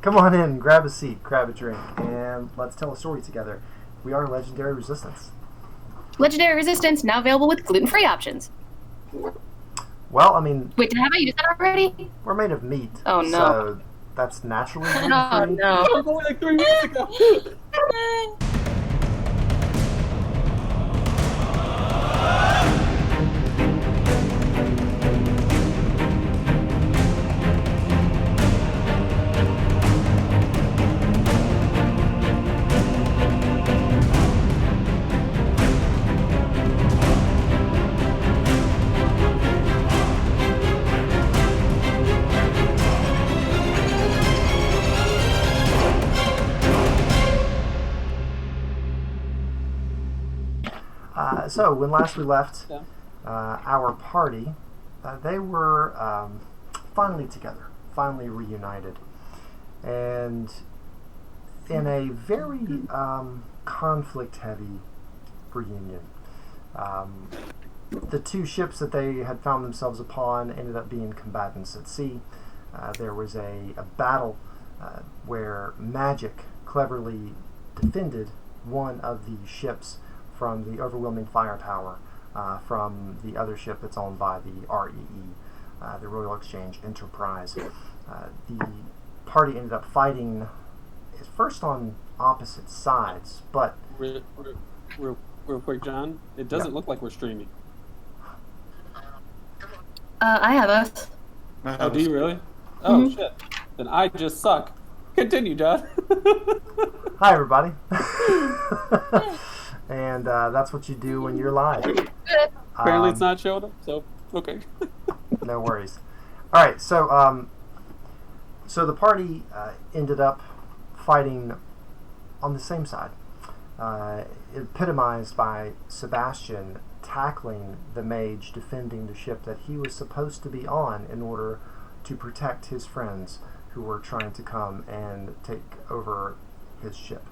Come on in, grab a seat, grab a drink, and let's tell a story together. We are Legendary Resistance. Legendary Resistance, now available with gluten-free options. Well, I mean... Wait, have I used that already? We're made of meat. Oh, no. So that's naturally gluten-free. Oh, no. It was only like 3 weeks ago. So, when last we left our party, they were finally together, finally reunited. And in a very conflict-heavy reunion. The two ships that they had found themselves upon ended up being combatants at sea. There was a battle where magic cleverly defended one of the ships from the overwhelming firepower from the other ship that's owned by the REE, the Royal Exchange Enterprise. The party ended up fighting at first on opposite sides, but... Real quick, John, it doesn't look like we're streaming. I have us. Oh, do you really? Oh, shit. Then I just suck. Continue, John. Hi, everybody. And that's what you do when you're live. Apparently it's not showing up, so okay. No worries. All right, so so the party ended up fighting on the same side, epitomized by Sebastian tackling the mage defending the ship that he was supposed to be on in order to protect his friends who were trying to come and take over his ship.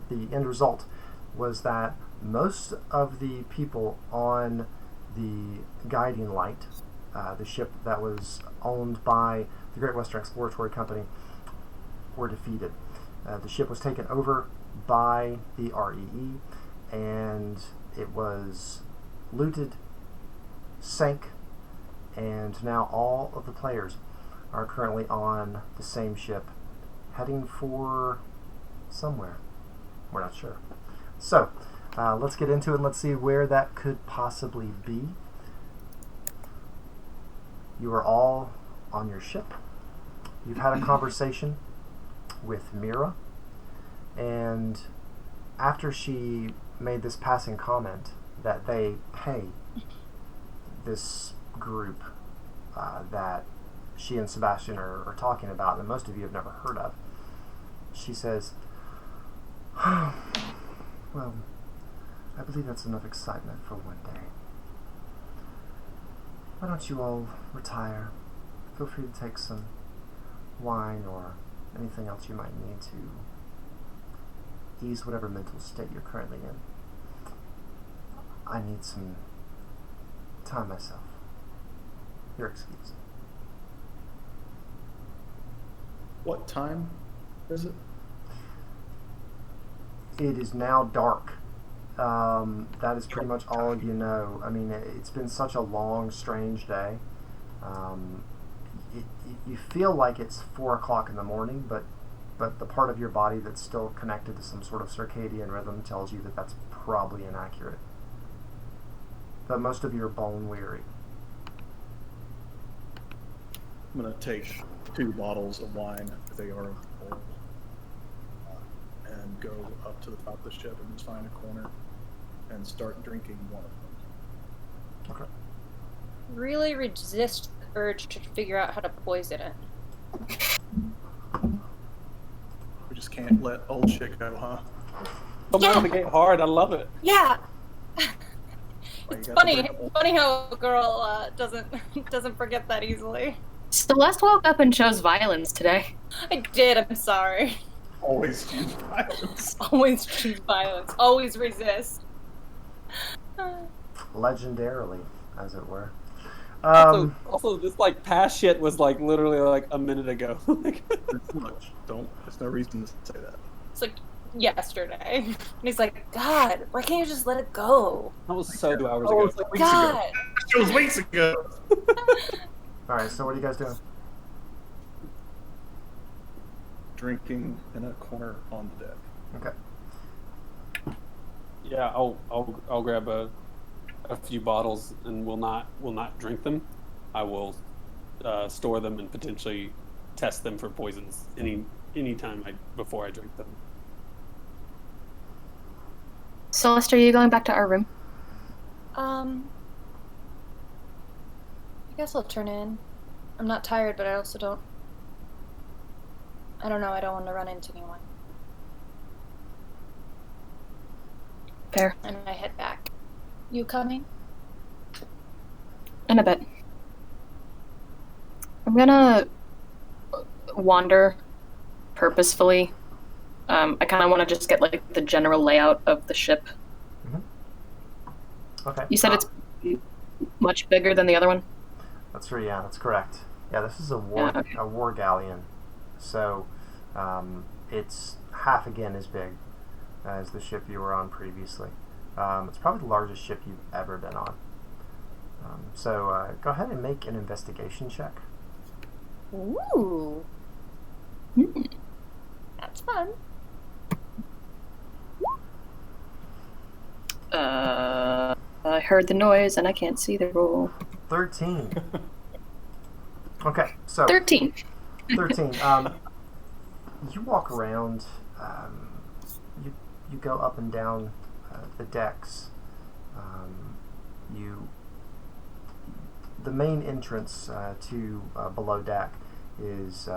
The end result was that most of the people on the Guiding Light, the ship that was owned by the Great Western Exploratory Company, were defeated. The ship was taken over by the REE, and it was looted, sank, and now all of the players are currently on the same ship, heading for somewhere. We're not sure. So, let's get into it and let's see where that could possibly be. You are all on your ship. You've had a conversation with Mira, and after she made this passing comment that they pay this group that she and Sebastian are talking about that most of you have never heard of, she says, well, I believe that's enough excitement for one day. Why don't you all retire? Feel free to take some wine or anything else you might need to ease whatever mental state you're currently in. I need some time myself. You're excused. What time is it? It is now dark. That is pretty much all you know. I mean, it's been such a long, strange day. You feel like it's 4 o'clock in the morning, but the part of your body that's still connected to some sort of circadian rhythm tells you that that's probably inaccurate. But most of you are bone weary. I'm going to take 2 bottles of wine, if they are full, and go up to the top of the ship and just find a corner and start drinking one of them. Okay. Really resist the urge to figure out how to poison it. We just can't let old shit go, huh? Come out of the gate hard, I love it. Yeah. Well, It's you got funny. the brittle. Funny how a girl doesn't forget that easily. Celeste woke up and chose violence today. I did. I'm sorry. Always choose violence. Always choose violence. Always resist. Legendarily, as it were. Also, this like past shit was like literally like a minute ago. Like, Much. Don't. There's no reason to say that. It's like yesterday. And he's like, God, why can't you just let it go? that was so 2 hours Oh, ago. it's like weeks God. ago. It was weeks ago. All right. So what are you guys doing? Drinking in a corner on the deck. Okay. Yeah, I'll grab a few bottles and will not drink them. I will store them and potentially test them for poisons any time before I drink them. Celeste, are you going back to our room? I guess I'll turn in. I'm not tired, but I also don't. I don't know. I don't want to run into anyone. Fair. And I head back. You coming? In a bit. I'm gonna wander purposefully. I kind of want to just get like the general layout of the ship. Okay. You said it's much bigger than the other one? That's correct. Yeah, this is a war galleon, so it's half again as big as the ship you were on previously. It's probably the largest ship you've ever been on. So go ahead and make an investigation check. Ooh. That's fun. I heard the noise and I can't see the roll. 13. Okay, so 13. 13. You walk around. You go up and down the decks. The main entrance to below deck is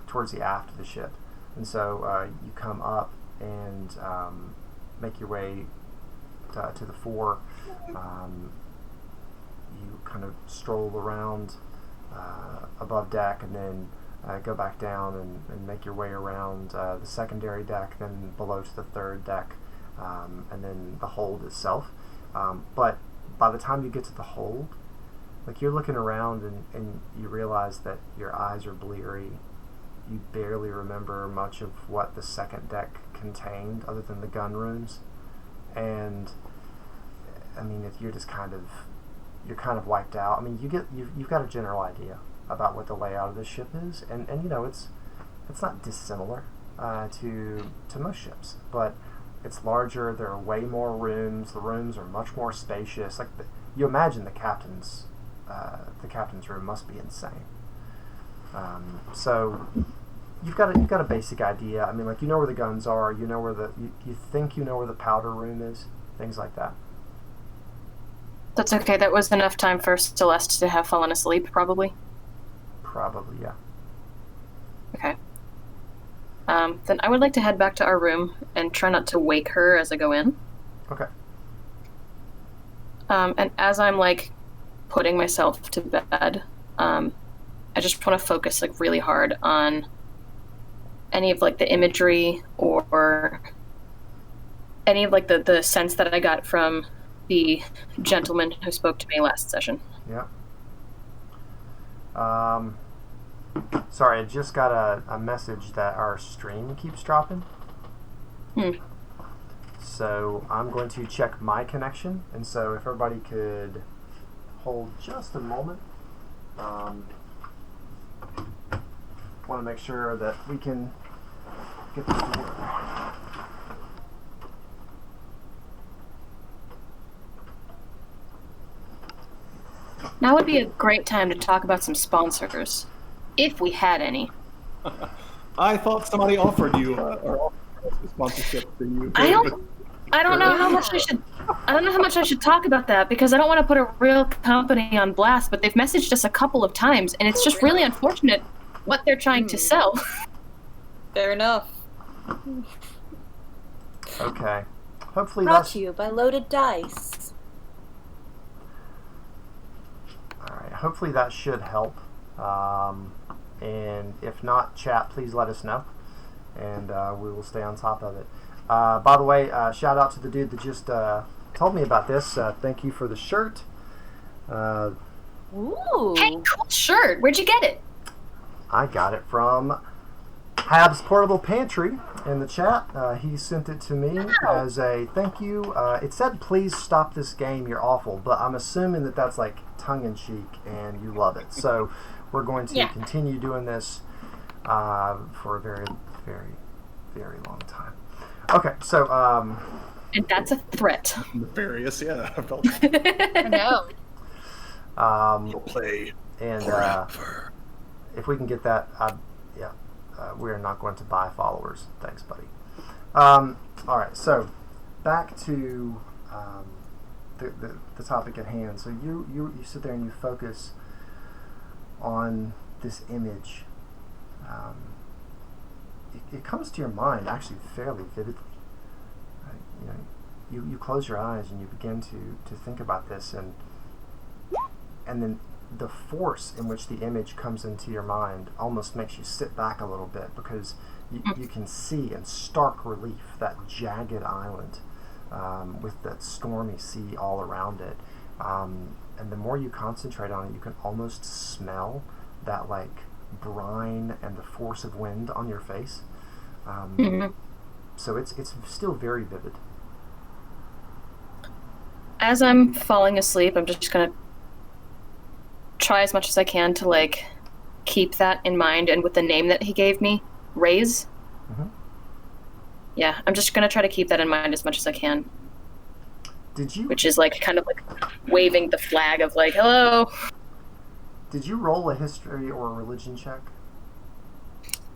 towards the aft of the ship, and so you come up and make your way to the fore. You kind of stroll around above deck, and then go back down and make your way around the secondary deck, then below to the third deck, and then the hold itself. But by the time you get to the hold, like, you're looking around and you realize that your eyes are bleary. You barely remember much of what the second deck contained other than the gun rooms. And I mean, you're just kind of wiped out. I mean, you've got a general idea about what the layout of this ship is, and you know, it's not dissimilar to most ships, but it's larger. There are way more rooms. The rooms are much more spacious. Like, you imagine the captain's room must be insane. So you've got a basic idea. I mean, like, you know where the guns are. You know where you think you know where the powder room is. Things like that. That's okay. That was enough time for Celeste to have fallen asleep, probably. Probably, yeah. Okay. Then I would like to head back to our room and try not to wake her as I go in. Okay. And as I'm, like, putting myself to bed, I just want to focus, like, really hard on any of, like, the imagery or any of, like, the sense that I got from the gentleman who spoke to me last session. Yeah. Sorry, I just got a message that our stream keeps dropping. So I'm going to check my connection, and so if everybody could hold just a moment. Want to make sure that we can get this to work. Now would be a great time to talk about some sponsors, if we had any. I thought somebody offered you or offered us a sponsorship for you. I don't know how much I should. I don't know how much I should talk about that, because I don't want to put a real company on blast. But they've messaged us a couple of times, and it's just really unfortunate what they're trying to sell. Fair enough. Okay. Hopefully Brought that's to you by Loaded Dice. Alright, hopefully that should help. And if not, chat, please let us know, and we will stay on top of it. By the way, shout out to the dude that just told me about this. Thank you for the shirt. Ooh. Hey, cool shirt. Where'd you get it? I got it from Hab's Portable Pantry in the chat. He sent it to me as a thank you. It said, "Please stop this game. You're awful." But I'm assuming that that's like tongue-in-cheek and you love it. So we're going to continue doing this for a very, very, very long time. Okay, so... and that's a threat. Nefarious, yeah. I felt I know. You'll play and forever. if we can get that, we're not going to buy followers. Thanks, buddy. All right, so back to the topic at hand. So you sit there and you focus on this image. It comes to your mind actually fairly vividly. Right? You close your eyes and you begin to think about this, and then the force in which the image comes into your mind almost makes you sit back a little bit, because you can see in stark relief that jagged island with that stormy sea all around it. And the more you concentrate on it, you can almost smell that like brine and the force of wind on your face. So it's still very vivid. As I'm falling asleep, I'm just gonna try as much as I can to like keep that in mind, and with the name that he gave me, Raise. Yeah, I'm just gonna try to keep that in mind as much as I can. Did you? Which is like kind of like waving the flag of like, hello. Did you roll a history or a religion check?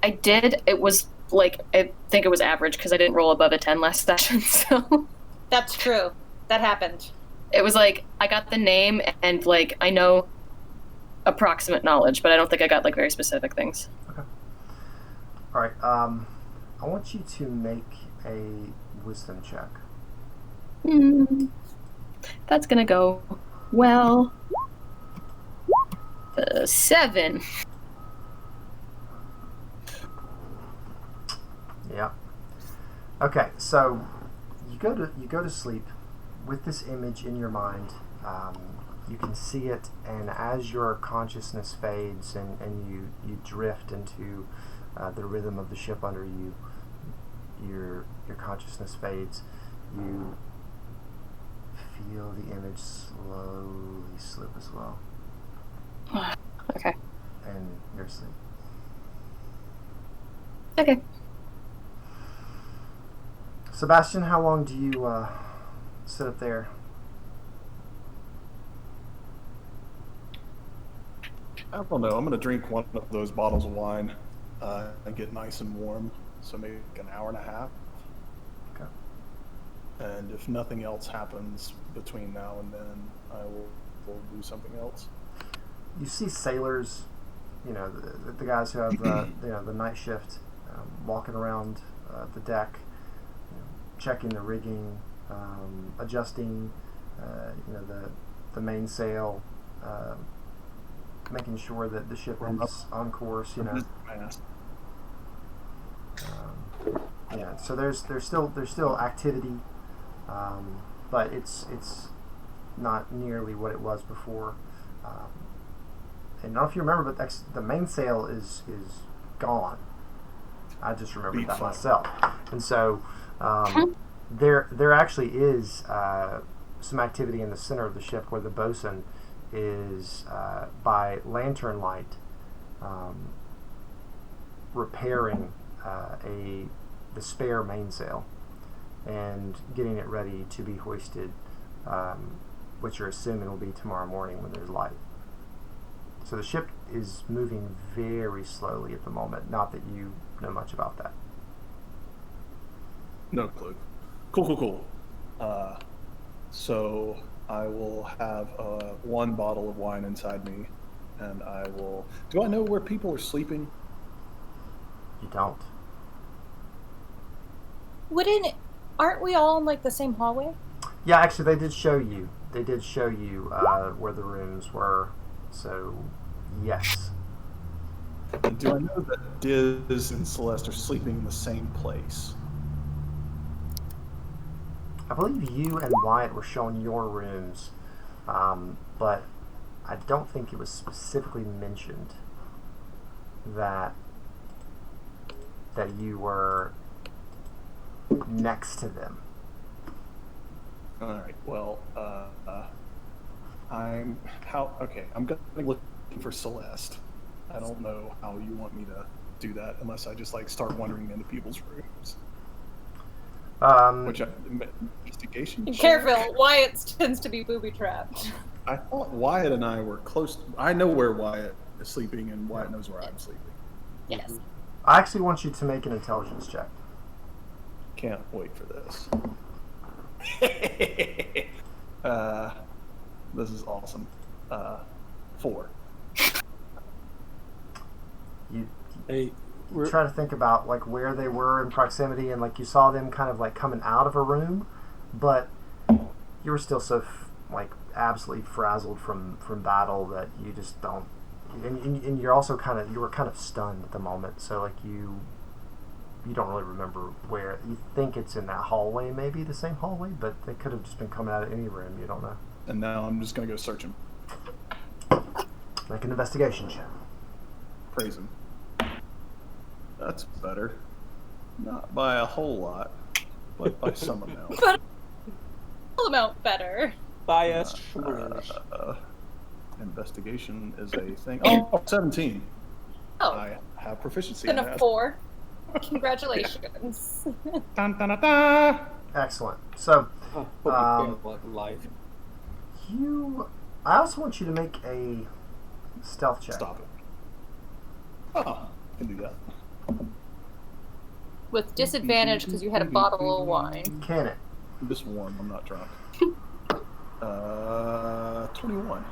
I did. It was like, I think it was average because I didn't roll above a 10 last session. So That's true. That happened. it was like I got the name and like I know approximate knowledge, but I don't think I got like very specific things. Okay. All right. I want you to make a wisdom check. That's gonna go well. 7. Yeah. Okay, so you go to sleep with this image in your mind. You can see it, and as your consciousness fades and you drift into the rhythm of the ship under you, your consciousness fades. You feel the image slowly slip as well. Okay. And you're asleep. Okay. Sebastian, how long do you sit up there? I don't know. I'm going to drink one of those bottles of wine and get nice and warm. So maybe an hour and a half. Okay. And if nothing else happens between now and then, I will do something else. You see sailors, the guys who have the night shift, walking around the deck, checking the rigging, adjusting, the mainsail, making sure that the ship is on course. So there's still activity, but it's not nearly what it was before. And I don't know if you remember, but the mainsail is gone. I just remembered that myself. And so there actually is some activity in the center of the ship where the bosun is by lantern light repairing the spare mainsail and getting it ready to be hoisted, which you're assuming will be tomorrow morning when there's light. So the ship is moving very slowly at the moment. Not that you know much about that. No clue. Cool. So I will have one bottle of wine inside me, and I will... Do I know where people are sleeping? You don't. Aren't we all in like the same hallway? Yeah, actually, they did show you. Where the rooms were. So, yes. And do I know that Diz and Celeste are sleeping in the same place? I believe you and Wyatt were showing your rooms, but I don't think it was specifically mentioned that you were next to them. All right. Well, I'm going looking for Celeste. I don't know how you want me to do that unless I just like start wandering into people's rooms. Investigation. Careful, Wyatt tends to be booby trapped. I thought Wyatt and I were close. I know where Wyatt is sleeping, and Wyatt knows where I'm sleeping. Yes. I actually want you to make an intelligence check. Can't wait for this. This is awesome. 4. You Hey, try to think about like where they were in proximity, and like you saw them kind of like coming out of a room, but you were still so like absolutely frazzled from battle that you just don't. And you're also you were kind of stunned at the moment, so like you don't really remember where. You think it's in that hallway, maybe the same hallway, but they could have just been coming out of any room. You don't know. And now I'm just gonna go searching. Make an investigation check. Praise him. That's better. Not by a whole lot, but by some amount. But a amount better. bias. Investigation is a thing. Oh, 17. Oh. I have proficiency And in a that. 4. Congratulations. Dun, dun, dun, dun. Excellent. So, Life. I also want you to make a stealth check. Stop it. Oh, I can do that. With disadvantage because you had a bottle of wine. Can it? I'm just warm. I'm not drunk. 21.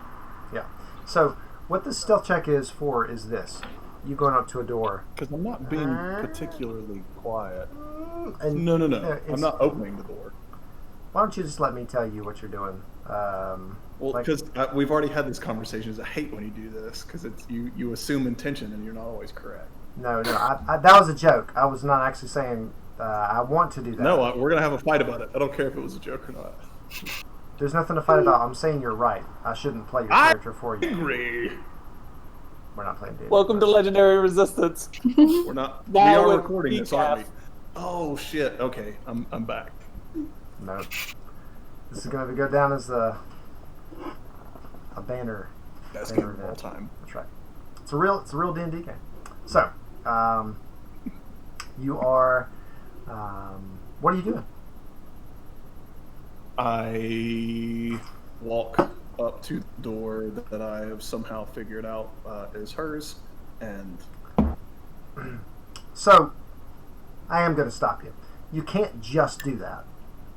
Yeah. So, what the stealth check is for is this. You going up to a door. Because I'm not being particularly quiet. And No. it's- I'm not opening the door. Why don't you just let me tell you what you're doing? Well, like- because we've already had this conversation. I hate when you do this because it's you assume intention and you're not always correct. No, that was a joke. I was not actually saying I want to do that. No, we're gonna have a fight about it. I don't care if it was a joke or not. There's nothing to fight about. I'm saying you're right. I shouldn't play your character for you. Agree. We're not playing D&D. Welcome to Legendary Resistance. We're not. We Now are with recording this, aren't we? decaf. Oh shit. Okay, I'm back. No. This is going to go down as a banner. Best banner game of all event. time. That's right. It's a real D&D game. So, you are. What are you doing? I walk up to the door that I have somehow figured out is hers, and So, I am going to stop you. You can't just do that.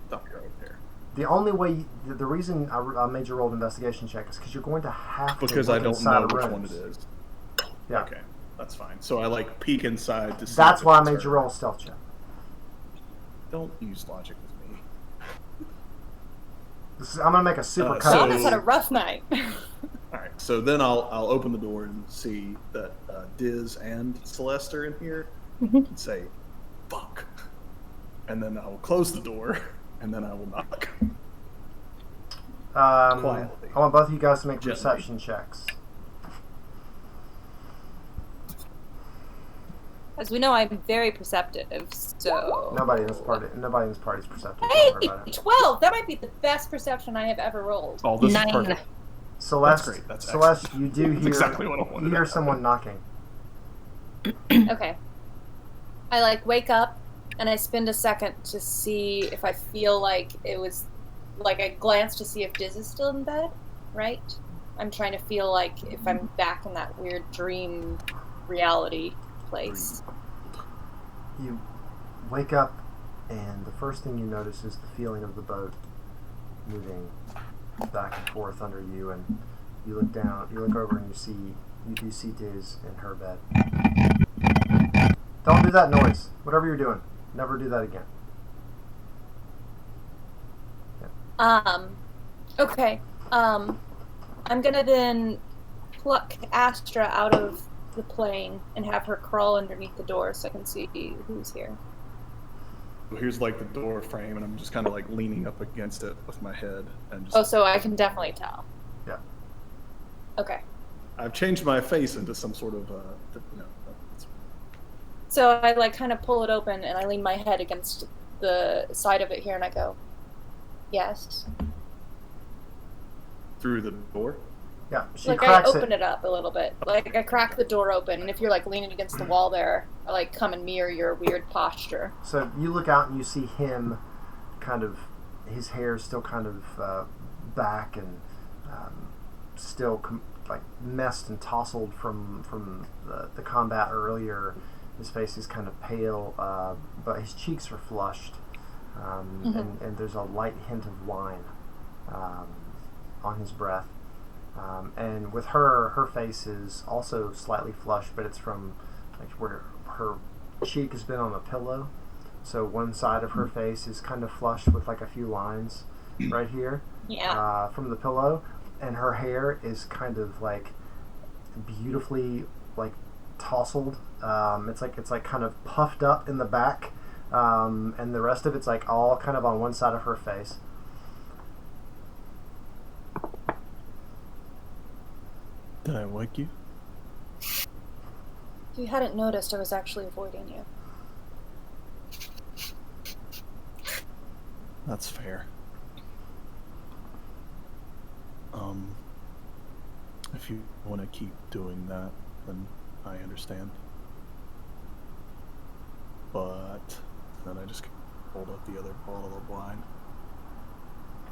stop you right there. The only way, the reason I made you roll an investigation check is because you're going to have to Because look I don't inside know which rooms. one it is. Yeah. Okay, that's fine. So I like peek inside to see. That's if why I it's made her. you roll a stealth check. Don't use logic with me. I'm going to make a super cut. so- Thomas had a rough night. All right, so then I'll open the door and see that Diz and Celeste are in here, and say, "Fuck," and then I'll close the door, and then I will knock. Quietly. I want both of you guys to make Gently. perception checks. As we know, I'm very perceptive, so... Nobody in this party is perceptive. Hey, Don't worry about it. 12! That might be the best perception I have ever rolled. Oh, this 9. is perfect. Celeste, That's great. That's Celeste, excellent. you do That's hear exactly what I wanted. you hear someone knocking. Okay. I, wake up, and I spend a second to see if I feel like it was... I glance to see if Diz is still in bed, right? I'm trying to feel like if I'm back in that weird dream reality place. You wake up, and the first thing you notice is the feeling of the boat moving back and forth under you, and you look down, you look over, and you do see Diz in her bed. Don't do that noise. Whatever you're doing, never do that again. Okay. I'm gonna then pluck Astra out of the plane and have her crawl underneath the door so I can see who's here. Here's the door frame, and I'm just kind of leaning up against it with my head, and just. Oh, so I can definitely tell. Yeah. Okay. I've changed my face into some sort of, So I like kind of pull it open and I lean my head against the side of it here and I go, yes. through the door. Yeah, she Like I cracks open it up a little bit. Like I crack the door open, and if you're like leaning against the wall there, I like come and mirror your weird posture. So you look out and you see him, kind of, his hair still kind of back and still like messed and tousled from the combat earlier. His face is kind of pale, but his cheeks are flushed, and there's a light hint of wine on his breath. And with her face is also slightly flushed, but it's from like where her cheek has been on a pillow. So one side of her face is kind of flushed with like a few lines right here, from the pillow, and her hair is kind of like beautifully like tousled. It's like kind of puffed up in the back, and the rest of it's like all kind of on one side of her face. Did I wake you? If you hadn't noticed, I was actually avoiding you. That's fair. If you want to keep doing that, then I understand. But then I just hold up the other bottle of wine.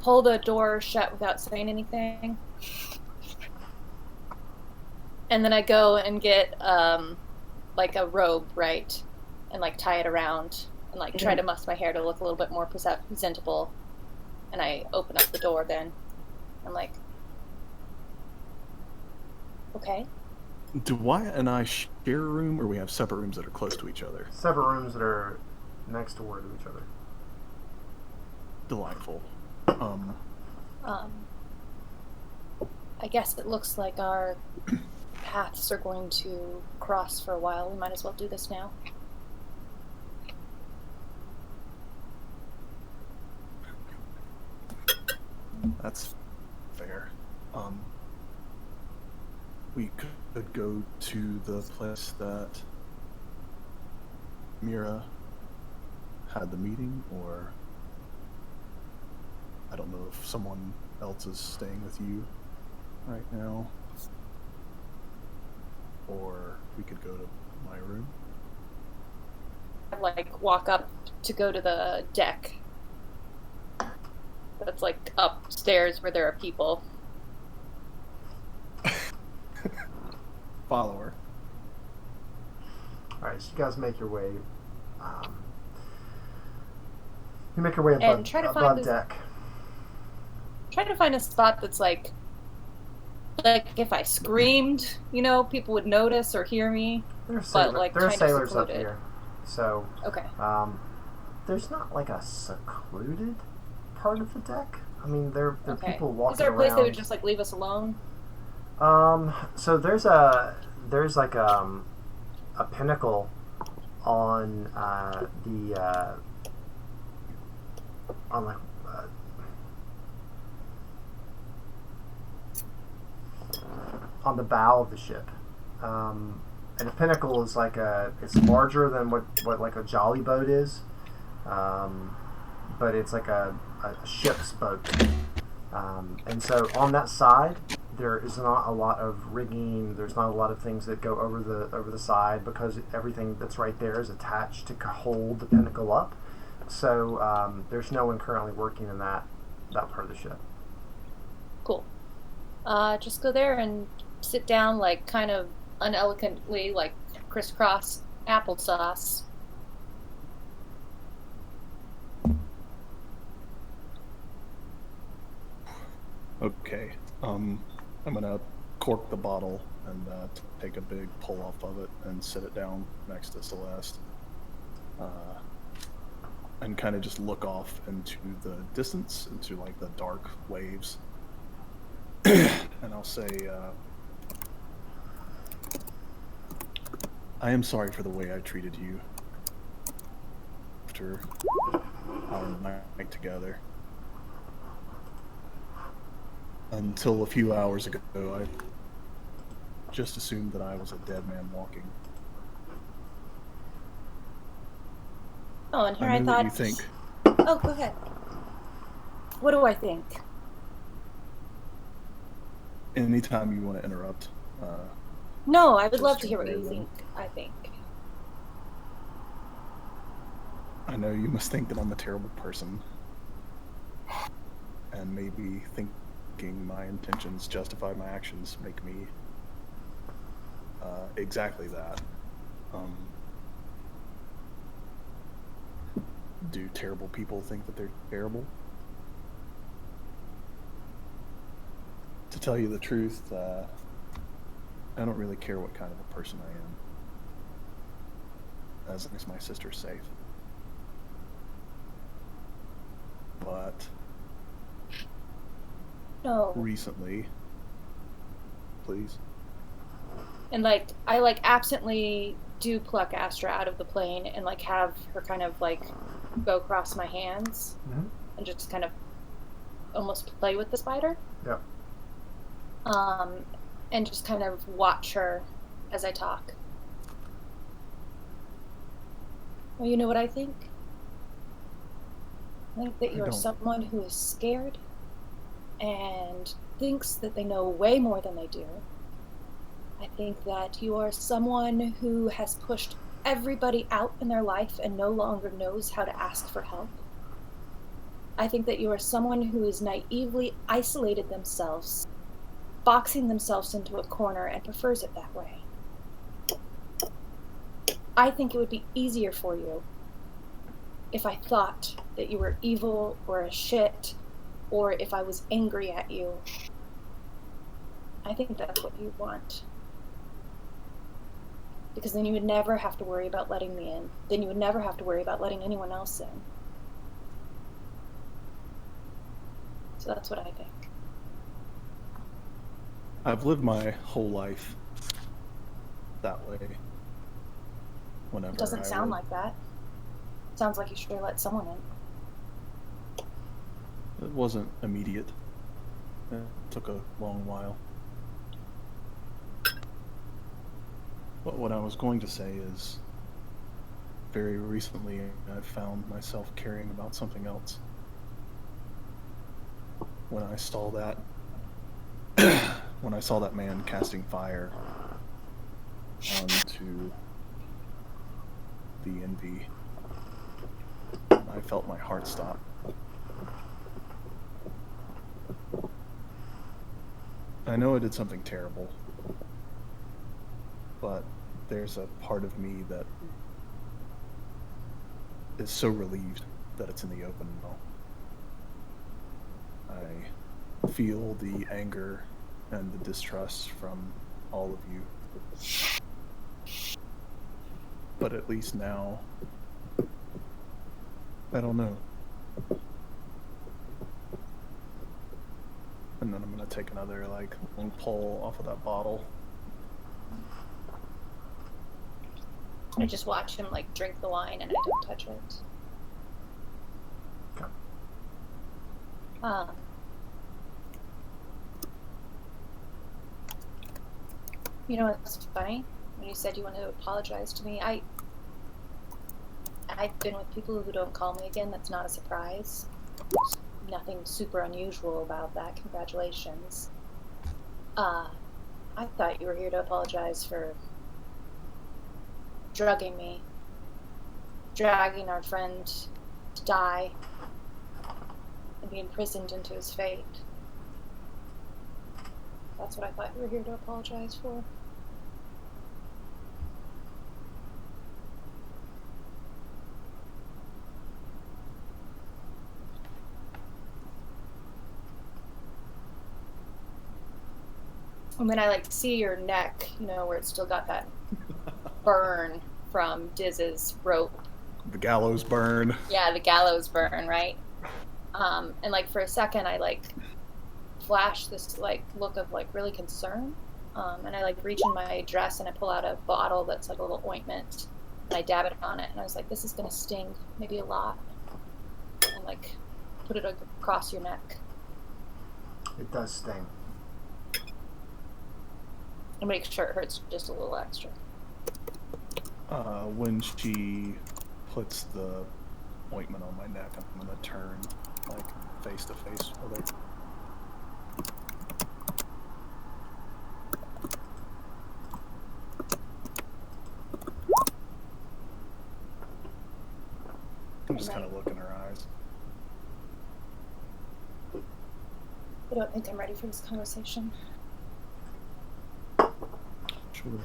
Pull the door shut without saying anything. And then I go and get like a robe, right? And like tie it around and like try to muss my hair to look a little bit more presentable. And I open up the door then. I'm like, okay. Do Wyatt and I share a room, or we have separate rooms that are close to each other? Separate rooms that are next door to each other. Delightful. I guess it looks like our paths are going to cross for a while. We might as well do this now. That's fair. We could go to the place that Mira had the meeting, or I don't know if someone else is staying with you right now, or we could go to my room. I like walk up to go to the deck. That's like upstairs where there are people. Follower. Alright, so you guys make your way. You make your way above, above deck. Try to find a spot that's like if I screamed, you know, people would notice or hear me. There are sailors up here, so okay. There's not like a secluded part of the deck. I mean, there are people walking around. Is there a place they would just like leave us alone? So there's like a pinnacle on on the bow of the ship, and a pinnacle is like it's larger than what like a jolly boat is, but it's like a ship's boat, and so on that side there is not a lot of rigging. There's not a lot of things that go over the side, because everything that's right there is attached to hold the pinnacle up. So there's no one currently working in that part of the ship. Cool. Just go there and sit down, like kind of unelegantly, like crisscross applesauce. Okay. I'm gonna cork the bottle and take a big pull off of it and sit it down next to Celeste, and kind of just look off into the distance, into like the dark waves, and I'll say, I am sorry for the way I treated you after our night together. Until a few hours ago, I just assumed that I was a dead man walking. Oh, and here I I know thought. that you think. Oh, go ahead. What do I think? Anytime you want to interrupt. No, I would Just love to hear jump what you in. think. I think. I know you must think that I'm a terrible person. And maybe thinking my intentions justify my actions make me exactly that. Do terrible people think that they're terrible? To tell you the truth, I don't really care what kind of a person I am, as long as my sister's safe. But No. recently, please. And like I like absently do pluck Astra out of the plane and like have her kind of like go across my hands and just kind of almost play with the spider. Yeah. And just kind of watch her as I talk. Well, you know what I think? I think that I you're don't. someone who is scared and thinks that they know way more than they do. I think that you are someone who has pushed everybody out in their life and no longer knows how to ask for help. I think that you are someone who has naively isolated themselves, boxing themselves into a corner, and prefers it that way. I think it would be easier for you if I thought that you were evil or a shit, or if I was angry at you. I think that's what you want. Because then you would never have to worry about letting me in. Then you would never have to worry about letting anyone else in. So that's what I think. I've lived my whole life that way. Whenever It doesn't I sound would. like that. It sounds like you should have let someone in. It wasn't immediate. It took a long while. But what I was going to say is, very recently I've found myself caring about something else. When I saw that man casting fire onto the envy, I felt my heart stop. I know I did something terrible, but there's a part of me that is so relieved that it's in the open now. I feel the anger and the distrust from all of you. But at least now, I don't know. And then I'm gonna take another long pull off of that bottle. I just watch him drink the wine and I don't touch it. Okay. You know what's funny? When you said you wanted to apologize to me, I've been with people who don't call me again. That's not a surprise. There's nothing super unusual about that. Congratulations. I thought you were here to apologize for drugging me, dragging our friend to die, and be imprisoned into his fate. That's what I thought you were here to apologize for. And then I see your neck, where it's still got that burn from Diz's rope. The gallows burn. Yeah, the gallows burn, right? And for a second I flash this look of really concern. And I reach in my dress and I pull out a bottle that's a little ointment and I dab it on it and I was like, this is gonna sting, maybe a lot. And put it across your neck. It does sting. And make sure it hurts just a little extra. When she puts the ointment on my neck, I'm gonna turn like face to face with her. I'm just kind of look in her eyes. I don't think I'm ready for this conversation. Sure.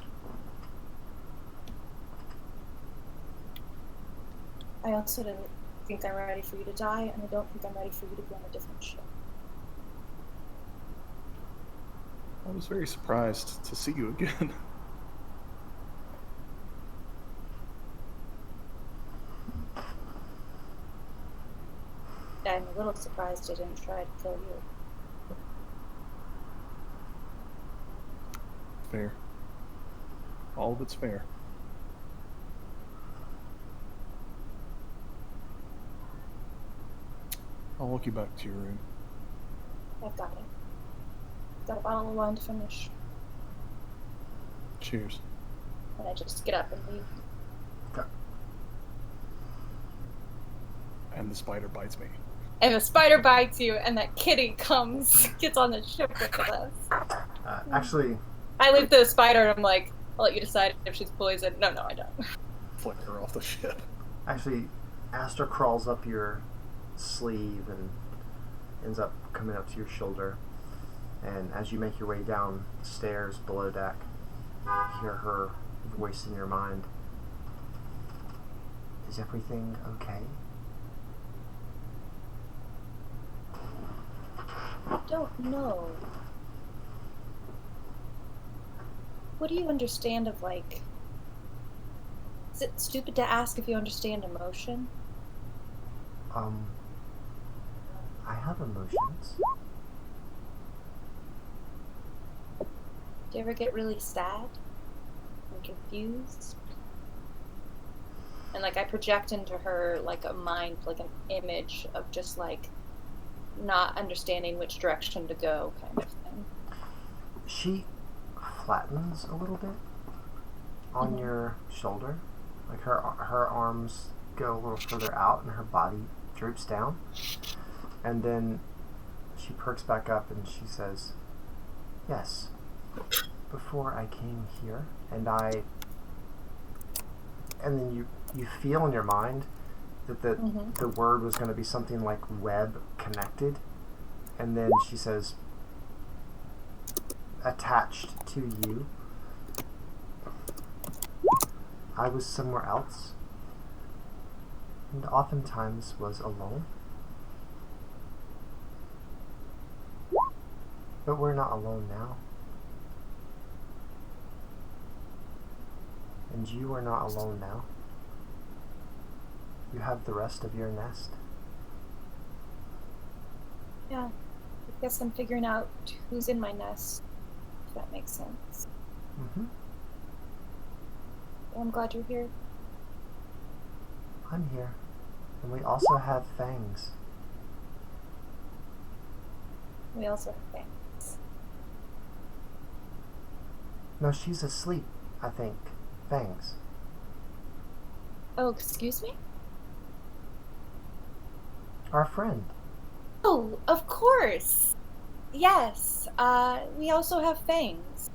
I also don't think I'm ready for you to die, and I don't think I'm ready for you to be on a different ship. I was very surprised to see you again. I'm a little surprised I didn't try to kill you. Fair. All of it's fair. I'll walk you back to your room. I've got it. Got a bottle of wine to finish. Cheers. And I just get up and leave. Okay. And the spider bites me. And the spider bites you, and that kitty comes, gets on the ship with us. Actually, I leave the spider, and I'm like, I'll let you decide if she's poisoned. No, I don't. Flick her off the ship. actually, Aster crawls up your sleeve and ends up coming up to your shoulder. And as you make your way down the stairs below deck, you hear her voice in your mind. Is everything okay? I don't know. What do you understand of, like... Is it stupid to ask if you understand emotion? I have emotions. Do you ever get really sad? And confused? And, like, I project into her, like, a mind, like, an image of just, like, not understanding which direction to go, kind of thing. She flattens a little bit on your shoulder. Like her arms go a little further out and her body droops down. And then she perks back up and she says, yes, before I came here, and then you feel in your mind that the word was going to be something like web connected, and then she says attached to you. I was somewhere else, and oftentimes was alone. But we're not alone now. And you are not alone now. You have the rest of your nest. Yeah, I guess I'm figuring out who's in my nest, if that makes sense. Mm-hmm. Well, I'm glad you're here. I'm here. And we also have fangs. We also have fangs. No, she's asleep, I think. Fangs. Oh, excuse me? Our friend. Oh, of course! Yes, we also have fangs.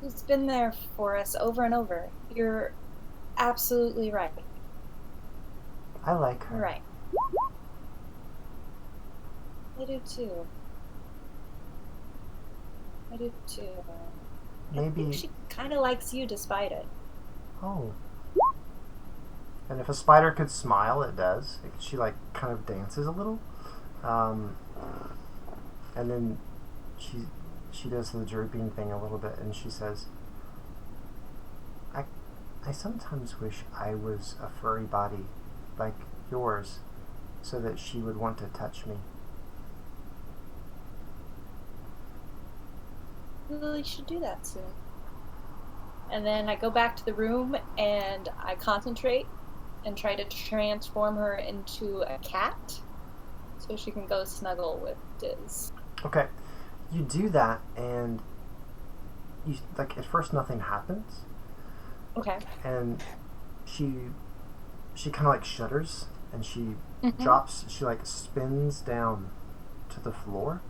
Who's been there for us over and over. You're absolutely right. I like her. Right. I do too. I do too. Maybe. I think she kind of likes you despite it. Oh. And if a spider could smile, it does. She like kind of dances a little. And then she does the drooping thing a little bit, and she says, I sometimes wish I was a furry body like yours, so that she would want to touch me. Well, you should do that soon. And then I go back to the room and I concentrate and try to transform her into a cat so she can go snuggle with Diz. Okay. You do that, and you like at first nothing happens, Okay. and she kind of like shudders, and she Mhm. drops. She like spins down to the floor,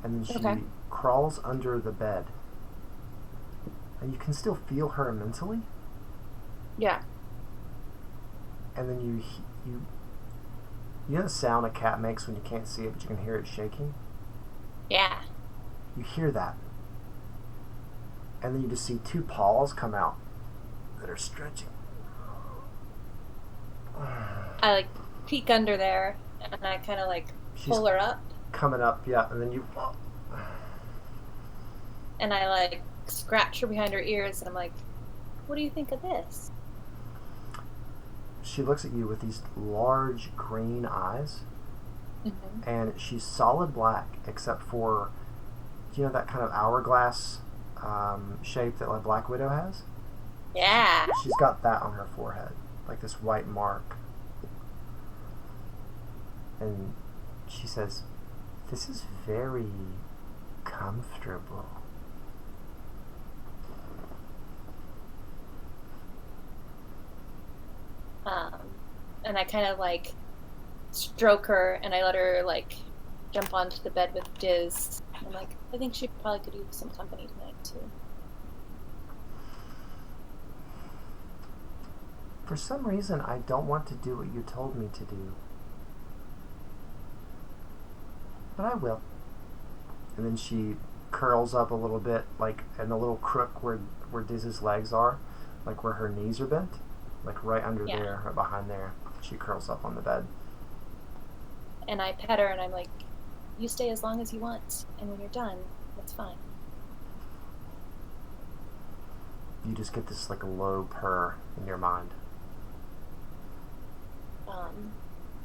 and then she Okay. crawls under the bed, and you can still feel her mentally. Yeah. And then you know the sound a cat makes when you can't see it, but you can hear it shaking. Yeah. You hear that, and then you just see two paws come out that are stretching. I like peek under there and I kind of like She's pull her up coming up, yeah, and then you. and I like scratch her behind her ears and I'm like, what do you think of this? She looks at you with these large green eyes, Mm-hmm. and she's solid black except for, you know, that kind of hourglass shape that like Black Widow has? Yeah. She's got that on her forehead, like this white mark. And she says, "This is very comfortable." And I kind of like stroke her and I let her like jump onto the bed with Diz. I'm like, I think she probably could use some company tonight too. For some reason, I don't want to do what you told me to do. But I will. And then she curls up a little bit, like in a little crook where Diz's legs are, like where her knees are bent, like right under there, right behind there. She curls up on the bed. And I pet her and I'm like, you stay as long as you want, and when you're done, that's fine. You just get this like low purr in your mind.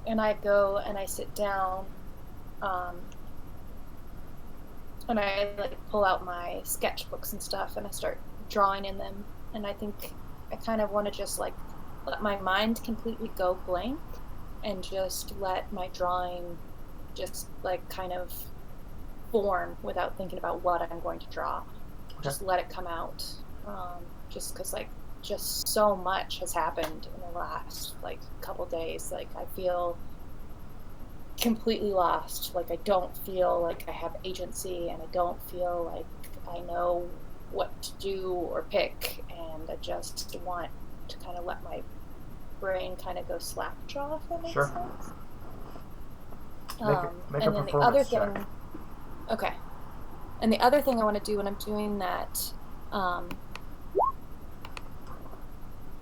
And I go and I sit down, and I like pull out my sketchbooks and stuff and I start drawing in them. And I think I kind of want to just like let my mind completely go blank and just let my drawing just like kind of form without thinking about what I'm going to draw. Okay. Just let it come out. Just because like just so much has happened in the last like couple days. Like I feel completely lost. Like I don't feel like I have agency, and I don't feel like I know what to do or pick, and I just want to kind of let my brain kind of go slack-jaw, if that makes Sure. sense. Make and a then the other performance check. thing, okay, and the other thing I want to do when I'm doing that,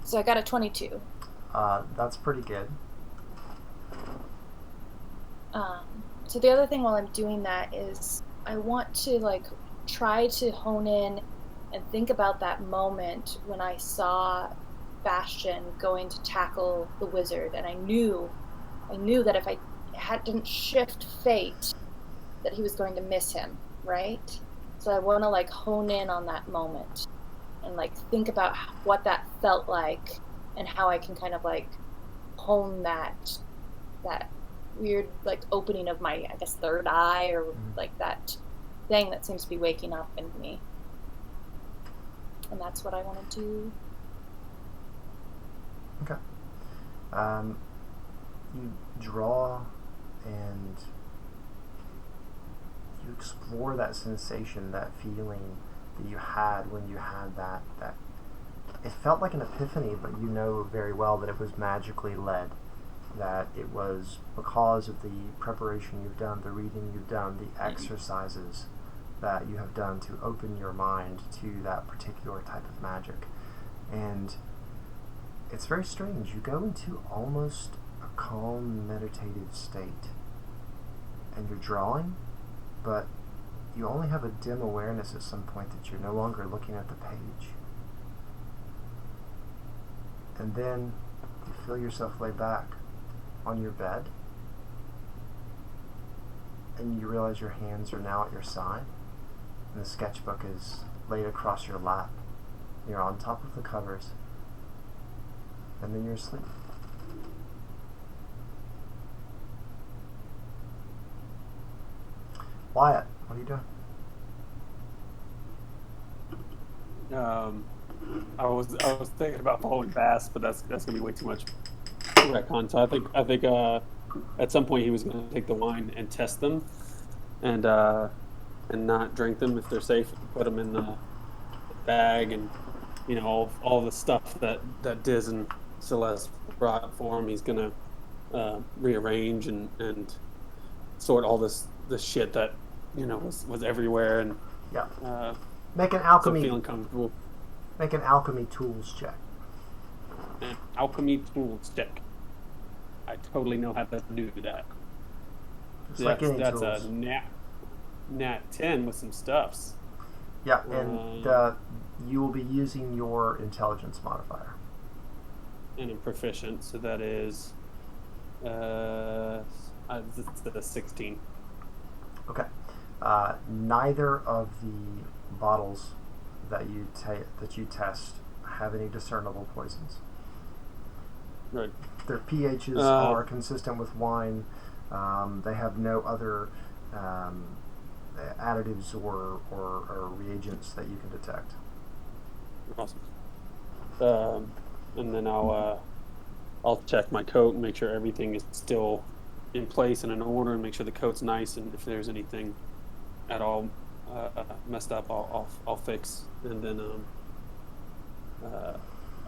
so I got a 22. That's pretty good. So the other thing while I'm doing that is I want to like try to hone in and think about that moment when I saw Bastion going to tackle the wizard, and I knew that if I didn't shift fate, that he was going to miss him, right? So I want to like hone in on that moment and like think about what that felt like and how I can kind of like hone that weird like opening of my, I guess, third eye, or like that thing that seems to be waking up in me. And that's what I want to do. Okay. You draw and you explore that sensation, that feeling that you had when you had that it felt like an epiphany, but you know very well that it was magically led, that it was because of the preparation you've done, the reading you've done, the exercises that you have done to open your mind to that particular type of magic. And it's very strange. You go into almost a calm, meditative state, and you're drawing, but you only have a dim awareness at some point that you're no longer looking at the page. And then you feel yourself lay back on your bed, and you realize your hands are now at your side, and the sketchbook is laid across your lap. You're on top of the covers, and then you're asleep. Wyatt, what are you doing? I was thinking about following fast, but that's gonna be way too much retcon. So I think at some point he was gonna take the wine and test them, and not drink them if they're safe. Put them in the bag, and all the stuff that Diz and Celeste brought for him. He's gonna rearrange and sort all this shit that was everywhere, and Yeah. Make an so alchemy. feeling comfortable. Make an alchemy tools check. And alchemy tools check. I totally know how to do that. Just like any That's tools. a nat 10 with some stuffs. Yeah, and you will be using your intelligence modifier. And I'm proficient, so that is it's a 16. Okay. Neither of the bottles that you test have any discernible poisons. Right. Their pHs are consistent with wine. They have no other additives or reagents that you can detect. Awesome. And then I'll check my coat and make sure everything is still in place and in order, and make sure the coat's nice. And if there's anything at all messed up, I'll fix. And then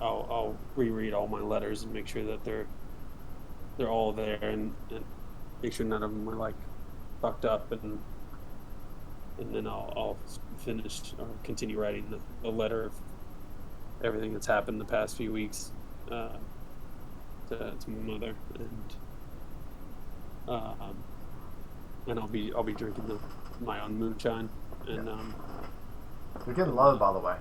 I'll reread all my letters and make sure that they're all there, and make sure none of them are like fucked up. And then I'll finish or continue writing the letter of everything that's happened the past few weeks to my mother, and I'll be drinking my own moonshine. And You're getting low, by the way.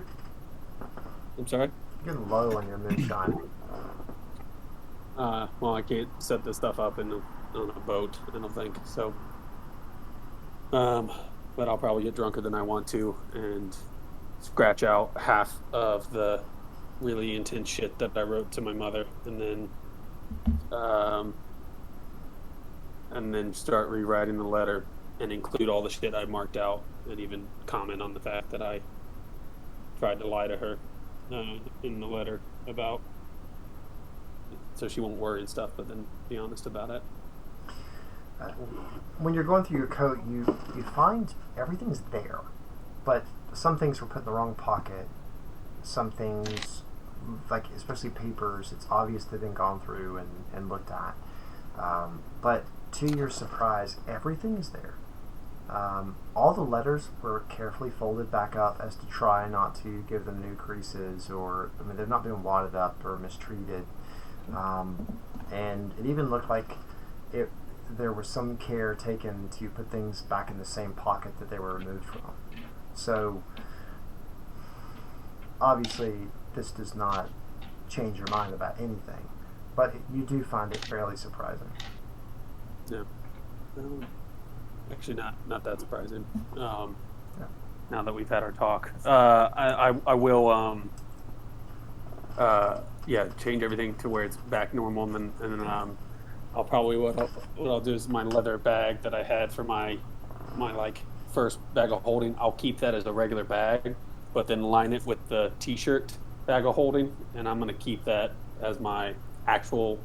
I'm sorry. You're getting low on your moonshine. Well, I can't set this stuff up on a boat, I don't think so. But I'll probably get drunker than I want to and scratch out half of the really intense shit that I wrote to my mother, and then start rewriting the letter and include all the shit I marked out, and even comment on the fact that I tried to lie to her in the letter about, so she won't worry and stuff, but then be honest about it. When you're going through your coat, you find everything's there, but some things were put in the wrong pocket. Some things, like especially papers, it's obvious they've been gone through and looked at. But to your surprise, everything is there. All the letters were carefully folded back up as to try not to give them new creases, or they've not been wadded up or mistreated. And it even looked like there was some care taken to put things back in the same pocket that they were removed from. So obviously this does not change your mind about anything, but you do find it fairly surprising. Yeah. Actually, not that surprising. Yeah. Now that we've had our talk, I will change everything to where it's back normal, and then I'll probably what I'll do is my leather bag that I had for my like first bag of holding, I'll keep that as a regular bag, but then line it with the t-shirt bag of holding, and I'm gonna keep that as my actual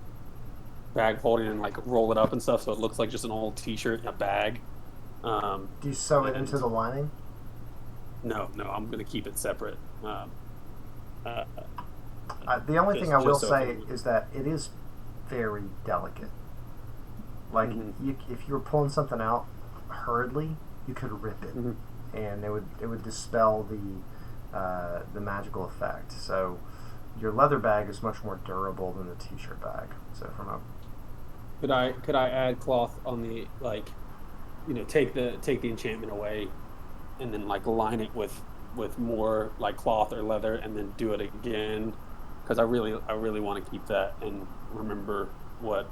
bag of holding, and like roll it up and stuff so it looks like just an old t-shirt in a bag. Do you sew it into the lining? No, I'm gonna keep it separate. The only thing I will say is that it is very delicate. Like if you were pulling something out hurriedly, you could rip it, and it would dispel the magical effect. So your leather bag is much more durable than the t-shirt bag. So from a could I add cloth on the take the enchantment away, and then like line it with more like cloth or leather, and then do it again, because I really want to keep that and remember what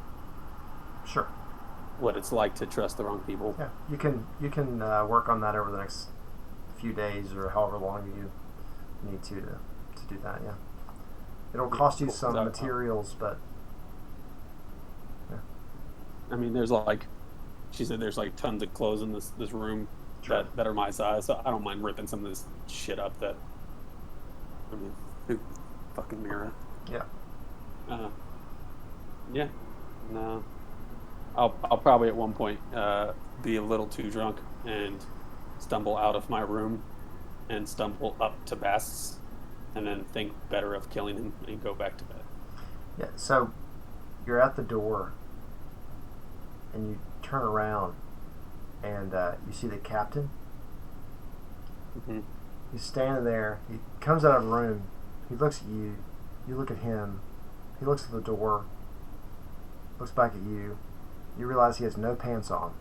it's like to trust the wrong people. Yeah, you can work on that over the next few days or however long you need to do that. Yeah, it'll cost you some materials, but yeah. I mean, there's like she said, there's like tons of clothes in this room that are my size, so I don't mind ripping some of this shit up that I mean, who fucking Mira? Yeah. Yeah. No. I'll probably at one point be a little too drunk and stumble out of my room and stumble up to Bast's and then think better of killing him and go back to bed. Yeah, so you're at the door and you turn around and you see the captain. Mm-hmm. He's standing there. He comes out of the room. He looks at you. You look at him. He looks at the door. Looks back at you. You realize he has no pants on.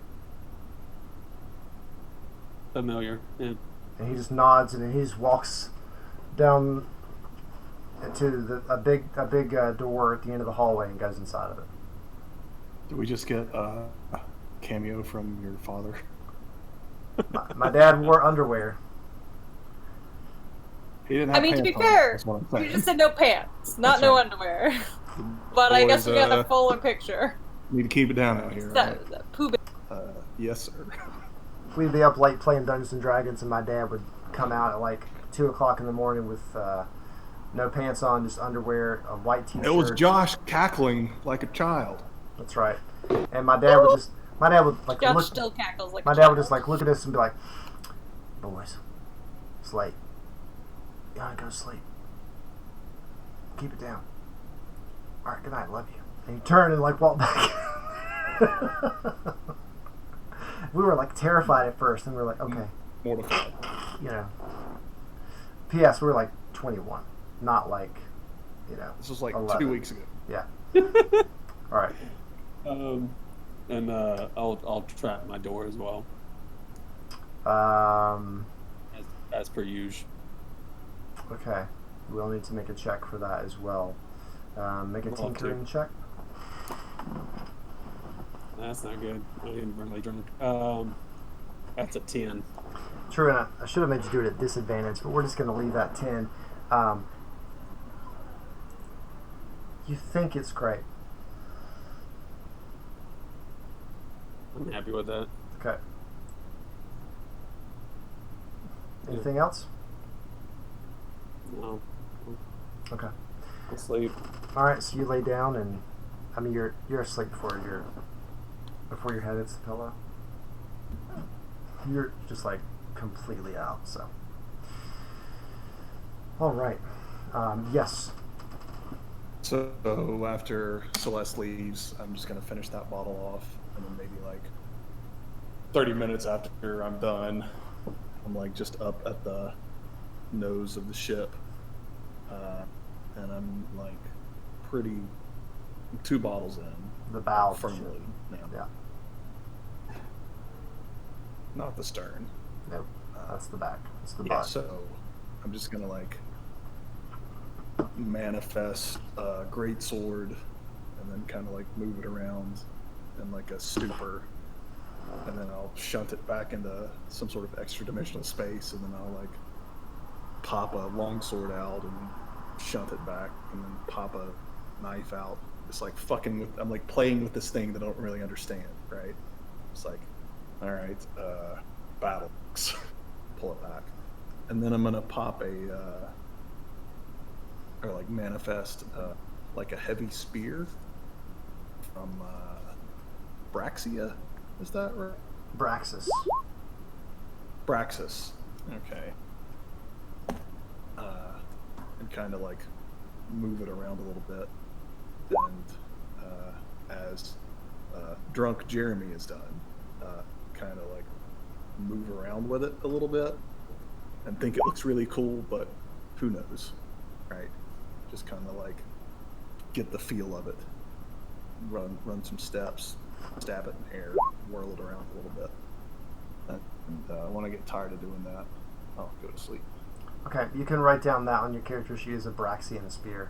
Familiar. Yeah. And he just nods and then he just walks down to a big door at the end of the hallway and goes inside of it. Did we just get a cameo from your father? My dad wore underwear. He didn't have I mean, to be pants on, fair, that's what I'm saying. you just said no pants, not That's no right. underwear. But I guess we got the fuller picture. Need to keep it down out here. Right? That poop. Yes, sir. We'd be up late playing Dungeons and Dragons, and my dad would come out at like 2 o'clock in the morning with no pants on, just underwear, a white t-shirt. It was Josh cackling like a child. That's right. And my dad would like Josh look. still cackles like My a dad would child. just like look at us and be like, "Boys, it's late. You gotta go to sleep. Keep it down. All right, good night. Love you." And he turned and like walked back. We were like terrified at first, and we were like, "Okay, Mortified. you know." P.S. We were like 21, not like, you know. This was like 11. 2 weeks ago. Yeah. All right. And I'll trap my door as well, Um. as per usual. Okay. We'll need to make a check for that as well. Make a Roll tinkering check. That's not good. I ain't really drunk. That's a 10. True, and I should have made you do it at disadvantage, but we're just going to leave that 10. You think it's great. I'm happy with that. Okay. Anything else? No, Okay. I'll sleep. All right, so you lay down, and I mean you're asleep before your head hits the pillow. You're just like completely out. So. All right. Yes. So after Celeste leaves, I'm just gonna finish that bottle off, and then maybe like 30 minutes after I'm done, I'm like just up at the nose of the ship, and I'm like pretty 2 bottles in. The bow. of the firmly. ship. No, Yeah. not the stern. Nope. That's the back. That's the Yeah, butt. so I'm just gonna like manifest a great sword and then kind of like move it around in like a stupor, and then I'll shunt it back into some sort of extra dimensional space, and then I'll like pop a long sword out and shunt it back, and then pop a knife out. It's like fucking with, I'm like playing with this thing that I don't really understand, right? It's like, all right, battle axe. Pull it back, and then I'm gonna pop a or like manifest like a heavy spear from Braxia. Is that right? Braxis. Braxis. Okay. And kind of like move it around a little bit, and as drunk Jeremy is done, kind of like move around with it a little bit, and think it looks really cool, but who knows, right? Just kind of like get the feel of it. Run some steps, stab it in the air, whirl it around a little bit, and when I get tired of doing that, I'll go to sleep. Okay, you can write down that on your character sheet as a Braxian spear,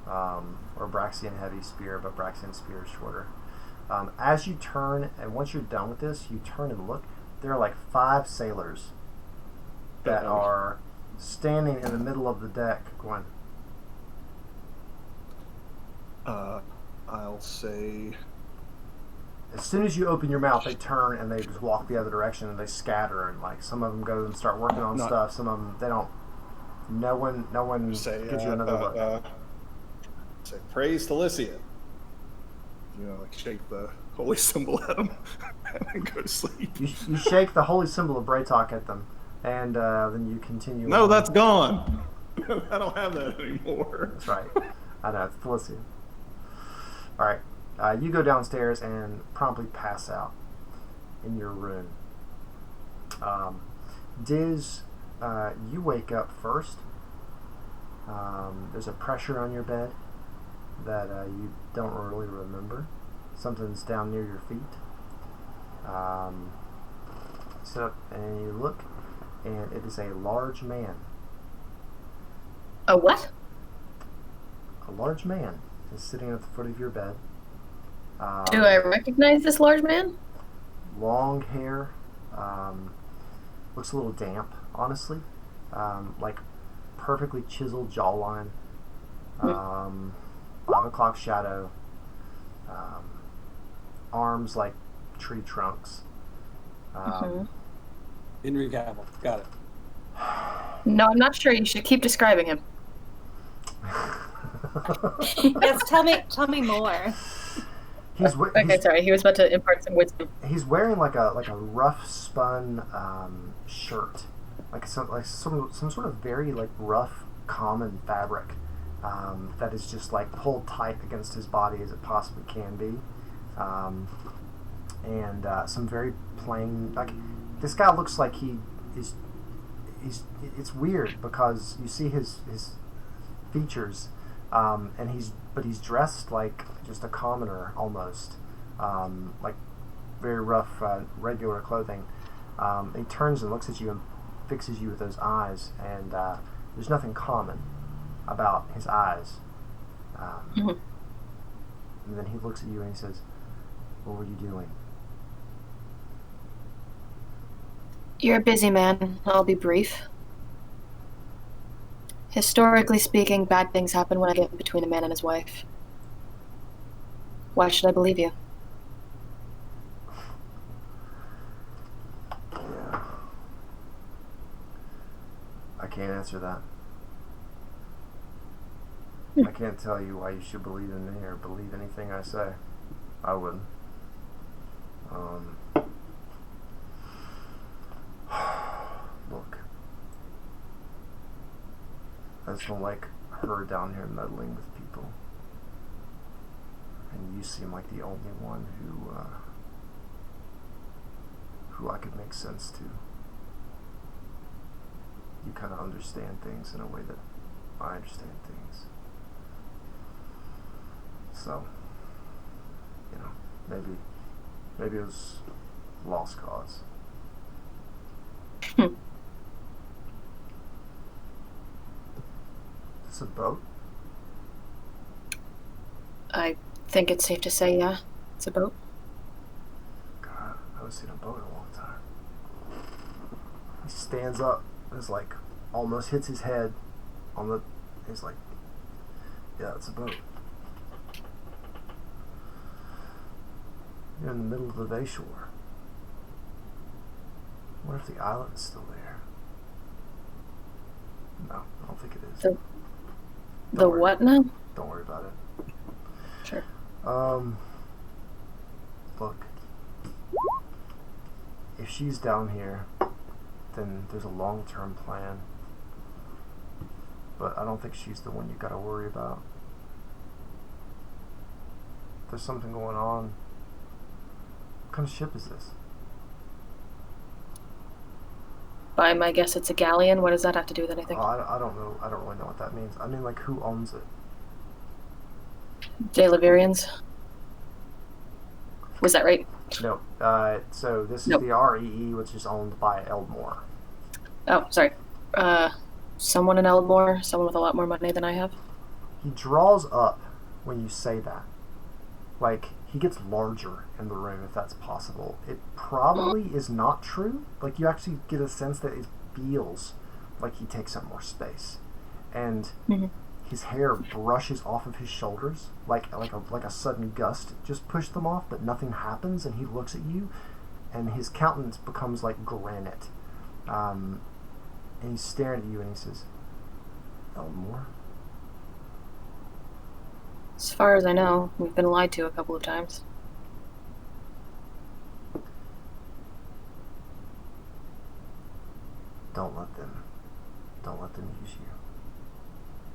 or Braxian heavy spear, but Braxian spear is shorter. As you turn, and once you're done with this, you turn and look. There are like 5 sailors that are standing in the middle of the deck going, I'll say... as soon as you open your mouth, they turn and they just walk the other direction, and they scatter, and like some of them go and start working on Not- stuff. Some of them, they don't, No one Say, gives you another look. Say, praise Thalicia. Like shake the holy symbol at them and then go to sleep. You shake the holy symbol of Braytalk at them, and then you continue. No, that's gone. I don't have that anymore. That's right. I know, it's Thalicia. All right. You go downstairs and promptly pass out in your room. Diz, you wake up first. There's a pressure on your bed that you don't really remember. Something's down near your feet. Sit up and you look, and it is a large man. A what? A large man is sitting at the foot of your bed. Do I recognize this large man? Long hair. Looks a little damp, honestly. Like perfectly chiseled jawline. 5 o'clock shadow. Arms like tree trunks. Henry Cavill. Got it. No, I'm not sure. You should keep describing him. Yes, tell me more. Sorry. He was about to impart some wisdom. He's wearing like a rough spun shirt, like some sort of very like rough common fabric that is just like pulled tight against his body as it possibly can be, and some very plain, like this guy looks like he's it's weird because you see his features, and he's dressed like just a commoner almost, like very rough regular clothing. He turns and looks at you and fixes you with those eyes, and there's nothing common about his eyes. And then he looks at you and he says, "What were you doing?" You're a busy man. I'll be brief. Historically speaking, bad things happen when I get between a man and his wife. Why should I believe you? Yeah. I can't answer that. I can't tell you why you should believe in me or believe anything I say. I wouldn't. Look. I just don't like her down here meddling with people. And you seem like the only one who I could make sense to. You kind of understand things in a way that I understand things. So, maybe it was lost cause. Is this a boat? I think it's safe to say, yeah, it's a boat. God, I haven't seen a boat in a long time. He stands up and is like, almost hits his head on the. He's like, yeah, it's a boat. You're in the middle of the bay shore. What if the island's still there? No, I don't think it is. The what now? Don't worry about it. Sure. Look. If she's down here, then there's a long-term plan. But I don't think she's the one you gotta worry about. There's something going on. What kind of ship is this? By my guess, it's a galleon. What does that have to do with anything? Oh, I don't know. I don't really know what that means. I mean, like, who owns it? De Laverians. Was that right? No. So this is Nope. the REE, which is owned by Eldmore. Oh, sorry. Someone in Eldmore, someone with a lot more money than I have. He draws up when you say that. Like, he gets larger in the room, if that's possible. It probably is not true. Like, you actually get a sense that it feels like he takes up more space. And his hair brushes off of his shoulders, like a sudden gust just pushed them off, but nothing happens, and he looks at you, and his countenance becomes like granite. And he's staring at you, and he says, Don't more. As far as I know, we've been lied to a couple of times. Don't let them use you.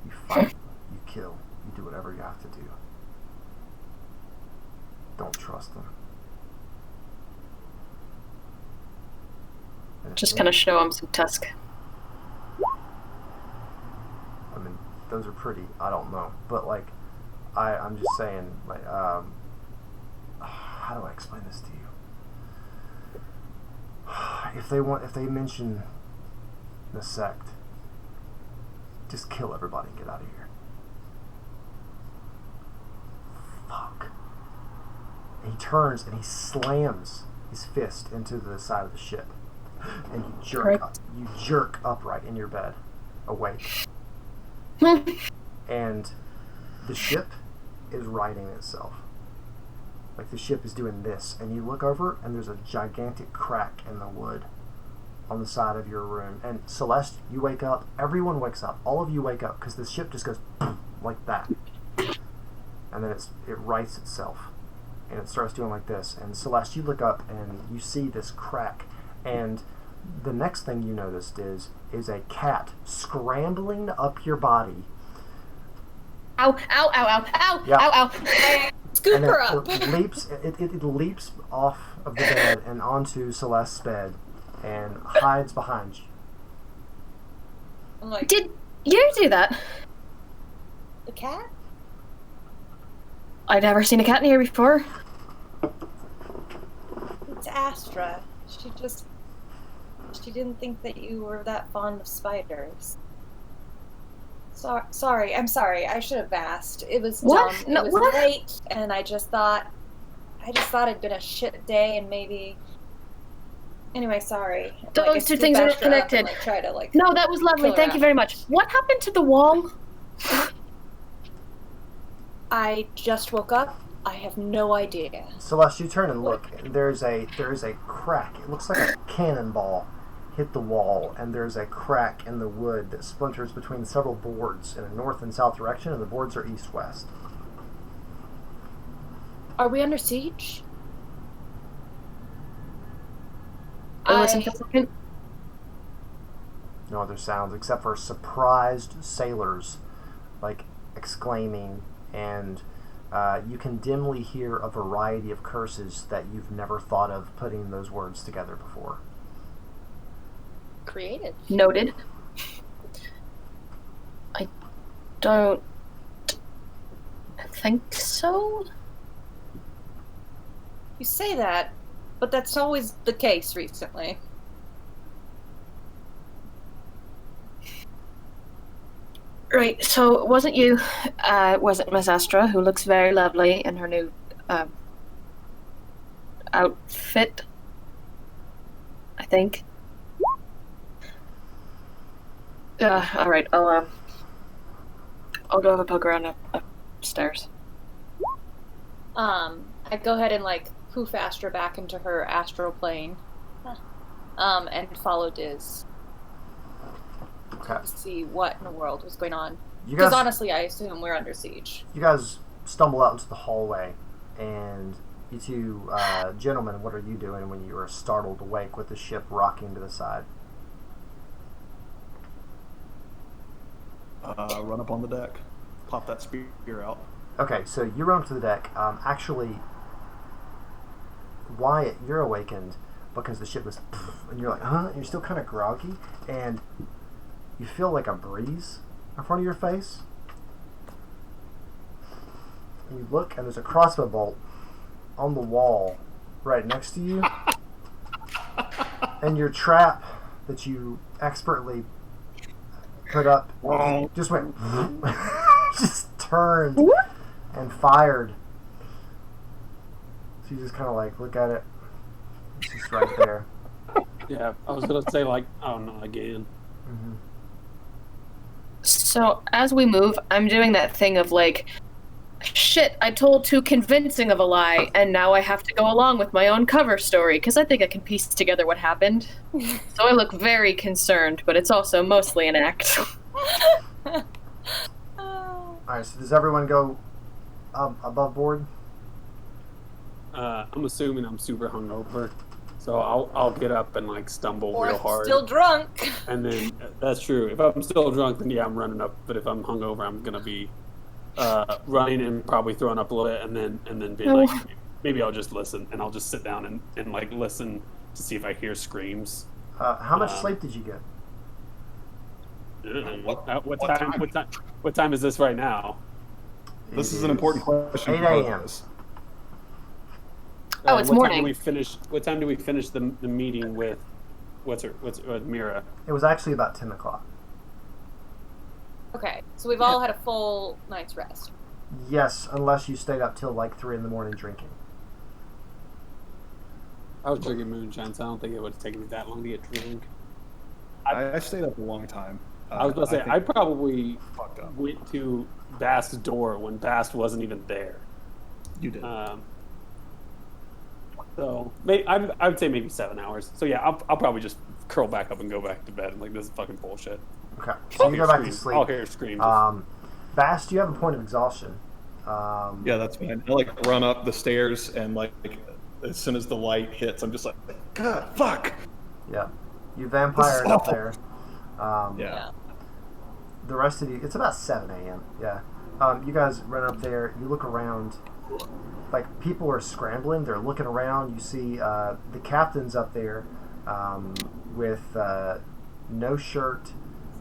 You fight, you kill, you do whatever you have to do. Don't trust them. Just kind of show him some tusk. I mean, those are pretty, I don't know. But, like, I'm just saying, like, how do I explain this to you? If they mention the sect, just kill everybody and get out of here. Fuck. And he turns and he slams his fist into the side of the ship. And you jerk upright in your bed, awake. And the ship is righting itself. Like the ship is doing this, and you look over and there's a gigantic crack in the wood on the side of your room. And Celeste, you wake up, everyone wakes up, all of you wake up, because the ship just goes like that. And then it rights itself. And it starts doing like this. And Celeste, you look up and you see this crack. And the next thing you noticed is a cat scrambling up your body. Ow, ow, ow, ow, ow, Yeah. ow, ow. Scoop her up. It leaps off of the bed and onto Celeste's bed and hides behind you. I'm like, Did you do that? the cat? I'd never seen a cat in here before. It's Astra. She didn't think that you were that fond of spiders. Sorry, I'm sorry. I should have asked. It was What? dumb. No, it was what? late, and I just thought it'd been a shit day, and maybe. Anyway, sorry. Those two things are connected. Try to No, that was lovely. kill her Thank you out. very much. What happened to the wall? I just woke up. I have no idea. Celeste, you turn and look. There is a crack. It looks like a cannonball hit the wall, and there's a crack in the wood that splinters between several boards in a north and south direction, and the boards are east-west. Are we under siege? Listen for a second. No other sounds except for surprised sailors, like exclaiming, and you can dimly hear a variety of curses that you've never thought of putting those words together before. Creative. Noted. I don't think so. You say that, but that's always the case recently. Right, so it wasn't you, was it Miss Astra, who looks very lovely in her new outfit, I think. Alright, I'll go have a poke around upstairs. I go ahead and poof Astra back into her astral plane. And follow Diz. Okay. To see what in the world was going on. You Because guys, honestly, I assume we're under siege. you guys stumble out into the hallway, and you two gentlemen, what are you doing when you are startled awake with the ship rocking to the side? Run up on the deck, pop that spear out. Okay, so you run up to the deck. Actually, Wyatt, you're awakened because the ship was, and you're like, huh? And you're still kind of groggy, and you feel like a breeze in front of your face. And you look, and there's a crossbow bolt on the wall right next to you. And your trap that you expertly put up just went, just turned and fired. So you just kind of look at it. It's just right there. Yeah, I was gonna say oh no, again. Mm-hmm. So, as we move, I'm doing that thing of shit, I told too convincing of a lie, and now I have to go along with my own cover story, because I think I can piece together what happened. So I look very concerned, but it's also mostly an act. Oh. All right. So does everyone go above board? I'm assuming I'm super hungover, so I'll get up and like stumble Or real hard. still drunk. And then that's true. If I'm still drunk, then yeah, I'm running up. But if I'm hungover, I'm gonna be running and probably throwing up a little bit, and then being like, maybe I'll just listen, and I'll just sit down and like listen to see if I hear screams. How much sleep did you get? What time is this right now? This It is an important question. 8 for both a.m. of us. Oh, it's what morning. Time do we finish? What time do we finish the meeting with? What's Mira? It was actually about 10 o'clock. Okay, so we've all had a full night's rest. Yes, unless you stayed up till like 3 in the morning drinking. I was drinking moonshine, so I don't think it would have taken me that long to get drunk. I stayed up a long time. I was going to say, I probably fucked up. went to Bast's door when Bast wasn't even there. You did. So I would say maybe 7 hours. So yeah, I'll probably just curl back up and go back to bed. I'm like, this is fucking bullshit. Okay, so you go back to sleep. I'll hear screams. Bast, you have a point of exhaustion. Yeah, that's fine. I like run up the stairs and like as soon as the light hits, I'm just like, God, fuck. Yeah, you vampired up awful. there. Yeah. The rest of you, it's about 7 a.m. Yeah. You guys run up there. You look around. Like, people are scrambling. They're looking around. You see the captain's up there with no shirt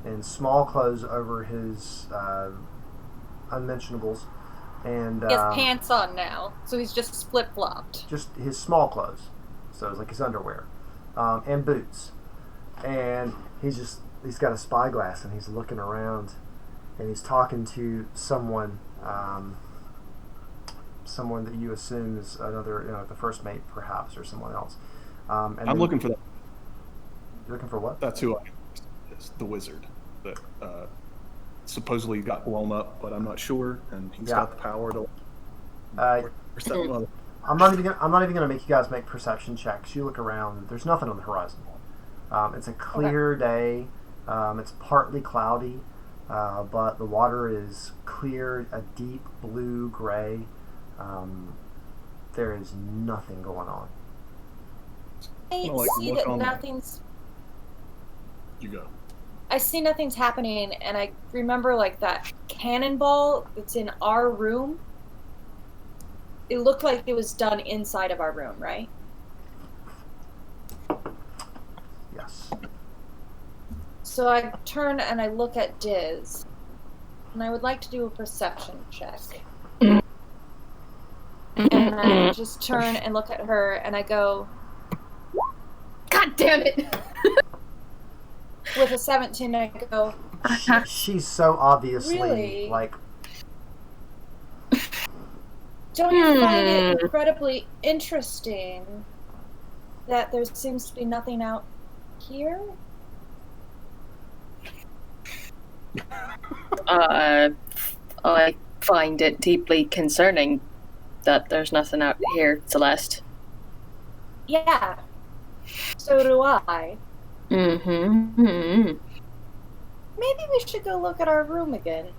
and small clothes over his unmentionables. And He has pants on now, so he's just flip-flopped. just his small clothes. So it's like his underwear. And boots. And he's got a spyglass and he's looking around and he's talking to someone someone that you assume is another, the first mate perhaps, or someone else. And I'm looking for that. You're looking for what? That's who I am. It's the wizard that supposedly got blown up, but I'm not sure, and he's got the power to. Where's that mother? I'm not even gonna make you guys make perception checks. You look around. There's nothing on the horizon. It's a clear day. It's partly cloudy, but the water is clear, a deep blue gray. There is nothing going on. I Well, like, see look that on the- nothing's. You go. I see nothing's happening, and I remember like that cannonball that's in our room. It looked like it was done inside of our room, right? Yes. So I turn and I look at Diz, and I would like to do a perception check. And I just turn and look at her, and I go, God damn it! with a 17, I go, She's so obviously Really? like. don't you find it incredibly interesting that there seems to be nothing out here? I find it deeply concerning that there's nothing out here, Celeste. Yeah. So do I. Mm-hmm. Maybe we should go look at our room again.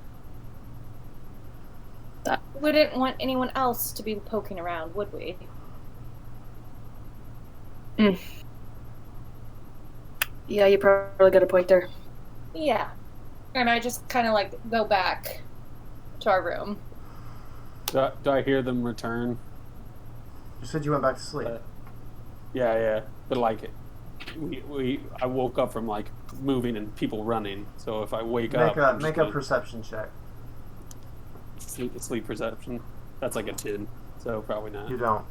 We didn't want anyone else to be poking around, would we? Yeah, you probably got a point there. Yeah. And I just kind of like go back to our room. Do I hear them return? You said you went back to sleep. Yeah. But like, I woke up from like moving and people running. So if I wake up, I'm Make just a perception check. sleep perception. That's like a 10. So probably not. You don't.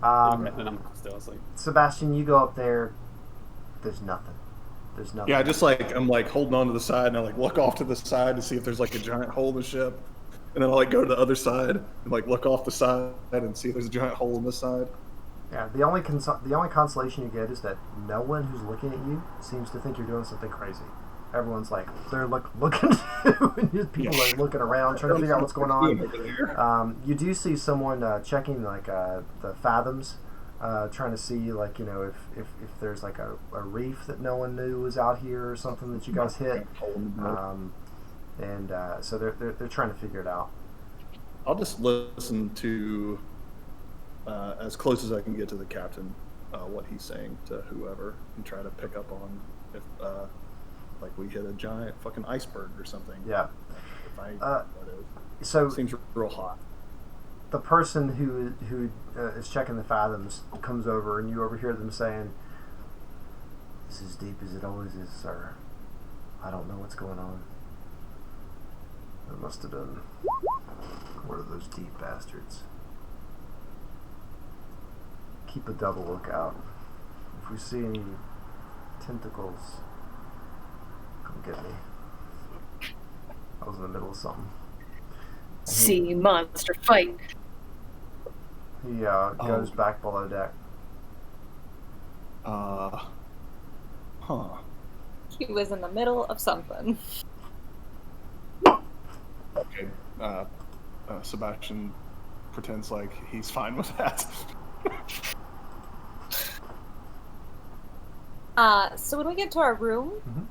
Okay, then I'm still asleep. Sebastian, you go up there. There's nothing. Yeah, I'm like holding on to the side, and I like look off to the side to see if there's like a giant hole in the ship, and then I like go to the other side and like look off the side and see if there's a giant hole in this side. Yeah, the only consolation you get is that no one who's looking at you seems to think you're doing something crazy. Everyone's like they're looking at you, and people are looking around trying to figure out what's going on. You do see someone checking like the fathoms, trying to see like if there's like a reef that no one knew was out here or something that you guys hit. and so they're trying to figure it out. I'll just listen to as close as I can get to the captain, what he's saying to whoever, and try to pick up on if like we hit a giant fucking iceberg or something. Yeah. If I So seems real hot. the person who is checking the fathoms comes over, and you overhear them saying, "This is as deep as it always is, sir. I don't know what's going on. It must have been one of those deep bastards. Keep a double lookout. If we see any tentacles, come get me." I was in the middle of something. Sea monster fight. He goes back below deck. Huh. He was in the middle of something. Okay. Sebastian pretends like he's fine with that. So when we get to our room,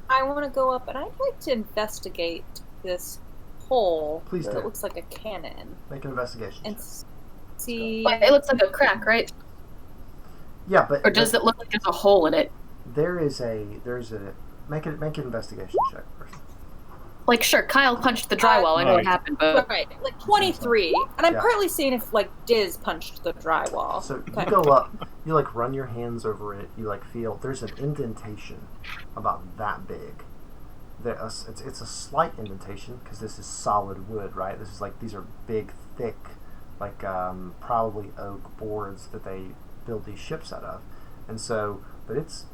I want to go up and I'd like to investigate this hole. Please do. It looks like a cannon. Make an investigation And check. see. Well, it looks like a crack, right? Yeah, but Or does it look like there's a hole in it? there's a make an investigation check first. Like, sure, Kyle punched the drywall. I know what happened, but Right, like 23. And I'm Yeah. partly seeing if, like, Diz punched the drywall. So you Okay. go up, you like run your hands over it, you like feel there's an indentation about that big. It's a slight indentation because this is solid wood, right? This is like, these are big, thick, like probably oak boards that they build these ships out of, and so, but it's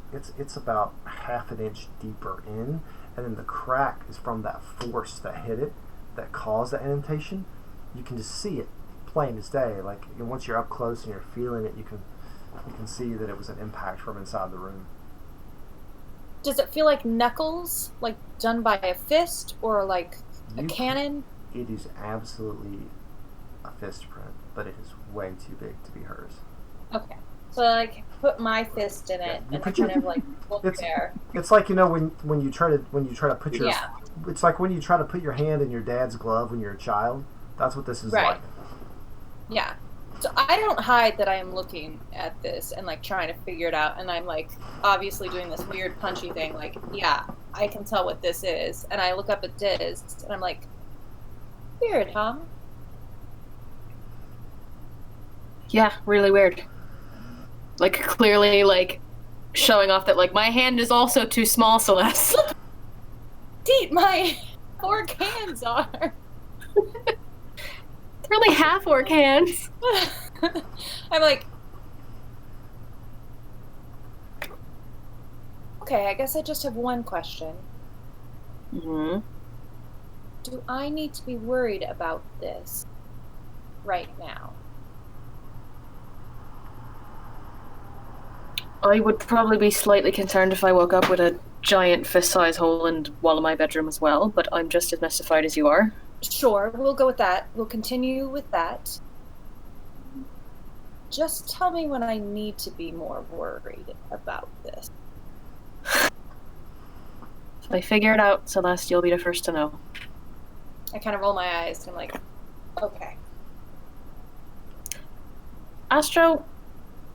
about half an inch deeper in, and then the crack is from that force that hit it, that caused that indentation. You can just see it plain as day. Like, once you're up close and you're feeling it, you can see that it was an impact from inside the room. Does it feel like knuckles, like done by a fist, or like a cannon? It is absolutely a fist print, but it is way too big to be hers. Okay. So I like, put my fist in it You and put kind your- of like look there. It's like, when you try to put your Yeah. it's like when you try to put your hand in your dad's glove when you're a child. That's what this is Right. like. Yeah. So I don't hide that I am looking at this and like trying to figure it out, and I'm like obviously doing this weird punchy thing. Like, yeah, I can tell what this is, and I look up at Diz and I'm like, weird, huh? yeah, really weird. Like, clearly, like, showing off that, like, my hand is also too small, Celeste. Deep my 4 cans are. They're only half orc hands. I'm like, okay, I guess I just have one question. Mm-hmm. Do I need to be worried about this right now? I would probably be slightly concerned if I woke up with a giant fist-sized hole in the wall of my bedroom as well, but I'm just as mystified as you are. Sure, we'll go with that. We'll continue with that. Just tell me when I need to be more worried about this. If I figure it out, Celeste, you'll be the first to know. I kind of roll my eyes and I'm like, okay. Astro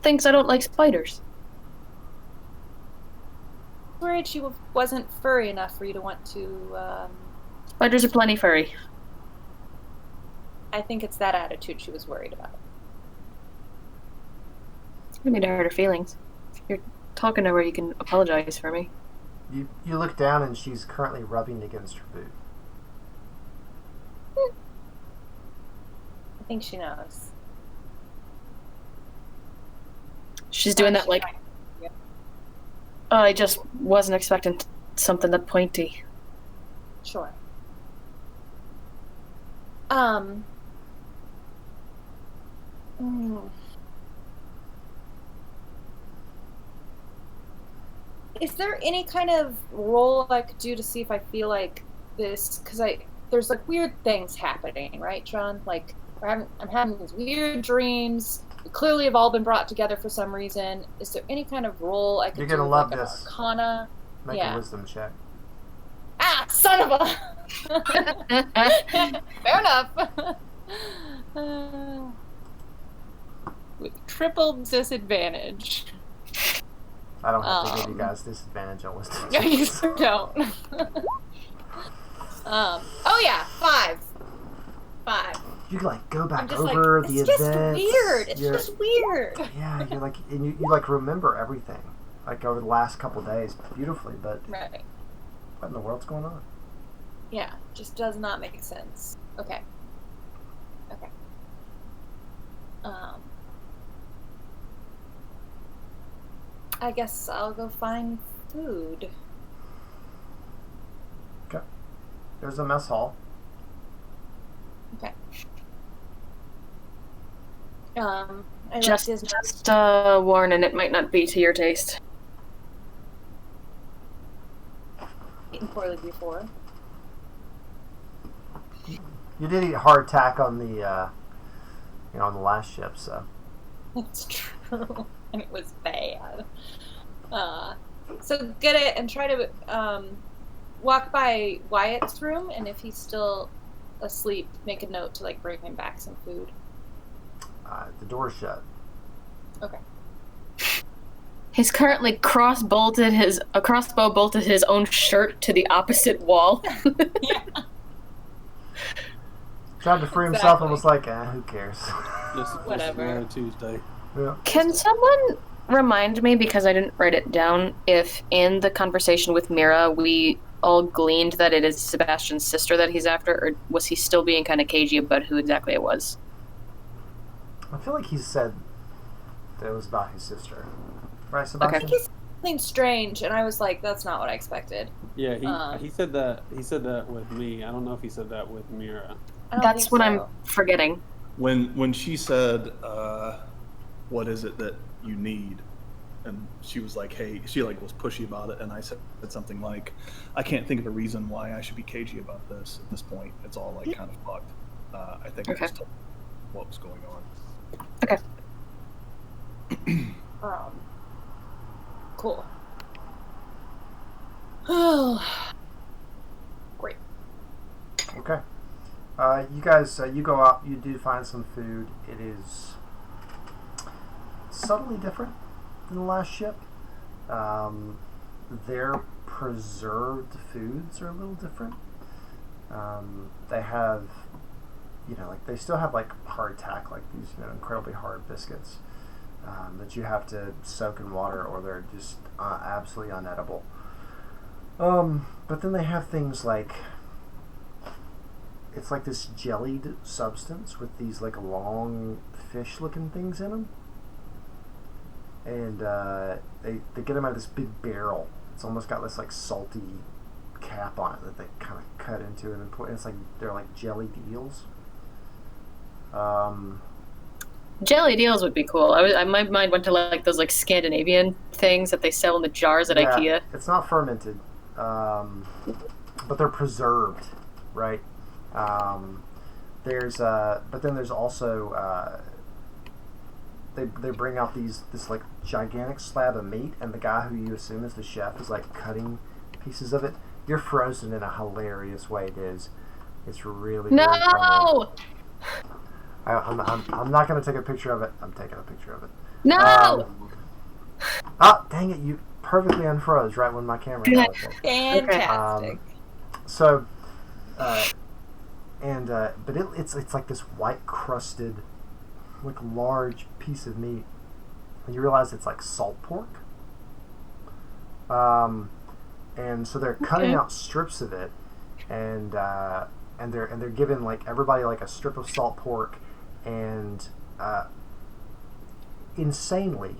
thinks I don't like spiders. Worried she wasn't furry enough for you to want to, Spiders are plenty furry. I think it's that attitude she was worried about. I need to hurt her feelings. If you're talking to her, you can apologize for me. You look down and she's currently rubbing against her boot. I think she knows. She's doing that, like, I just wasn't expecting something that pointy. Sure. Is there any kind of roll I could do to see if I feel like this? Because there's like weird things happening, right, John? Like I'm having these weird dreams. We clearly have all been brought together for some reason. Is there any kind of roll I could You're do? gonna love like this. An arcana. Make Yeah. a wisdom check. Ah, son son of a. Fair enough. With triple disadvantage. I don't have to give you guys disadvantage on wisdom. No, you don't. Oh yeah, 5. You like go back I'm just over like, the it's events. just weird. It's just weird. Yeah, you're like, and you like remember everything, like over the last couple days, beautifully. But Right. what in the world's going on? Yeah, just does not make sense. Okay. I guess I'll go find food. Okay. There's a mess hall. Okay. I Just left his warning, it might not be to your taste. eaten poorly before. You did eat hardtack on the, on the last ship, so. It's true. And it was bad. So get it and try to walk by Wyatt's room, and if he's still asleep, make a note to like bring him back some food. The door's shut. Okay. He's currently crossbow bolted his own shirt to the opposite wall. Yeah. Tried to free himself and was like, who cares? Just Whatever. another Tuesday. Yeah. Can someone remind me, because I didn't write it down, if in the conversation with Mira we all gleaned that it is Sebastian's sister that he's after, or was he still being kind of cagey about who exactly it was? I feel like he said that it was about his sister. Right, I Sebastian? think he said something strange, and I was like, that's not what I expected. Yeah, he said that. He said that with me. I don't know if he said that with Mira. I don't That's think what so. I'm forgetting. When she said, what is it that you need? And she was like, hey, she like was pushy about it, and I said something like, I can't think of a reason why I should be cagey about this at this point. It's all like kind of fucked. I think I just told what was going on. Okay. Cool. Great. Okay. You guys, you go out, you do find some food. It is subtly different than the last ship. Their preserved foods are a little different. They have, like they still have like hardtack, like these, incredibly hard biscuits that you have to soak in water or they're just absolutely unedible. But then they have things like, it's like this jellied substance with these like long fish-looking things in them, and they get them out of this big barrel. It's almost got this like salty cap on it that they kind of cut into and then put. And it's like they're like jellied eels. Jellied eels would be cool. My mind went to like those like Scandinavian things that they sell in the jars at IKEA. It's not fermented, but they're preserved, right? But then there's also they bring out this like gigantic slab of meat, and the guy who you assume is the chef is like cutting pieces of it. You're frozen in a hilarious way, Diz. It's really really funny. No! I'm not going to take a picture of it. I'm taking a picture of it. No! Dang it! You perfectly unfroze right when my camera got it. Fantastic. But it's like this white crusted, like large piece of meat, and you realize it's like salt pork. And so they're cutting out strips of it, and they're giving like everybody like a strip of salt pork, and insanely,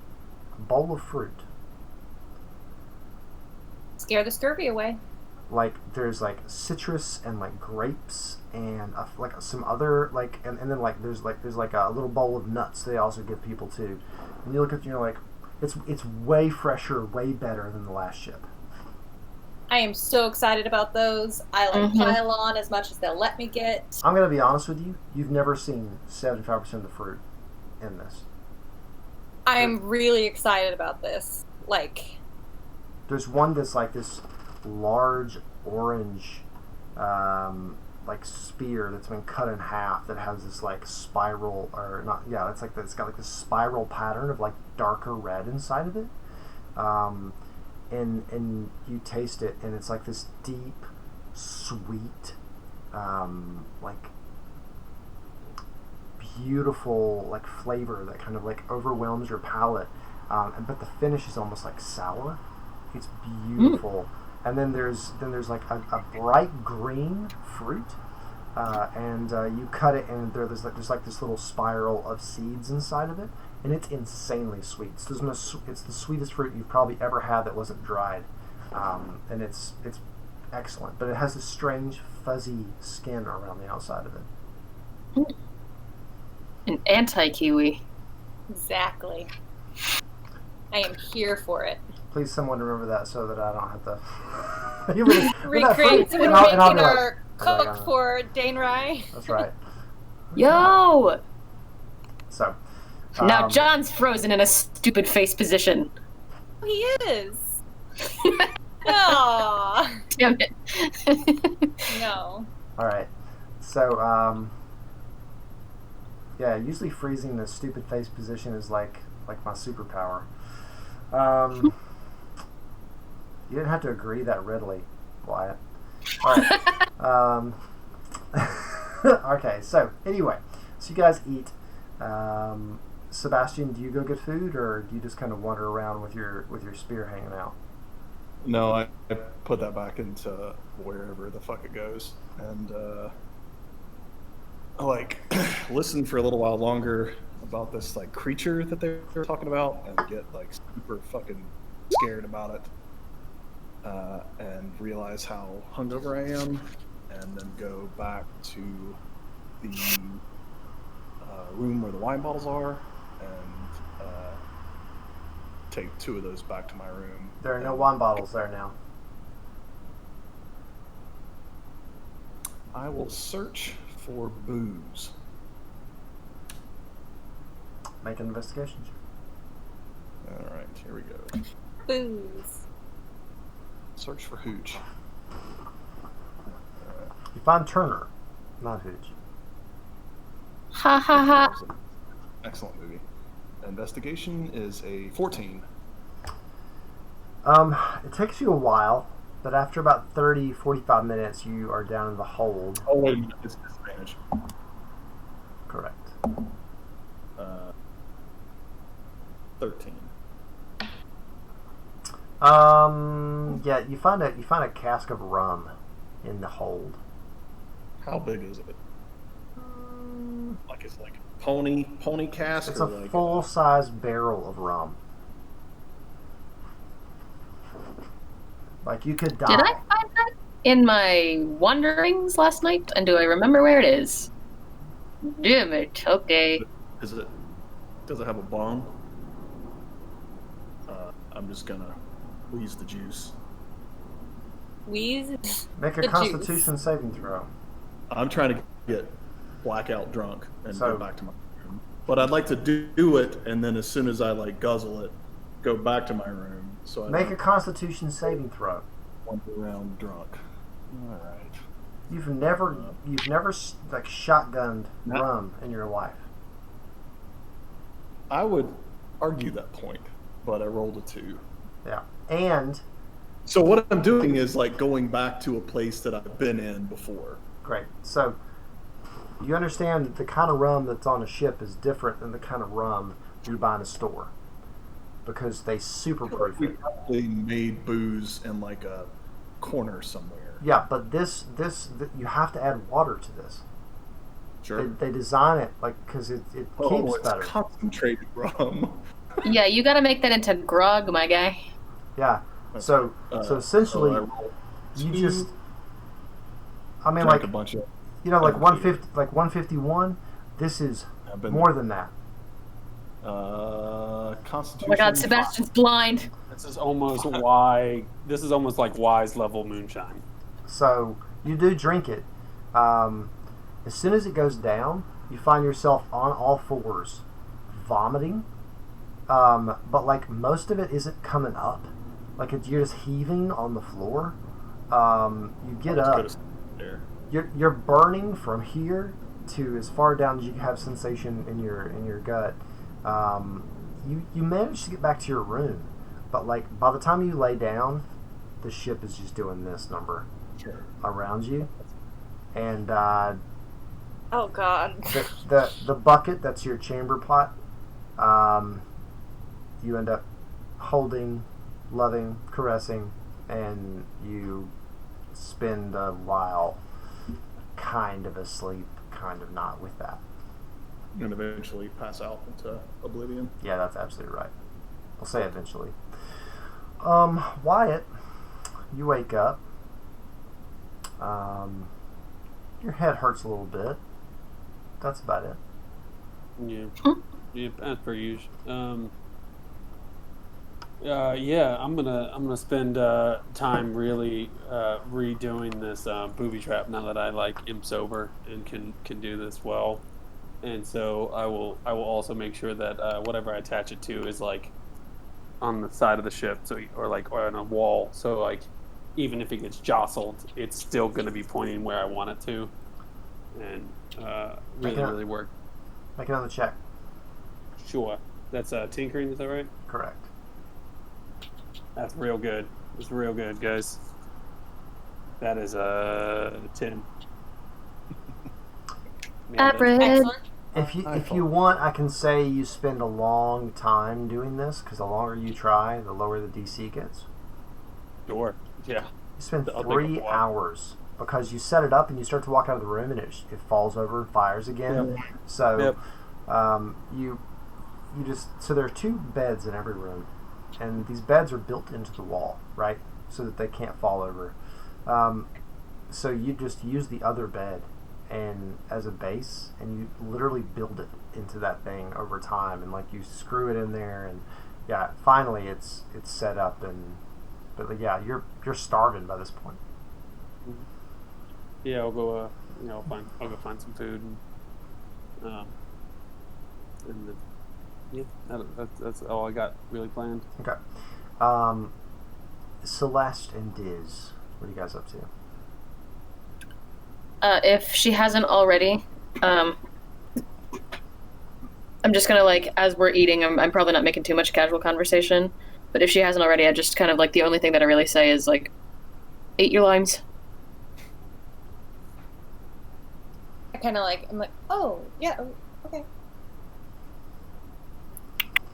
a bowl of fruit. Scare the scurvy away. Like there's like citrus and like grapes and like some other like and then like there's like a little bowl of nuts they also give people too. And you look at like it's way fresher, way better than the last ship. I am so excited about those. I pile on as much as they'll let me get. I'm gonna be honest with you. You've never seen 75% of the fruit in this. I am really excited about this. Like, there's one that's like this large orange like spear that's been cut in half that has this like spiral or not it's got like this spiral pattern of like darker red inside of it, and you taste it and it's like this deep sweet like beautiful like flavor that kind of like overwhelms your palate, but the finish is almost like sour. It's beautiful. And then there's like a bright green fruit, and you cut it, and there's like this little spiral of seeds inside of it, and it's insanely sweet. It's the sweetest fruit you've probably ever had that wasn't dried, and it's excellent. But it has this strange fuzzy skin around the outside of it. An anti-kiwi. Exactly. I am here for it. Please, someone remember that so that I don't have to recreate when we're making our cook for Dane Rye. That's right. Yo! So. Now John's frozen in a stupid face position. He is. Aww. Damn it. No. Alright. So, yeah, usually freezing the stupid face position is like my superpower. You didn't have to agree that readily, Wyatt. Alright. Okay, so anyway, so you guys eat. Sebastian, do you go get food, or do you just kind of wander around with your spear hanging out? No, I put that back into wherever the fuck it goes, and like listen for a little while longer about this like creature that they were talking about, and get like super fucking scared about it, and realize how hungover I am, and then go back to the room where the wine bottles are, and take 2 of those back to my room. There are no wine bottles there now. I will search for booze. Make an investigation check. All right, here we go. Booze. Search for hooch. You find Turner, not Hooch. Ha ha ha. Excellent movie. Investigation is a 14. It takes you a while, but after about 30-45 minutes, you are down in the hold. Oh wait, it's disadvantage. Correct. 13. Yeah, you find a cask of rum in the hold. How big is it? Like it's like pony cask. It's or a like full-size barrel of rum. Like you could die. Did I find that in my wanderings last night? And do I remember where it is? Damn it. Okay. Does it have a bomb? I'm just gonna wheeze the juice. Wheeze? Make a Constitution saving throw. I'm trying to get blackout drunk and So- go back to my room. But I'd like to do it, and then as soon as I like guzzle it, go back to my room. So I Make a don't Constitution saving throw. wander around drunk. All right. You've never like shotgunned No. rum in your life. I would argue that point, but I rolled a 2. Yeah, and So what I'm doing is like going back to a place that I've been in before. great. So you understand that the kind of rum that's on a ship is different than the kind of rum you buy in a store because they superproof We it. probably made booze in like a corner somewhere. Yeah, but this you have to add water to this. Sure. They design it like because it keeps it's better. concentrated rum. Yeah, you gotta make that into grog, my guy. Yeah. So essentially, I rolled you 2, just. I mean, drank like a bunch of. like Okay. 151. This is I've been more than that. Constitution. Oh my god, Sebastian's blind. This is almost like wise level moonshine. So you do drink it. As soon as it goes down, you find yourself on all fours, vomiting. But like most of it isn't coming up. Like you're just heaving on the floor. You get up. there. You're burning from here to as far down as you have sensation in your gut. You manage to get back to your room, but like by the time you lay down, the ship is just doing this number around you, and Oh God. the bucket that's your chamber pot, you end up holding, loving, caressing, and you spend a while kind of asleep, kind of not with that. And eventually pass out into oblivion. Yeah, that's absolutely right. I'll say eventually. Wyatt, you wake up. Your head hurts a little bit. That's about it. Yeah, as per usual. Yeah, I'm gonna spend time really redoing this booby trap now that I am sober and can do this well, and so I will also make sure that whatever I attach it to is like on the side of the ship, or on a wall, so like even if it gets jostled, it's still gonna be pointing where I want it to, and really work. Make another check. Sure, that's tinkering. Is that right? Correct. That's real good. It's real good, guys. That is a 10. Average. Excellent. If you want, I can say you spend a long time doing this, because the longer you try, the lower the DC gets. Sure. Yeah. You spend I'll take 3 a walk. hours, because you set it up and you start to walk out of the room and it falls over and fires again. Yep. So you so there are 2 beds in every room, and these beds are built into the wall, right, so that they can't fall over. So you just use the other bed and as a base, and you literally build it into that thing over time, and like you screw it in there, and yeah, finally it's set up, but yeah, you're starving by this point. Yeah, I'll go. I'll go find some food, and then, yeah, that's all I got really planned. Okay. Celeste and Diz, what are you guys up to? If she hasn't already, I'm just gonna as we're eating, I'm probably not making too much casual conversation, but if she hasn't already, I just kind of the only thing that I really say is eat your limes. I kind of I'm like, oh yeah, okay.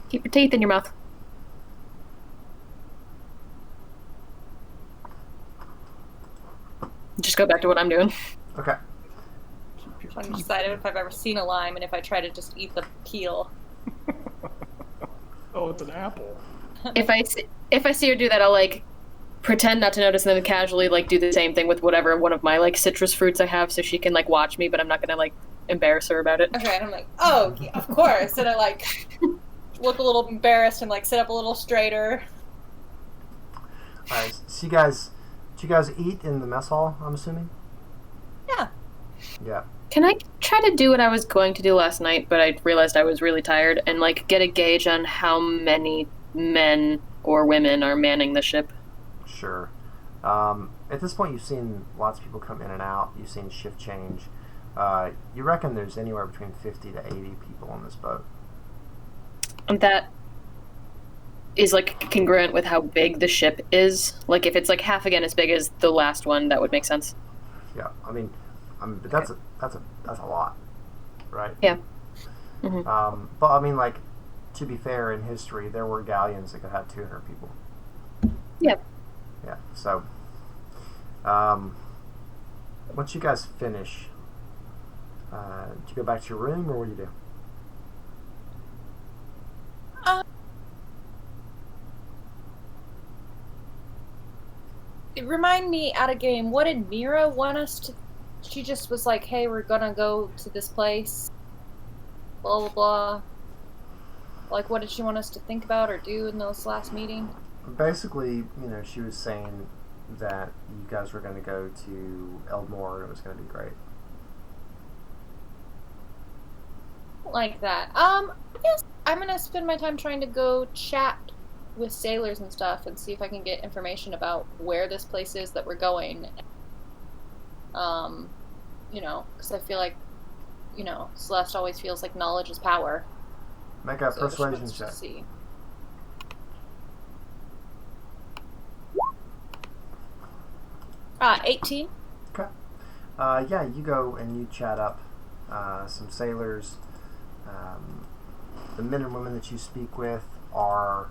Keep your teeth in your mouth. Just go back to what I'm doing. Okay. I'm deciding if I've ever seen a lime and if I try to just eat the peel. Oh, it's an apple. If I see her do that, I'll pretend not to notice and then casually do the same thing with whatever one of my citrus fruits I have, so she can watch me, but I'm not gonna embarrass her about it. Okay, and I'm like, oh, yeah, of course. And I look a little embarrassed and sit up a little straighter. Alright, so did you guys eat in the mess hall, I'm assuming? Yeah. Yeah. Can I try to do what I was going to do last night, but I realized I was really tired, and get a gauge on how many men or women are manning the ship? Sure. At this point, you've seen lots of people come in and out. You've seen shift change. You reckon there's anywhere between 50 to 80 people on this boat. And that is congruent with how big the ship is. If it's half again as big as the last one, that would make sense. Yeah, I mean, but that's a lot, right? Yeah. Mm-hmm. But I mean, to be fair, in history, there were galleons that could have 200 people. Yep. Yeah. So, once you guys finish, do you go back to your room, or what do you do? Remind me, out of game, what did Mira want us to... She just was like, hey, we're gonna go to this place. Blah, blah, blah. What did she want us to think about or do in those last meeting? Basically, she was saying that you guys were going to go to Eldmore and it was going to be great. Like that. I guess I'm gonna spend my time trying to go chat with sailors and stuff and see if I can get information about where this place is that we're going. Because I feel like, Celeste always feels like knowledge is power. Make a So persuasion let's check. just see. Ah, 18. Okay. Yeah, you go and you chat up some sailors. The men and women that you speak with are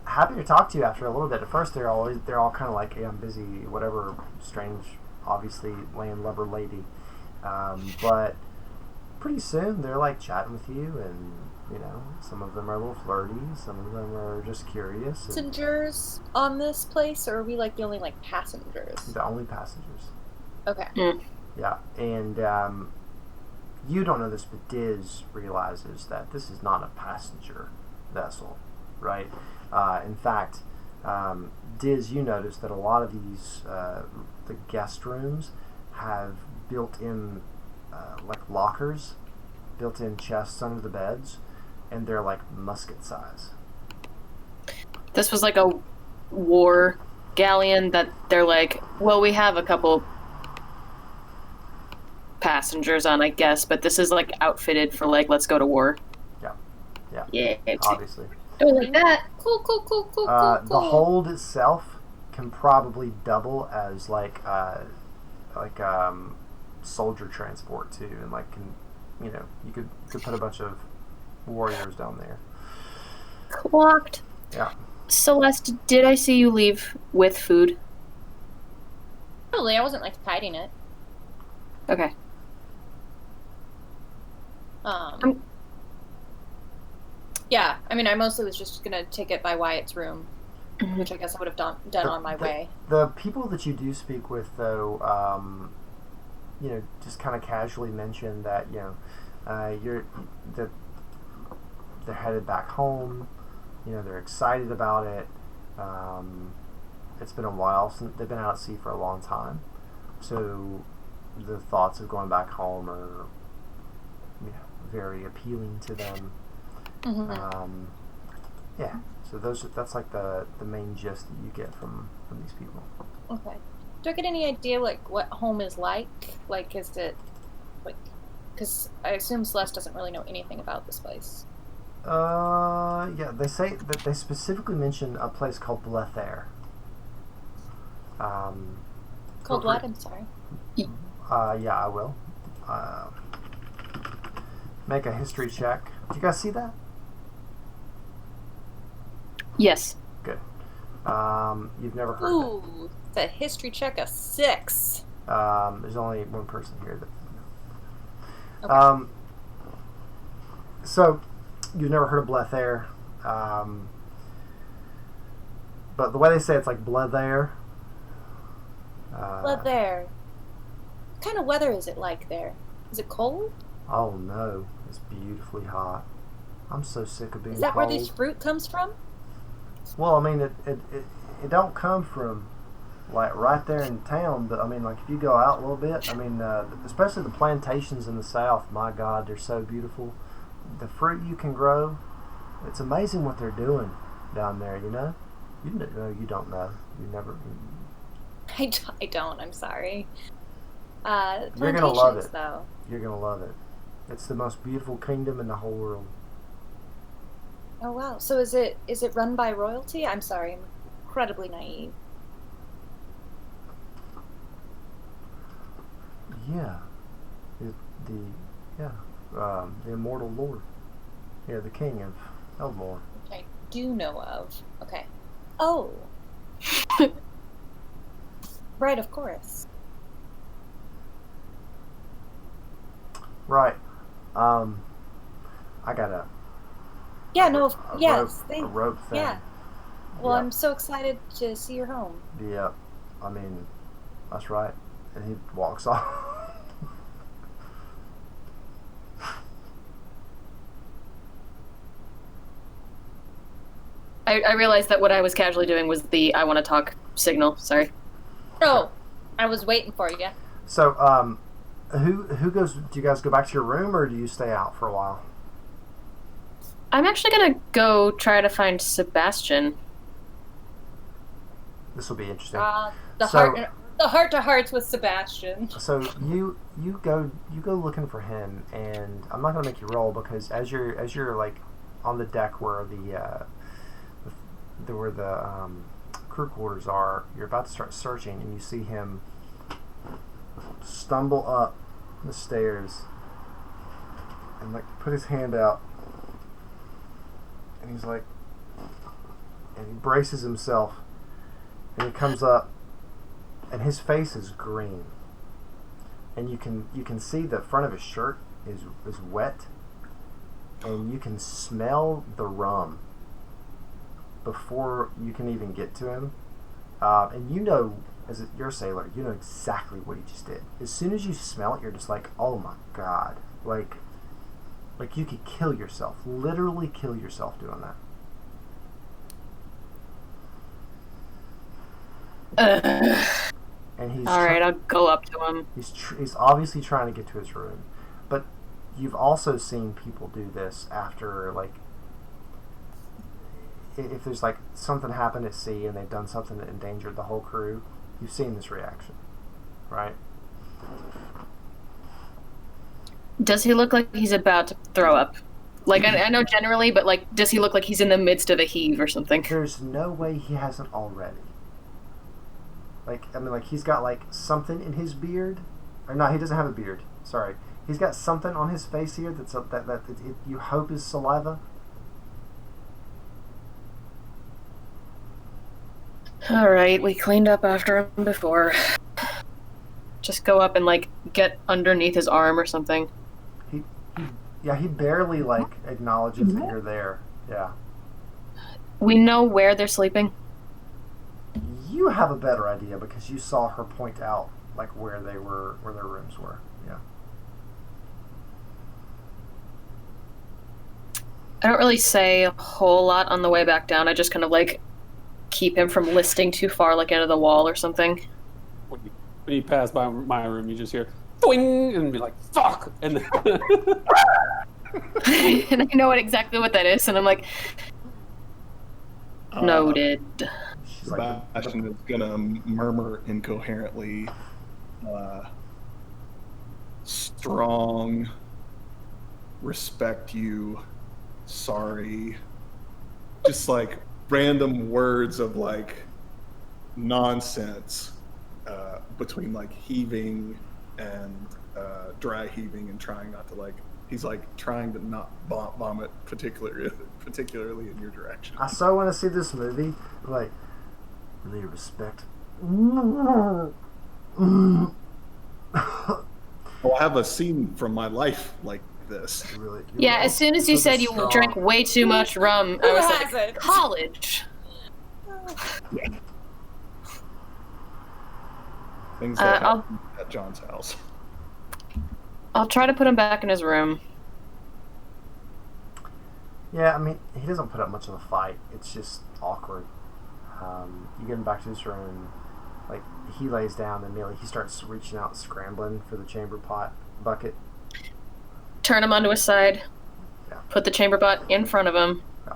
happy to talk to you after a little bit. At first, they're all kind of like, "Hey, I'm busy," whatever strange, obviously landlubber lady. But pretty soon, they're like chatting with you, and some of them are a little flirty, some of them are just curious. Passengers on this place, or are we like the only like passengers? The only passengers. Okay. Yeah, and you don't know this, but Diz realizes that this is not a passenger vessel, right? In fact, Diz, you notice that a lot of these the guest rooms have built-in like lockers, built-in chests under the beds, and they're like musket size. This was like a war galleon that they're like, well, we have a couple passengers on, I guess, but this is like outfitted for like, let's go to war. Yeah. Obviously. Don't like that. Cool. The hold itself can probably double as like soldier transport too, and like you could put a bunch of warriors down there. Clocked. Yeah. Celeste, did I see you leave with food? Probably. I wasn't like hiding it. Okay. Yeah, I mean, I mostly was just gonna take it by Wyatt's room, which I guess I would have done on my way. The people that you do speak with, though, just kind of casually mention that they're headed back home. They're excited about it. It's been a while since they've been out at sea for a long time, so the thoughts of going back home are very appealing to them. Yeah, so that's like the main gist that you get from these people. Okay. Do I get any idea like what home is like? Like, is it like? Because I assume Celeste doesn't really know anything about this place. Yeah, they say that they specifically mention a place called Blethair. Called what? I'm sorry. Yeah, I will. Make a history check. Do you guys see that? Yes. Good. You've never heard Ooh, it's a history check of 6. There's only one person here that. Okay. So you've never heard of Blethair, but the way they say it's like Blethair. Blethair. What kind of weather is it like there? Is it cold? Oh no, it's beautifully hot. I'm so sick of being Is that cold. where this fruit comes from? Well, I mean, it don't come from like right there in town, but I mean, like if you go out a little bit, I mean, especially the plantations in the south. My God, they're so beautiful. The fruit you can grow, it's amazing what they're doing down there. You know, you don't know. You never. I don't. I'm sorry. You're gonna love it. Though. You're gonna love it. It's the most beautiful kingdom in the whole world. Oh wow! So is it run by royalty? I'm sorry, I'm incredibly naive. Yeah, the immortal lord. Yeah, the king of Eldmore. Which I do know of. Okay. Oh. Right, of course. Right. I got a. Yeah. No. A Yes. rope thing. Yeah. Well, Yep. I'm so excited to see your home. Yep. I mean, that's right. And he walks off. I realized that what I was casually doing was the I want to talk signal. Sorry. Oh, I was waiting for you. So, who goes? Do you guys go back to your room, or do you stay out for a while? I'm actually gonna go try to find Sebastian. This will be interesting. The So- The heart-to-hearts with Sebastian. So you go looking for him, and I'm not gonna make you roll because as you're like on the deck where the crew quarters are, you're about to start searching, and you see him stumble up the stairs and like put his hand out, and he's like, and he braces himself, and he comes up, and his face is green, and you can see the front of his shirt is wet, and you can smell the rum before you can even get to him, and you know, you're a sailor, you know exactly what he just did. As soon as you smell it, you're just like, oh my god, like you could kill yourself, literally kill yourself doing that. And he's all right. I'll go up to him. He's obviously trying to get to his room, but you've also seen people do this after, like, if there's like something happened at sea and they've done something that endangered the whole crew. You've seen this reaction, right? Does he look like he's about to throw up? Like, I know generally, but like, does he look like he's in the midst of a heave or something? There's no way he hasn't already. Like, I mean, like, he's got like something in his beard, or no, he doesn't have a beard. Sorry, he's got something on his face here that you hope is saliva. All right, we cleaned up after him before. Just go up and like get underneath his arm or something. He barely like acknowledges that you're there. Yeah. We know where they're sleeping. You have a better idea because you saw her point out like where their rooms were. Yeah. I don't really say a whole lot on the way back down. I just kind of like keep him from listing too far, like into the wall or something. When you pass by my room, you just hear "boing" and be like "fuck," and then and I know exactly what that is, and I'm like, noted. Sebastian is gonna murmur incoherently, strong, respect you, sorry, just like random words of like nonsense between like heaving and dry heaving and trying not to like, he's like trying to not vomit particularly in your direction. I so want to see this movie. Like, really respect. Well, I have a scene from my life like this. Yeah, as soon as you said you drank way too much rum, I was like, college. Things that happen at John's house. I'll try to put him back in his room. Yeah, I mean, he doesn't put up much of a fight. It's just awkward. You get him back to his room. Like, he lays down, and immediately he starts reaching out, scrambling for the chamber pot bucket. Turn him onto his side. Yeah. Put the chamber pot in front of him. Yeah.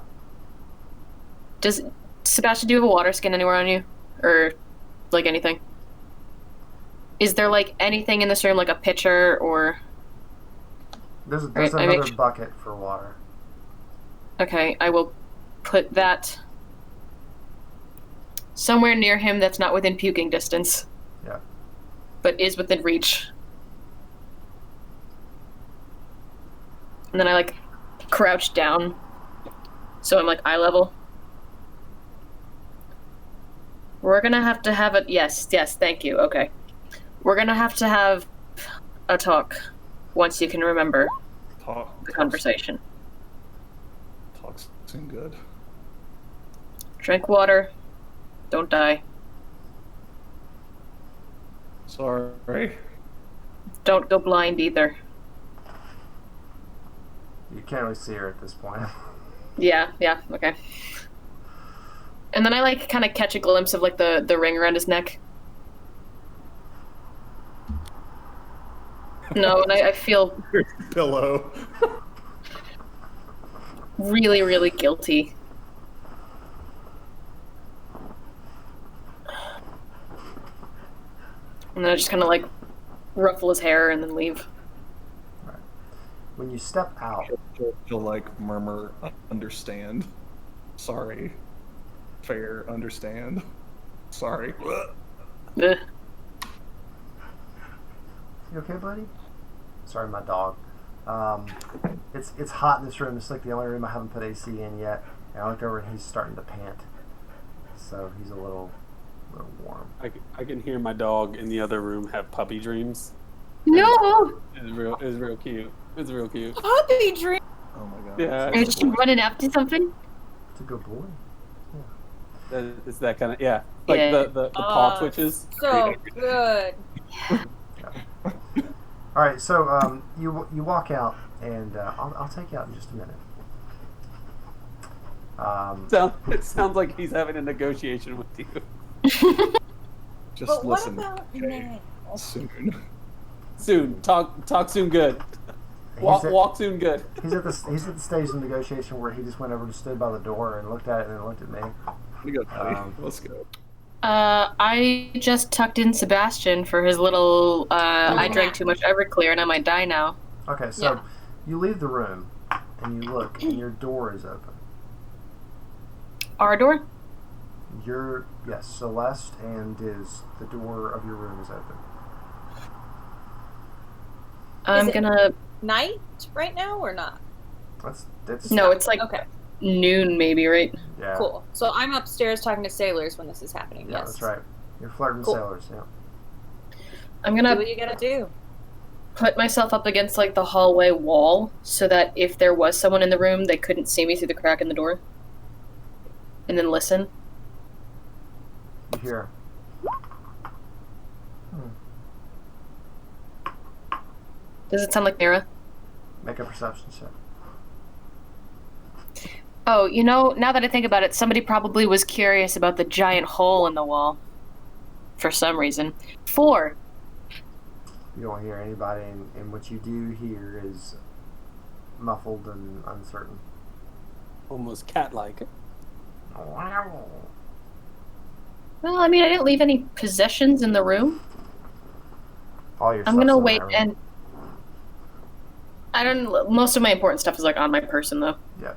Does Sebastian, do you have a water skin anywhere on you? Or, like, anything? Is there, like, anything in this room, like a pitcher or... There's another bucket for water. Okay, I will put that somewhere near him that's not within puking distance. Yeah. But is within reach. And then I, like, crouch down. So I'm, like, eye level. We're gonna have to have a... Yes, thank you, okay. We're gonna have to have a talk once you can remember the conversation. Talks seem good. Drink water. Don't die. Sorry. Don't go blind either. You can't really see her at this point. Yeah, okay. And then I, like, kind of catch a glimpse of, like, the ring around his neck. No, and I feel... Pillow. really, really guilty. And then I just kind of like ruffle his hair and then leave. Right. When you step out, She'll like murmur, understand. Sorry. Fair, understand. Sorry. Ugh. you okay, buddy? Sorry, my dog. It's hot in this room. It's like the only room I haven't put AC in yet. And I looked over and he's starting to pant. So he's a little warm. I can hear my dog in the other room have puppy dreams. No! It's real cute. It's real cute. Puppy dream. Oh my god. Yeah. Is she running after something? It's a good boy. It's that kind of like Yeah. the paw twitches. So good. All right, so you walk out, and I'll take you out in just a minute. It sounds like he's having a negotiation with you. Just But what listen. about okay, now? soon. Soon. Talk soon good. Walk soon good. He's at the stage of negotiation where he just went over and stood by the door and looked at it and then looked at me. We go, buddy. Let's go. I just tucked in Sebastian for his little, I drank too much Everclear and I might die now. Okay, so you leave the room and you look and your door is open. Our door? Yes, Celeste and Diz, the door of your room is open. I'm it- gonna... Night right now or not? That's No, it's like Okay, noon maybe, right? yeah, cool. So I'm upstairs talking to sailors when this is happening. Yeah, yes, that's right. You're flirting Cool. sailors. Yeah. I'm Do gonna what you gotta do. put myself up against like the hallway wall so that if there was someone in the room, they couldn't see me through the crack in the door. And then listen. You hear. Does it sound like Mira? Make a perception check. Oh, now that I think about it, somebody probably was curious about the giant hole in the wall. For some reason. 4. You don't hear anybody, and what you do hear is muffled and uncertain. Almost cat-like. Well, I mean, I didn't leave any possessions in the room. All your I'm stuff's gonna in wait there. and... I don't... Most of my important stuff is like on my person, though. Yeah.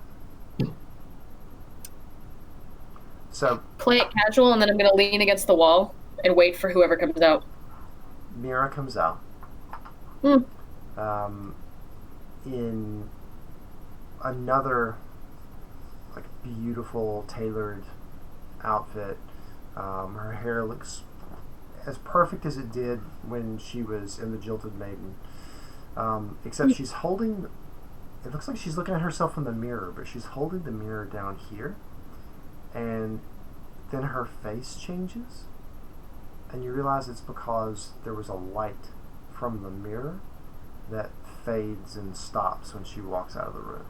So Play it casual, and then I'm gonna lean against the wall and wait for whoever comes out. Mira comes out. In another like beautiful tailored outfit. Her hair looks as perfect as it did when she was in the Jilted Maiden. Except she's holding. It looks like she's looking at herself in the mirror, but she's holding the mirror down here, and then her face changes. And you realize it's because there was a light from the mirror that fades and stops when she walks out of the room.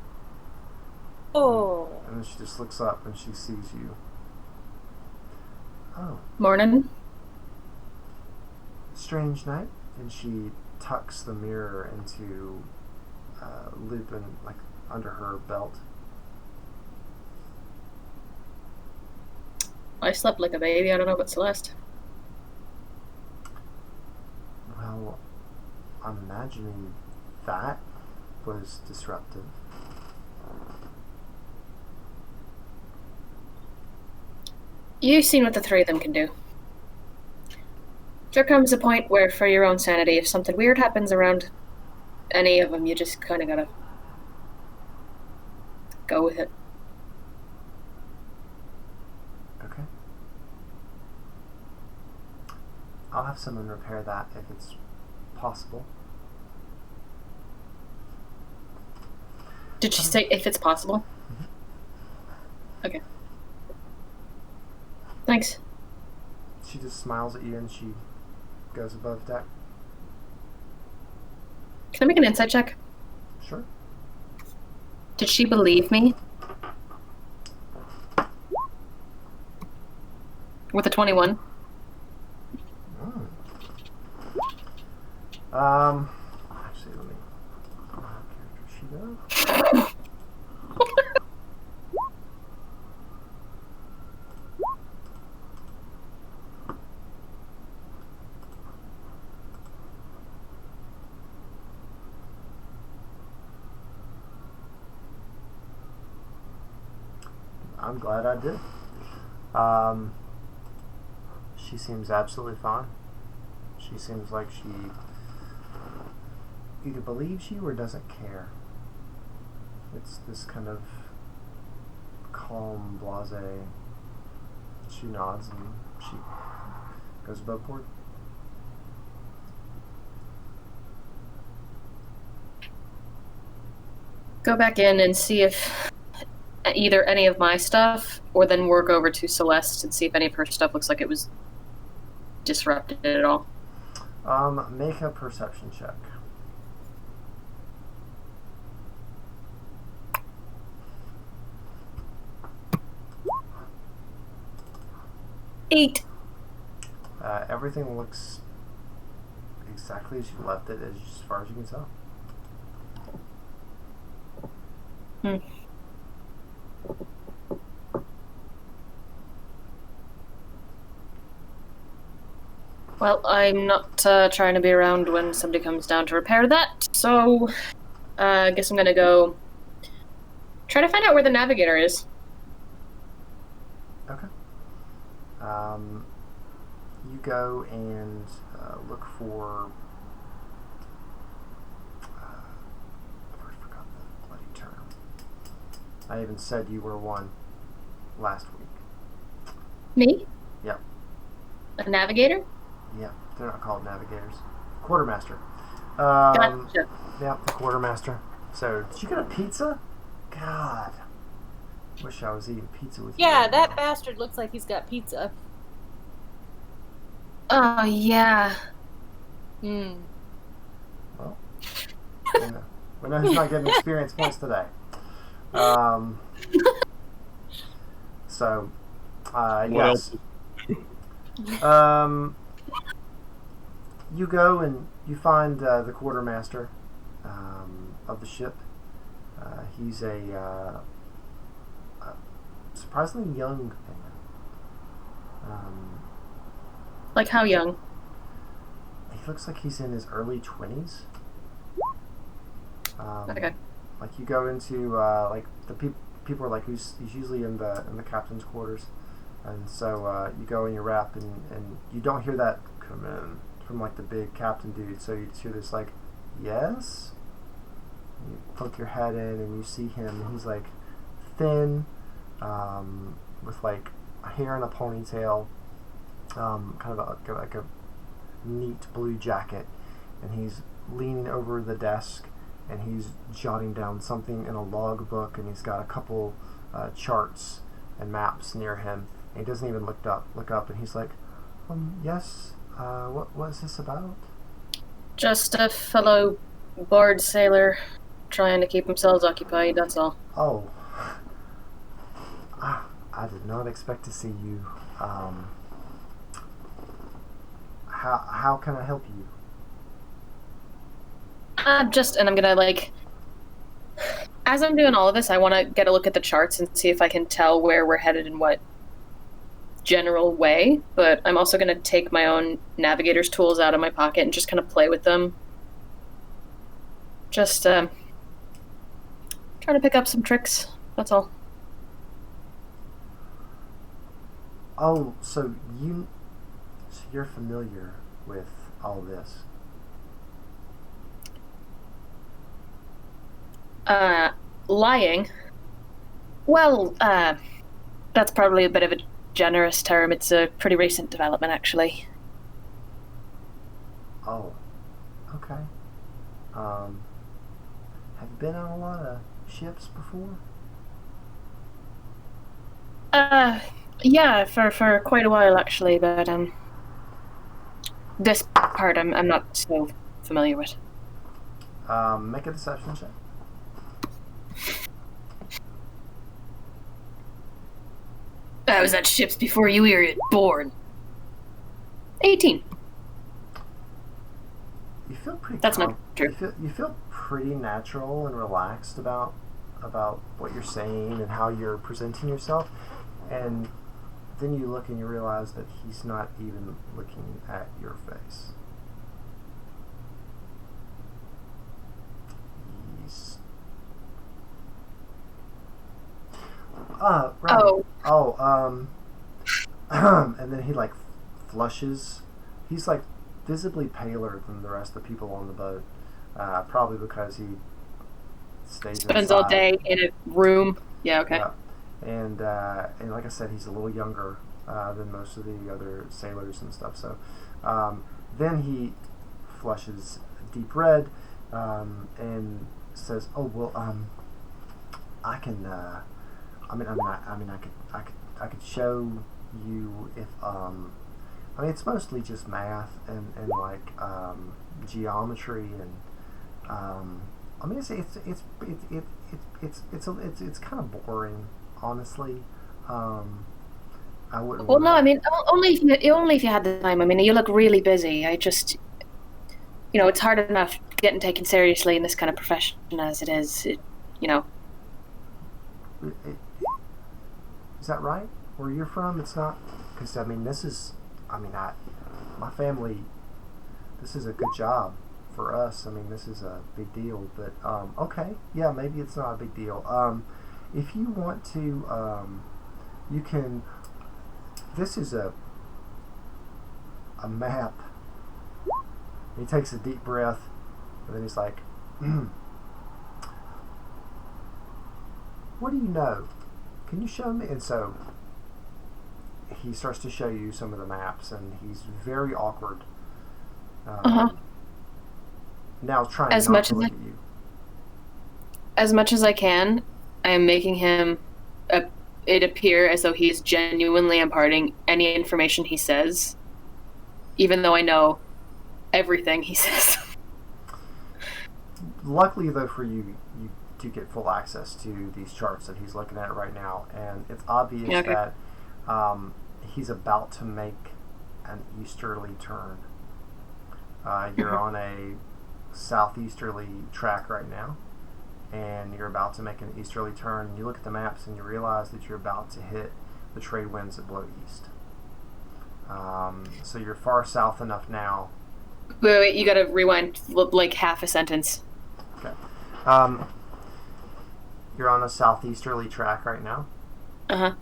Oh. And then she just looks up and she sees you. Oh, Morning. strange night. And she tucks the mirror into loop and like under her belt. I slept like a baby. I don't know about Celeste. Well, I'm imagining that was disruptive. You've seen what the 3 of them can do. There comes a point where, for your own sanity, if something weird happens around any of them, you just kind of gotta go with it. Okay. I'll have someone repair that if it's possible. Did she say if it's possible? Okay. Thanks. She just smiles at you and she goes above deck. Can I make an insight check? Sure. Did she believe me? With a 21? Actually, let me. Character sheet up. I'm glad I did. She seems absolutely fine. She seems like she either believes you or doesn't care. It's this kind of calm, blasé. She nods and she goes above board. Go back in and see if either any of my stuff, or then work over to Celeste and see if any of her stuff looks like it was disrupted at all. Make a perception check. Eight. Everything looks exactly as you left it, as far as you can tell. Well, I'm not trying to be around when somebody comes down to repair that, so I guess I'm gonna go try to find out where the navigator is. Okay. You go and look for. I forgot the bloody term. I even said you were one last week. Me? Yep. A navigator? Yeah, they're not called navigators. Quartermaster. Gotcha. Yeah, the quartermaster. So, did you get a pizza? God. Wish I was eating pizza with you. Yeah, right that now. bastard looks like he's got pizza. Oh, yeah. Hmm. Well, we know he's not getting experience points today. So, What yes. else? You go and you find the quartermaster of the ship. He's a surprisingly young man. Like how young? He looks like he's in his early 20s. Okay. Like you go into like the people are like he's usually in the captain's quarters, and so you go in your wrap and you don't hear that come in from like the big captain dude. So you just hear this like yes. And you poke your head in and you see him, and he's like thin, with like hair in a ponytail, kind of like a neat blue jacket, and he's leaning over the desk and he's jotting down something in a log book, and he's got a couple charts and maps near him, and he doesn't even look up, and he's like, yes, what is this about? Just a fellow bored sailor trying to keep themselves occupied, that's all. Oh, I did not expect to see you. How can I help you? I'm gonna, like, as I'm doing all of this, I want to get a look at the charts and see if I can tell where we're headed in what general way, but I'm also gonna take my own navigator's tools out of my pocket and just kind of play with them. Just, trying to pick up some tricks, that's all. Oh, so you're familiar with all this? Lying? Well, that's probably a bit of a generous term. It's a pretty recent development, actually. Oh, okay. Have you been on a lot of ships before? Yeah, for quite a while, actually, but, this part I'm not so familiar with. Make a deception check. I was at ships before you were born. 18. You feel pretty. That's not true. You feel pretty natural and relaxed about what you're saying and how you're presenting yourself, and then you look and you realize that he's not even looking at your face. Right. Oh. Oh, and then he like flushes. He's like visibly paler than the rest of the people on the boat. Probably because he stays Spends inside. all day in a room. Yeah, okay. Yeah. And like I said, he's a little younger than most of the other sailors and stuff. So then he flushes deep red and says, "Oh well, I can. I could show you if. I mean, it's mostly just math and like geometry and. I mean, it's kind of boring, honestly. I wouldn't. Well, no, wanna- I mean, only if you had the time. I mean, you look really busy. I just, it's hard enough getting taken seriously in this kind of profession as it is. Is that right? Where you're from, it's not. Because I mean, my family. This is a good job for us. I mean, this is a big deal. But okay, yeah, maybe it's not a big deal. If you want to, you can. This is a map. He takes a deep breath, and then he's like, "What do you know? Can you show me?" And so he starts to show you some of the maps, and he's very awkward. Now trying As not much to as look I- at you. As much as I can, I am making him it appear as though he is genuinely imparting any information he says, even though I know everything he says. Luckily, though, for you, you do get full access to these charts that he's looking at right now, and it's obvious Okay. that he's about to make an easterly turn. You're on a southeasterly track right now, and you're about to make an easterly turn. And you look at the maps and you realize that you're about to hit the trade winds that blow east. So you're far south enough now. Wait, you gotta rewind like half a sentence. Okay. You're on a southeasterly track right now, Uh-huh.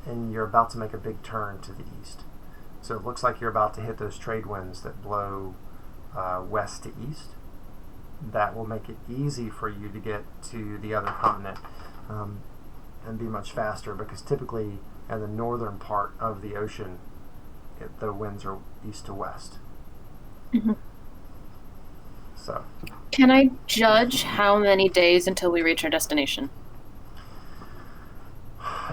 and you're about to make a big turn to the east. So it looks like you're about to hit those trade winds that blow west to east. That will make it easy for you to get to the other continent and be much faster, because typically in the northern part of the ocean, the winds are east to west. Mm-hmm. So Can I judge how many days until we reach our destination?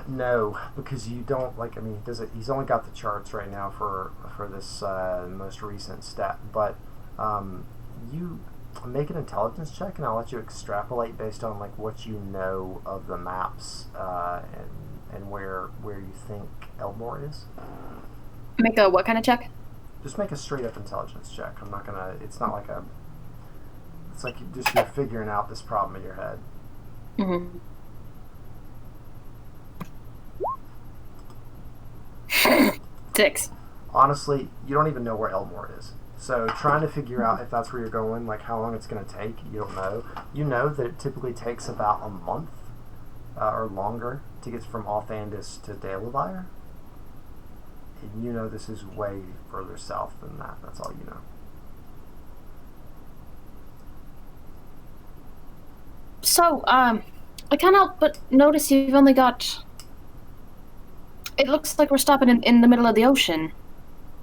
no, because you don't like. I mean, he's only got the charts right now for this most recent stat, but you make an intelligence check, and I'll let you extrapolate based on like what you know of the maps and where you think Elmore is. Make a what kind of check? Just make a straight up intelligence check. I'm not gonna. It's not like a. It's like you're figuring out this problem in your head. Mm-hmm. Six. Honestly, you don't even know where Elmore is. So trying to figure out if that's where you're going, like how long it's going to take, you don't know. You know that it typically takes about a month or longer to get from Althandis to Dalevire. And you know this is way further south than that. That's all you know. So, I can't help but notice you've only got... It looks like we're stopping in the middle of the ocean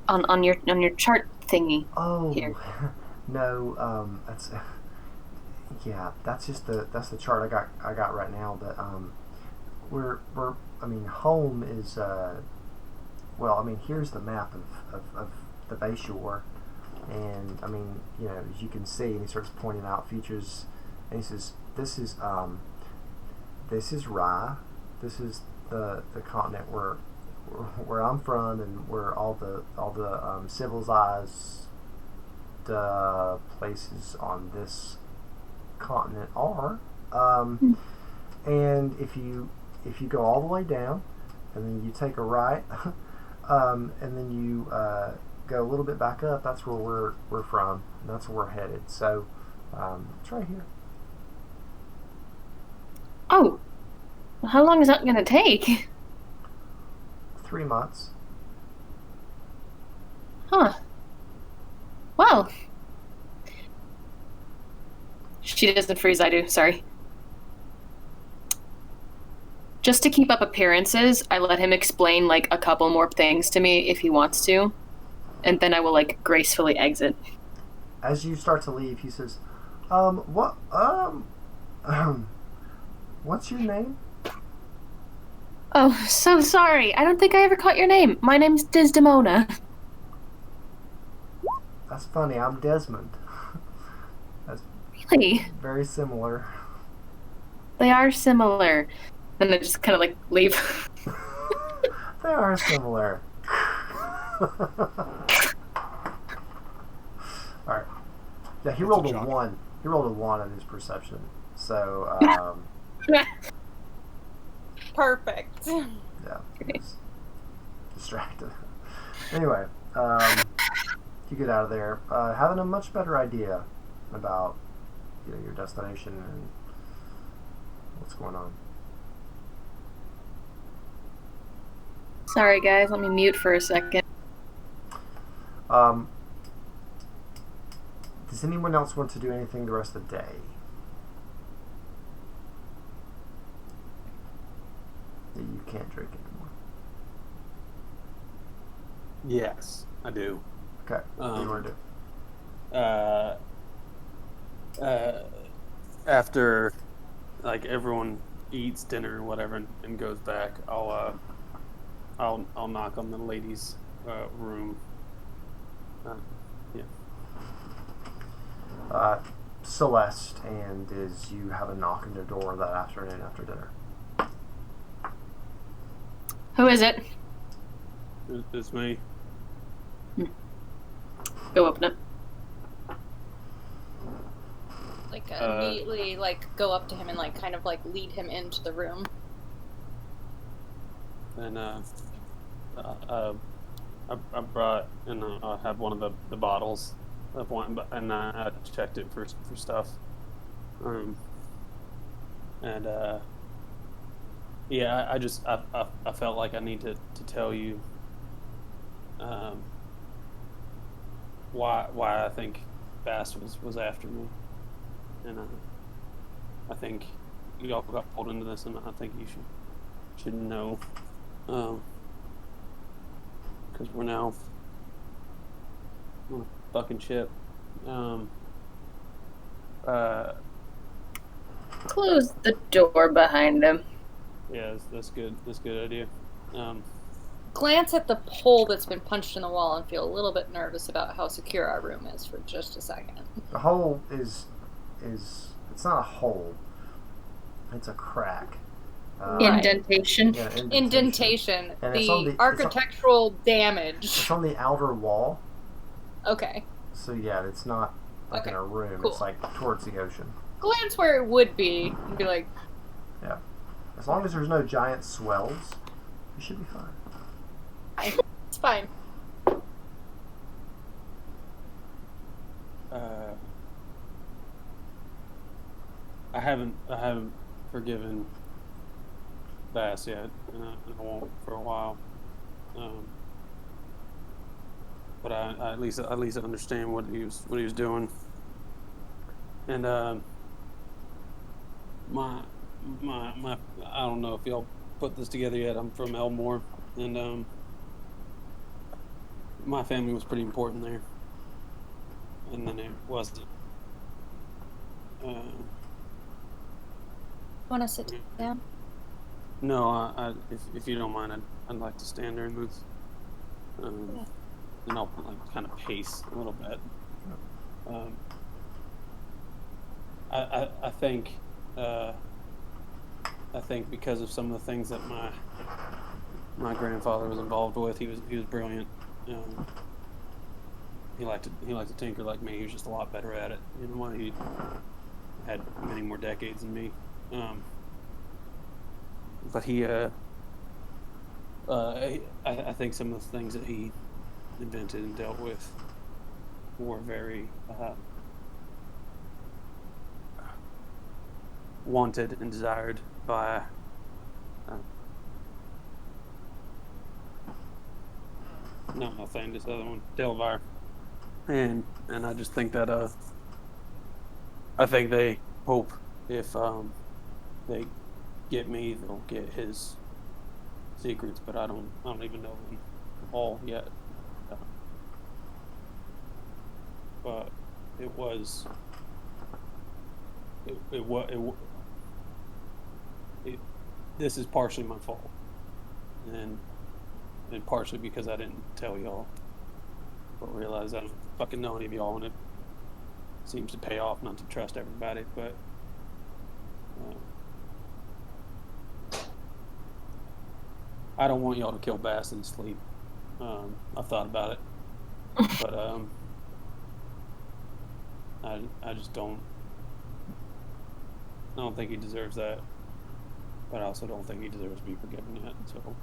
on your chart thingy. Oh, here. no, that's... Yeah, that's the chart I got right now, but we're I mean, home is well, I mean, here's the map of the Bayshore, and I mean, you know, as you can see, and he starts pointing out features, and he says, this is Rye, this is the continent where I'm from, and where all the civilized places on this continent are, and if you go all the way down, and then you take a right, and then you go a little bit back up, that's where we're from, and that's where we're headed. So it's right here. Oh, How long is that going to take? 3 months. Huh. Well. She doesn't freeze, I do, sorry. Just to keep up appearances, I let him explain, like, a couple more things to me if he wants to. And then I will, like, gracefully exit. As you start to leave, he says, what's your name? Oh, so sorry. I don't think I ever caught your name. My name's Desdemona. That's funny, I'm Desmond. That's Really? very similar. They are similar. And I just kind of, like, leave. They are similar. Alright. Yeah, he rolled a 1. He rolled a 1 on his perception. So, Perfect. yeah, he's distracted. Anyway, you get out of there, having a much better idea about your destination and what's going on. Sorry, guys. Let me mute for a second. Does anyone else want to do anything the rest of the day? That you can't drink anymore. Yes, I do. Okay. What do you want to do? After, like, everyone eats dinner or whatever and goes back, I'll knock on the ladies' room. Yeah. Celeste and Diz, you have a knock on their door that afternoon after dinner. Who is it? It's me. Go open it. Like, immediately, like, go up to him and, like, kind of, like, lead him into the room. And I brought, and I have one of the bottles of wine, and I checked it for stuff. Yeah, I felt like I need to tell you why I think Bass was after me, and I think you all got pulled into this, and I think you should know, because we're now on a fucking ship. Close the door behind him. Yeah, that's good. That's a good idea. Glance at the hole that's been punched in the wall and feel a little bit nervous about how secure our room is for just a second. The hole is it's not a hole. It's a crack. Indentation. Yeah, Indentation. And The architectural damage. It's on the outer wall. Okay. So yeah, it's not like in a room. Cool. It's like towards the ocean. Glance where it would be and be like, yeah. As long as there's no giant swells, you should be fine. it's fine. I haven't forgiven Bass yet, and I won't for a while. But I at least understand what he was doing, and my I don't know if y'all put this together yet. I'm from Elmore, and my family was pretty important there, and then it wasn't. Want to sit down? No, if you don't mind, I'd like to stand there and move. Yeah. And I'll like kind of pace a little bit. I think because of some of the things that my grandfather was involved with, he was brilliant. He liked to tinker like me. He was just a lot better at it. You know, he had many more decades than me. But he, I think some of the things that he invented and dealt with were very wanted and desired by No, I'll find this other one, Delvar. And I just think that I think they hope if they get me, they'll get his secrets, but I don't even know them all yet. But it was this is partially my fault, and partially because I didn't tell y'all, but realize I don't fucking know any of y'all, and it seems to pay off not to trust everybody. But I don't want y'all to kill Bass in sleep. I've thought about it, but I just don't. I don't think he deserves that, but I also don't think he deserves to be forgiven yet. So,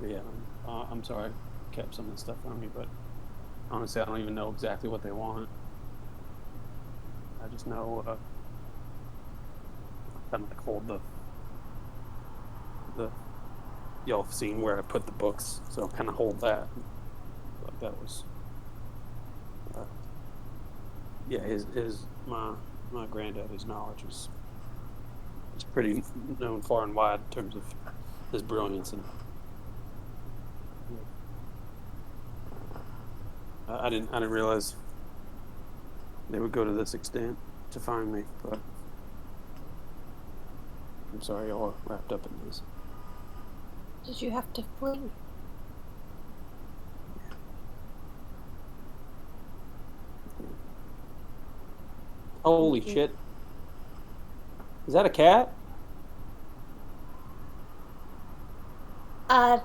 yeah, I'm sorry I kept some of this stuff from you, but honestly, I don't even know exactly what they want. I just know kind of like hold the y'all have seen where I put the books, so kind of hold that. But that was. Yeah, my granddad, his knowledge was pretty known far and wide in terms of his brilliance, and I didn't realize they would go to this extent to find me. But I'm sorry y'all are wrapped up in this. Did you have to flee? Holy shit. Is that a cat?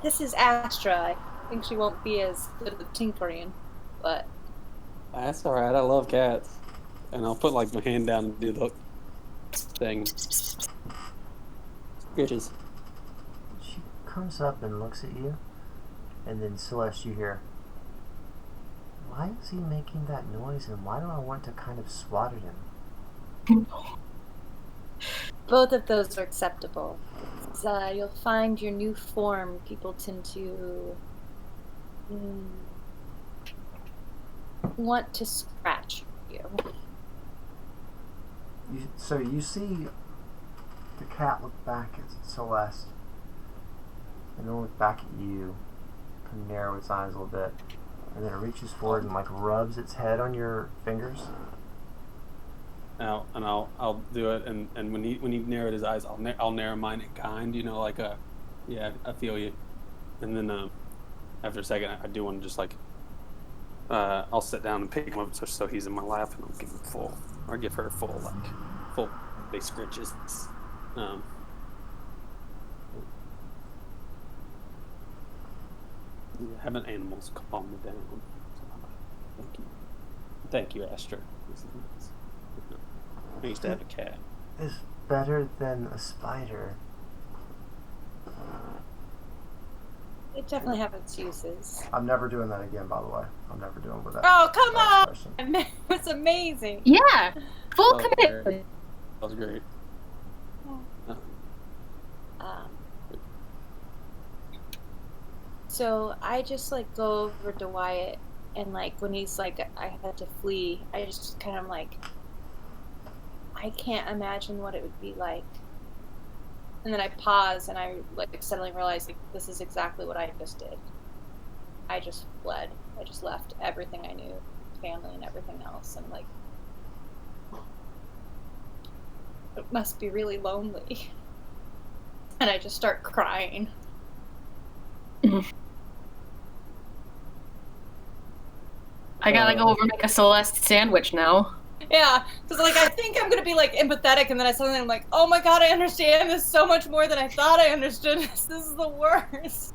This is Astra. I think she won't be as good at tinkering, but... That's alright, I love cats. And I'll put like my hand down and do the thing. Bitches. She comes up and looks at you, and then Celeste, you hear, why is he making that noise, and why do I want to kind of swat at him? Both of those are acceptable. You'll find your new form. People tend to want to scratch you. So you see the cat look back at Celeste, and then look back at you, kind of narrow its eyes a little bit, and then it reaches forward and like rubs its head on your fingers. I'll do it, and when he narrowed his eyes, I'll narrow mine in kind, like yeah, I feel you. And then after a second, I do want to just like I'll sit down and pick him up so he's in my lap, and I'll give him give her full base scritches. Having animals calm me down. So, thank you, Astra. I used to have a cat. It's better than a spider. They definitely have its uses. I'm never doing that again, by the way. I'm never doing with that. Oh, come on! It's amazing. Yeah, full commitment. That was great. So I just like go over to Wyatt, and like when he's like, I had to flee, I just kind of like, I can't imagine what it would be like. And then I pause and I like suddenly realize like this is exactly what I just did. I just fled. I just left everything I knew, family and everything else, and like it must be really lonely. And I just start crying. I gotta go over and make a Celeste sandwich now. Yeah, because like I think I'm gonna be like empathetic, and then I suddenly I'm like, oh my god, I understand this so much more than I thought I understood this. This is the worst.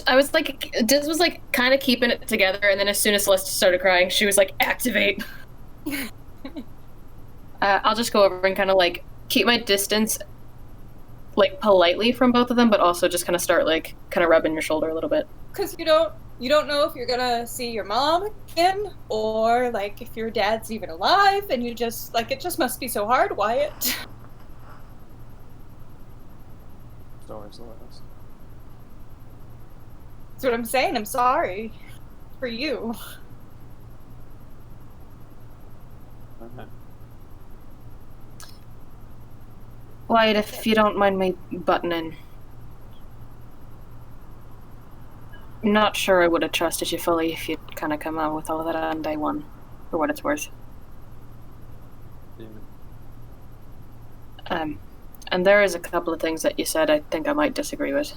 I was like, Diz was like kind of keeping it together, and then as soon as Celeste started crying, she was like, activate. I'll just go over and kind of like keep my distance, like politely from both of them, but also just kind of start like kind of rubbing your shoulder a little bit. Because you don't You don't know if you're gonna see your mom again, or like if your dad's even alive, and you just like it just must be so hard, Wyatt. Sorry, Celeste. That's what I'm saying. I'm sorry for you. Okay. Wyatt, if you don't mind me butting in. I'm not sure I would have trusted you fully if you'd kind of come out with all that on day one, for what it's worth. Yeah. And there is a couple of things that you said I think I might disagree with.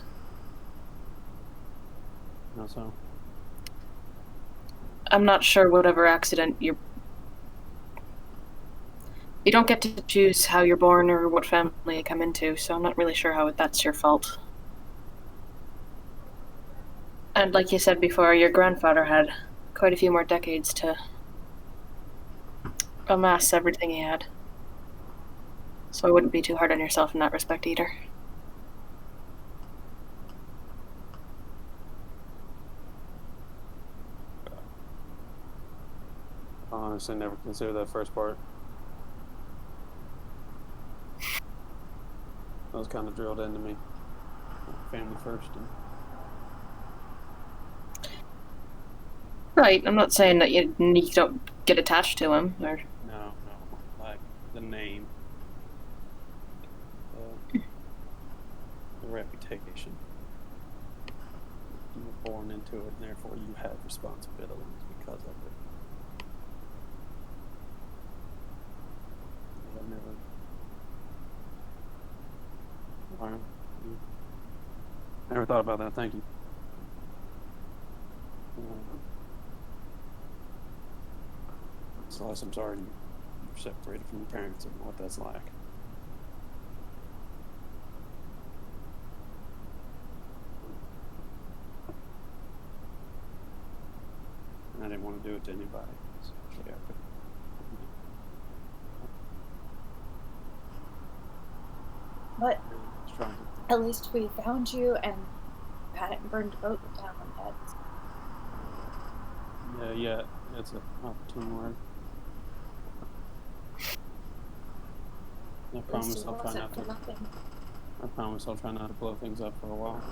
How so? I'm not sure whatever accident you don't get to choose how you're born or what family you come into, so I'm not really sure how that's your fault. And like you said before, your grandfather had quite a few more decades to amass everything he had. So I wouldn't be too hard on yourself in that respect either. I honestly never considered that first part. That was kind of drilled into me. Family first. Right, I'm not saying that you don't get attached to him, or... No, like the name. The reputation. You were born into it, and therefore you have responsibilities because of it. I've never... Alright. Never thought about that, thank you. Celeste, I'm sorry you're separated from your parents and what that's like. I didn't want to do it to anybody. Especially after. But I was trying to. at least we found you and hadn't burned a boat down yet. Yeah, it's an opportune word. I promise I'll try not to. I promise I'll try not to blow things up for a while.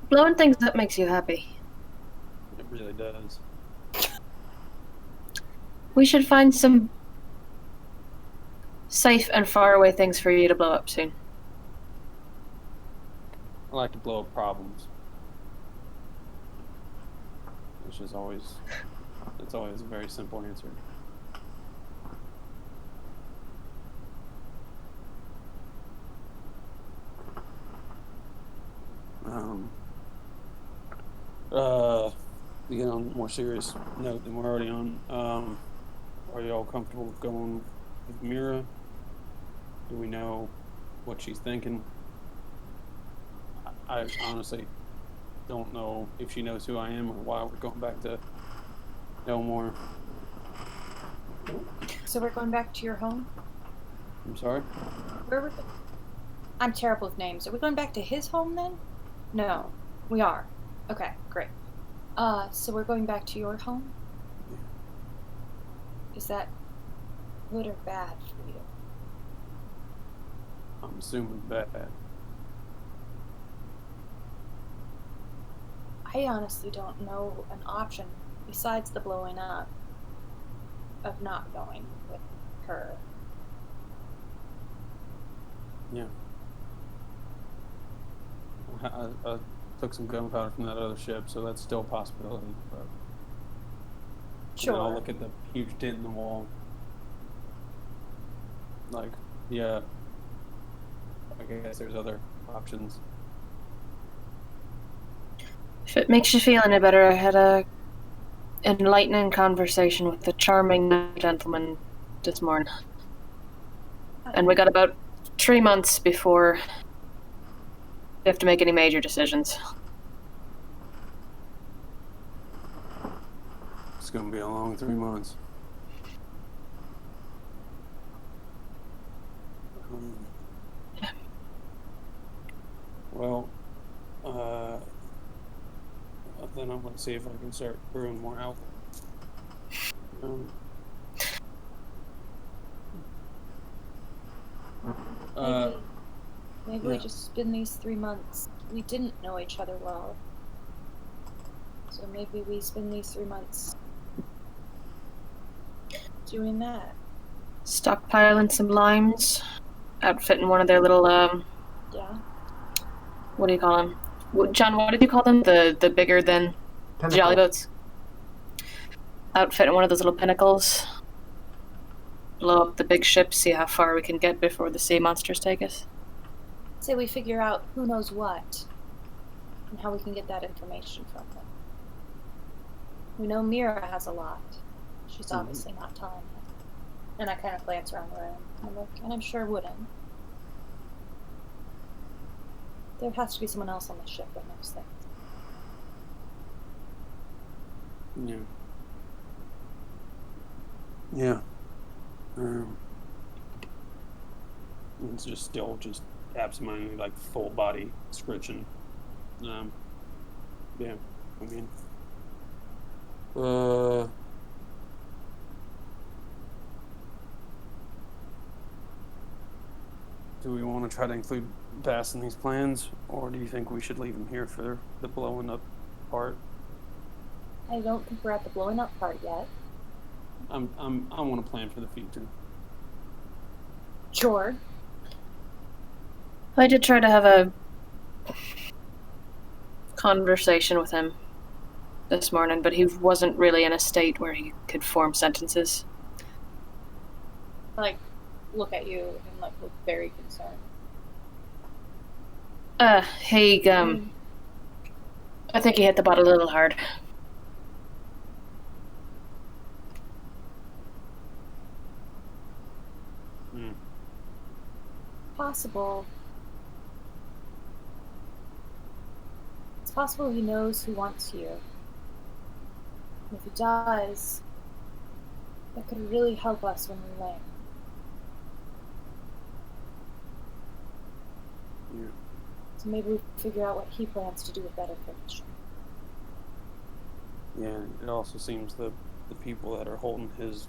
Blowing things up makes you happy. It really does. We should find some safe and far away things for you to blow up soon. I like to blow up problems. Which is always, it's always a very simple answer. To get on a more serious note than we're already on, are you all comfortable with going with Mira? Do we know what she's thinking? I honestly don't know if she knows who I am or why we're going back to Elmore. So we're going back to your home? I'm sorry? Where we're I'm terrible with names. Are we going back to his home then? No, we are. Okay, great. So we're going back to your home? Yeah. Is that good or bad for you? I'm assuming bad. I honestly don't know an option besides the blowing up of not going with her. Yeah. I took some gunpowder from that other ship, so that's still a possibility. But Sure. I'll look at the huge dent in the wall. Like, yeah. I guess there's other options. If it makes you feel any better, I had a enlightening conversation with the charming gentleman this morning. And we got about 3 months before we have to make any major decisions. It's gonna be a long 3 months. Well, let's see if I can start brewing more alcohol. Maybe we just spend these 3 months. We didn't know each other well. So maybe we spend these 3 months doing that. Stockpiling some limes, outfitting one of their little, Yeah. what do you call them? John, what did you call them? The bigger than Pinnacle. jolly boats? Outfitting one of those little pinnacles. Blow up the big ship, see how far we can get before the sea monsters take us. Say we figure out who knows what and how we can get that information from them. We know Mira has a lot. She's obviously not telling us. And I kind of glance around the room and look, and I'm sure Wooden. There has to be someone else on the ship that knows things. Yeah. It's just still just absentmindedly like full body scritching. Yeah. I mean, do we want to try to include Bass in these plans, or do you think we should leave him here for the blowing up part? I don't think we're at the blowing up part yet. I want to plan for the future. Sure. I did try to have a conversation with him this morning, but he wasn't really in a state where he could form sentences. Like, look at you and like look very concerned. I think he hit the bottle a little hard. Possible. It's possible he knows who wants you. And if he does, that could really help us when we land. Yeah. So maybe we figure out what he plans to do with that information. Yeah, it also seems the people that are holding his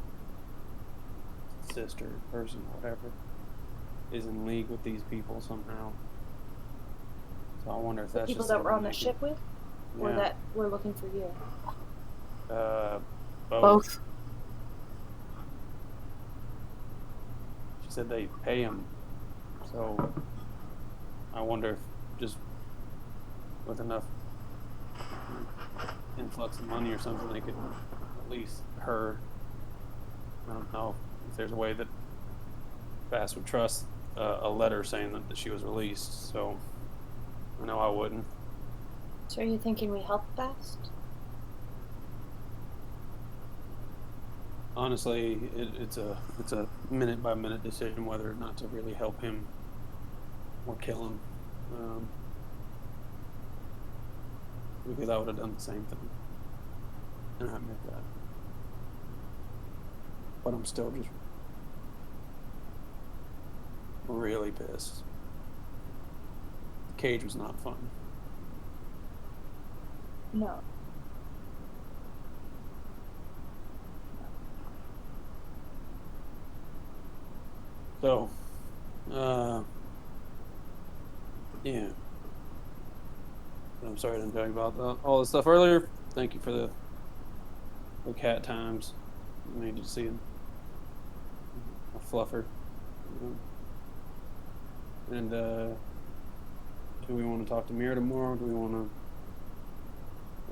sister, person, whatever, is in league with these people somehow. So I wonder if The that's people just that we're on something the they ship with? Or Yeah. that we're looking for you? Both. She said they pay him, so I wonder if just with enough influx of money or something, they could release her. I don't know if there's a way that Bass would trust a letter saying that she was released, so I know I wouldn't. So are you thinking we help Bast? Honestly, it's a minute by minute decision whether or not to really help him or kill him, because I would have done the same thing, and I admit that. But I'm still just really pissed. The cage was not fun. No. So, yeah. I'm sorry I didn't tell you about all this stuff earlier. Thank you for the cat times. I needed to see a fluffer. And do we want to talk to Mira tomorrow? Do we want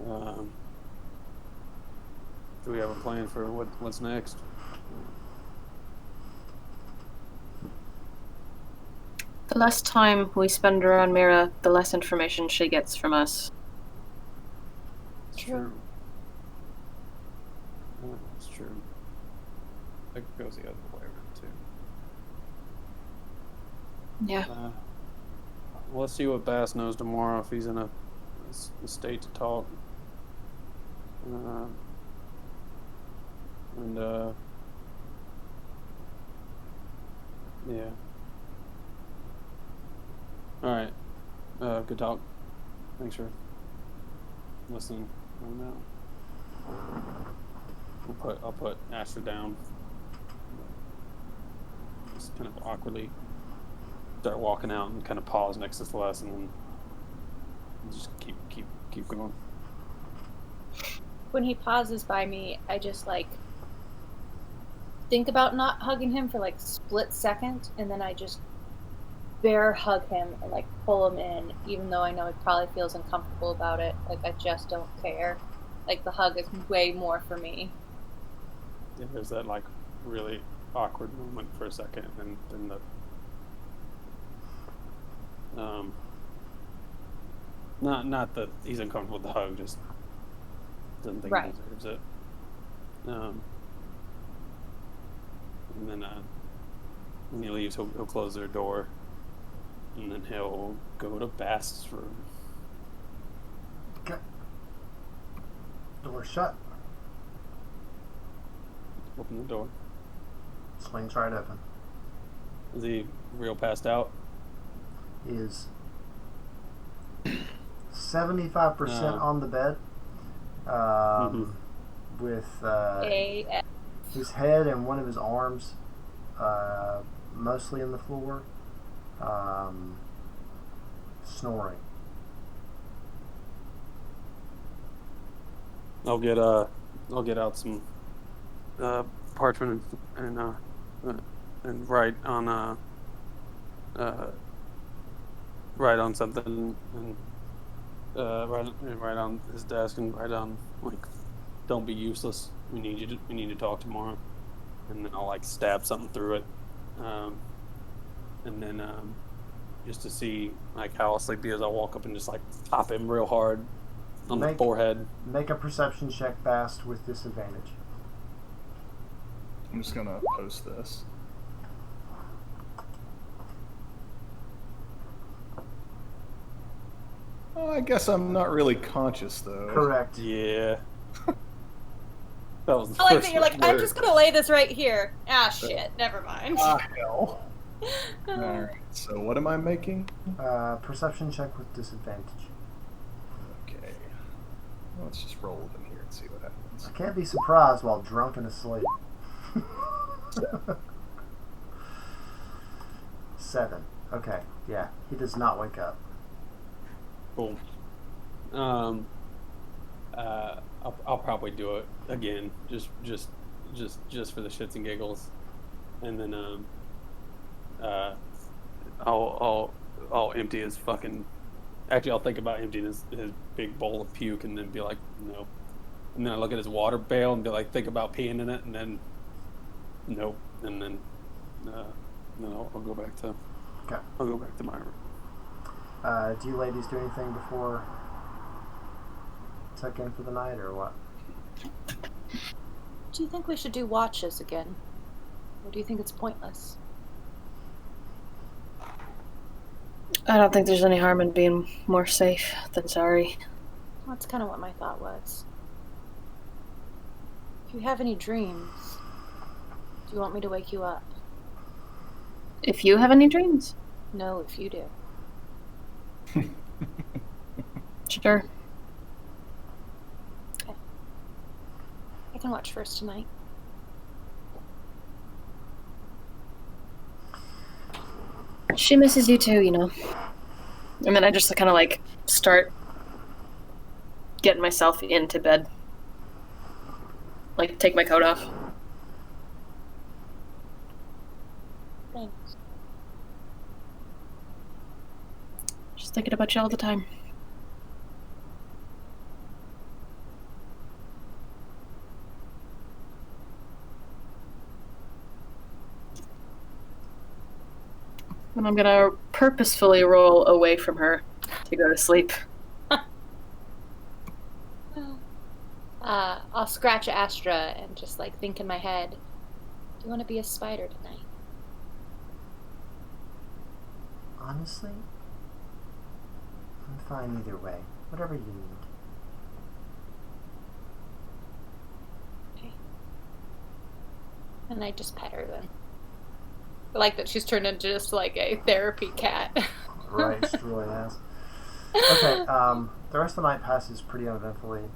to? Do we have a plan for what's next? The less time we spend around Mira, the less information she gets from us. True. Oh, that's true. It goes the other way around too. Yeah. Well, let's see what Bass knows tomorrow if he's in a state to talk. Yeah. All right. Good talk. Thanks for listening. Oh no. I'll put Asher down. Just kind of awkwardly start walking out and kind of pause next to Celeste and then just keep going. When he pauses by me, I just think about not hugging him for split second, and then I just bear hug him and pull him in, even though I know he probably feels uncomfortable about it. I just don't care. The hug is way more for me. Yeah, there's that really awkward moment for a second, and then the not that he's uncomfortable with the hug, just doesn't think he deserves it. And then when he leaves, he'll close their door, and then he'll go to Bast's room. Okay. Door shut. Open the door. Swings right open. Is he real passed out? He is 75% on the bed, with his head and one of his arms mostly in the floor, snoring. I'll get out some parchment and write on something and write on his desk and write on don't be useless. We need to talk tomorrow. And then I'll stab something through it, and then just to see how sleepy he is, I'll walk up and just pop him real hard on the forehead. Make a perception check, Bast, with disadvantage. I'm just gonna post this. Oh, I guess I'm not really conscious though. Correct. Yeah. That was the I like first that you're I'm just gonna lay this right here. Ah, shit. Never mind. Hell. Alright, so what am I making? Perception check with disadvantage. Okay. Let's just roll it in here and see what happens. I can't be surprised while drunk and asleep. 7. Okay, yeah. He does not wake up. Cool. I'll probably do it again, just for the shits and giggles, and then I'll empty his fucking. Actually, I'll think about emptying his big bowl of puke, and then be like, nope. And then I look at his water pail and be like, think about peeing in it, and then nope, and then I'll go back to. Okay. I'll go back to my room. Do you ladies do anything before tuck in for the night, or what? Do you think we should do watches again? Or do you think it's pointless? I don't think there's any harm in being more safe than sorry. That's kind of what my thought was. If you have any dreams, do you want me to wake you up? If you have any dreams? No, if you do. Sure. Okay. I can watch first tonight. She misses you too, you know. And then I just kind of start getting myself into bed. Take my coat off. Thanks. Just thinking about you all the time. And I'm gonna purposefully roll away from her to go to sleep. I'll scratch Astra and just think in my head, do you want to be a spider tonight? Honestly, I'm fine either way. Whatever you need. Okay. And I just pet her then. I like that she's turned into just a therapy cat. Right, she really has. Okay, the rest of the night passes pretty uneventfully.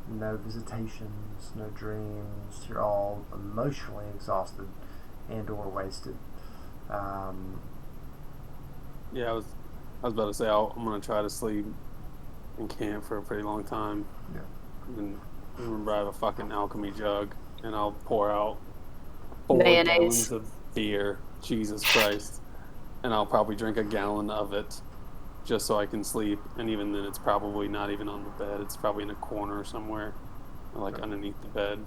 no visitations, no dreams. You're all emotionally exhausted and or wasted. Yeah, I was about to say I'm gonna try to sleep in camp for a pretty long time. Yeah. And remember, I have a fucking alchemy jug, and I'll pour out 4 Mayonnaise. gallons of beer. Jesus Christ! And I'll probably drink a gallon of it, just so I can sleep. And even then, it's probably not even on the bed. It's probably in a corner somewhere, or like underneath the bed,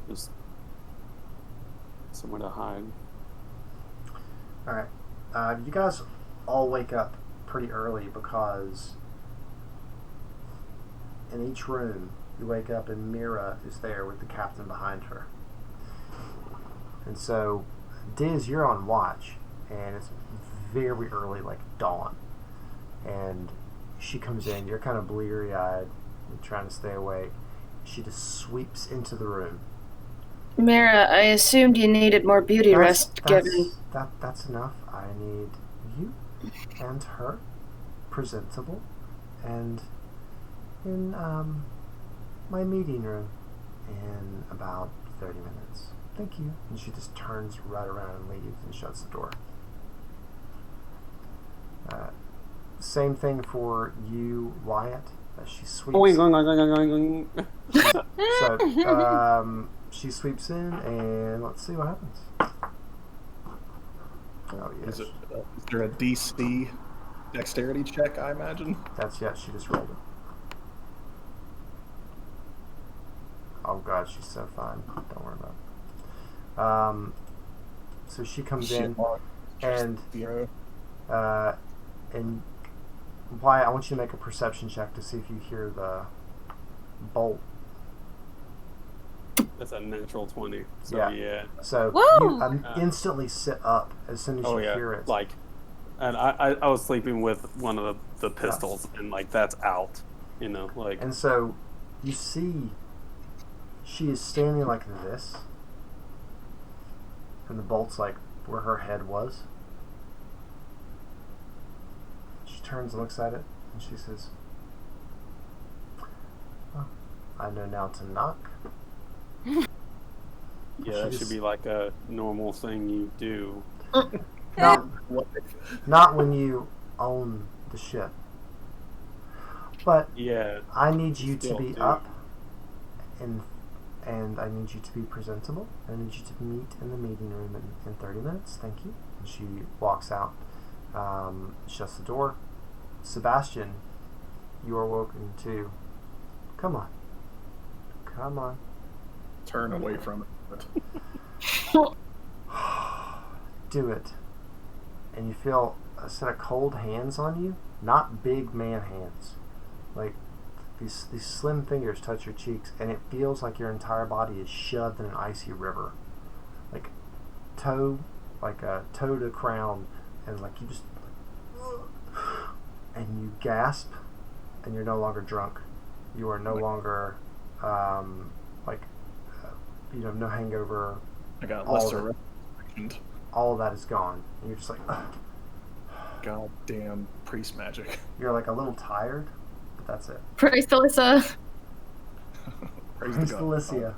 just somewhere to hide. All right. You guys all wake up pretty early because in each room you wake up and Mira is there with the captain behind her. And so, Diz, you're on watch, and it's very early, like dawn. And she comes in, you're kind of bleary-eyed and trying to stay awake. She just sweeps into the room. Mira, I assumed you needed more beauty rest, given... That's enough. I need you and her presentable and in my meeting room in about 30 minutes. Thank you. And she just turns right around and leaves and shuts the door. Same thing for you, Wyatt. She sweeps. She sweeps in, and let's see what happens. Oh yes. Is there a DC dexterity check? I imagine. She just rolled it. Oh god, she's so fine. Don't worry about it. So she comes in, and Wyatt, I want you to make a perception check to see if you hear the bolt. That's a natural 20. So yeah. So you instantly sit up as soon as you hear it. Like, and I was sleeping with one of the pistols, and like that's out, like. And so you see, she is standing like this, and the bolt's like where her head was. She turns and looks at it, and she says, "Oh, I know now to knock." Yeah, that should be like a normal thing you do. Not when you own the ship. But yeah, I need you to be up, and I need you to be presentable. I need you to meet in the meeting room in 30 minutes. Thank you. And she walks out, shuts the door. Sebastian, you are woken too. Come on. Turn away from it. Do it. And you feel a set of cold hands on you. Not big man hands. Like these slim fingers touch your cheeks, and it feels like your entire body is shoved in an icy river. Like toe to crown, and like you just and you gasp, and you're no longer drunk. You are no longer no hangover. I got lesser. All of that is gone. And you're just like, ugh. Goddamn priest magic. You're like a little tired, but that's it. Praise Alyssa. Praise Alicia.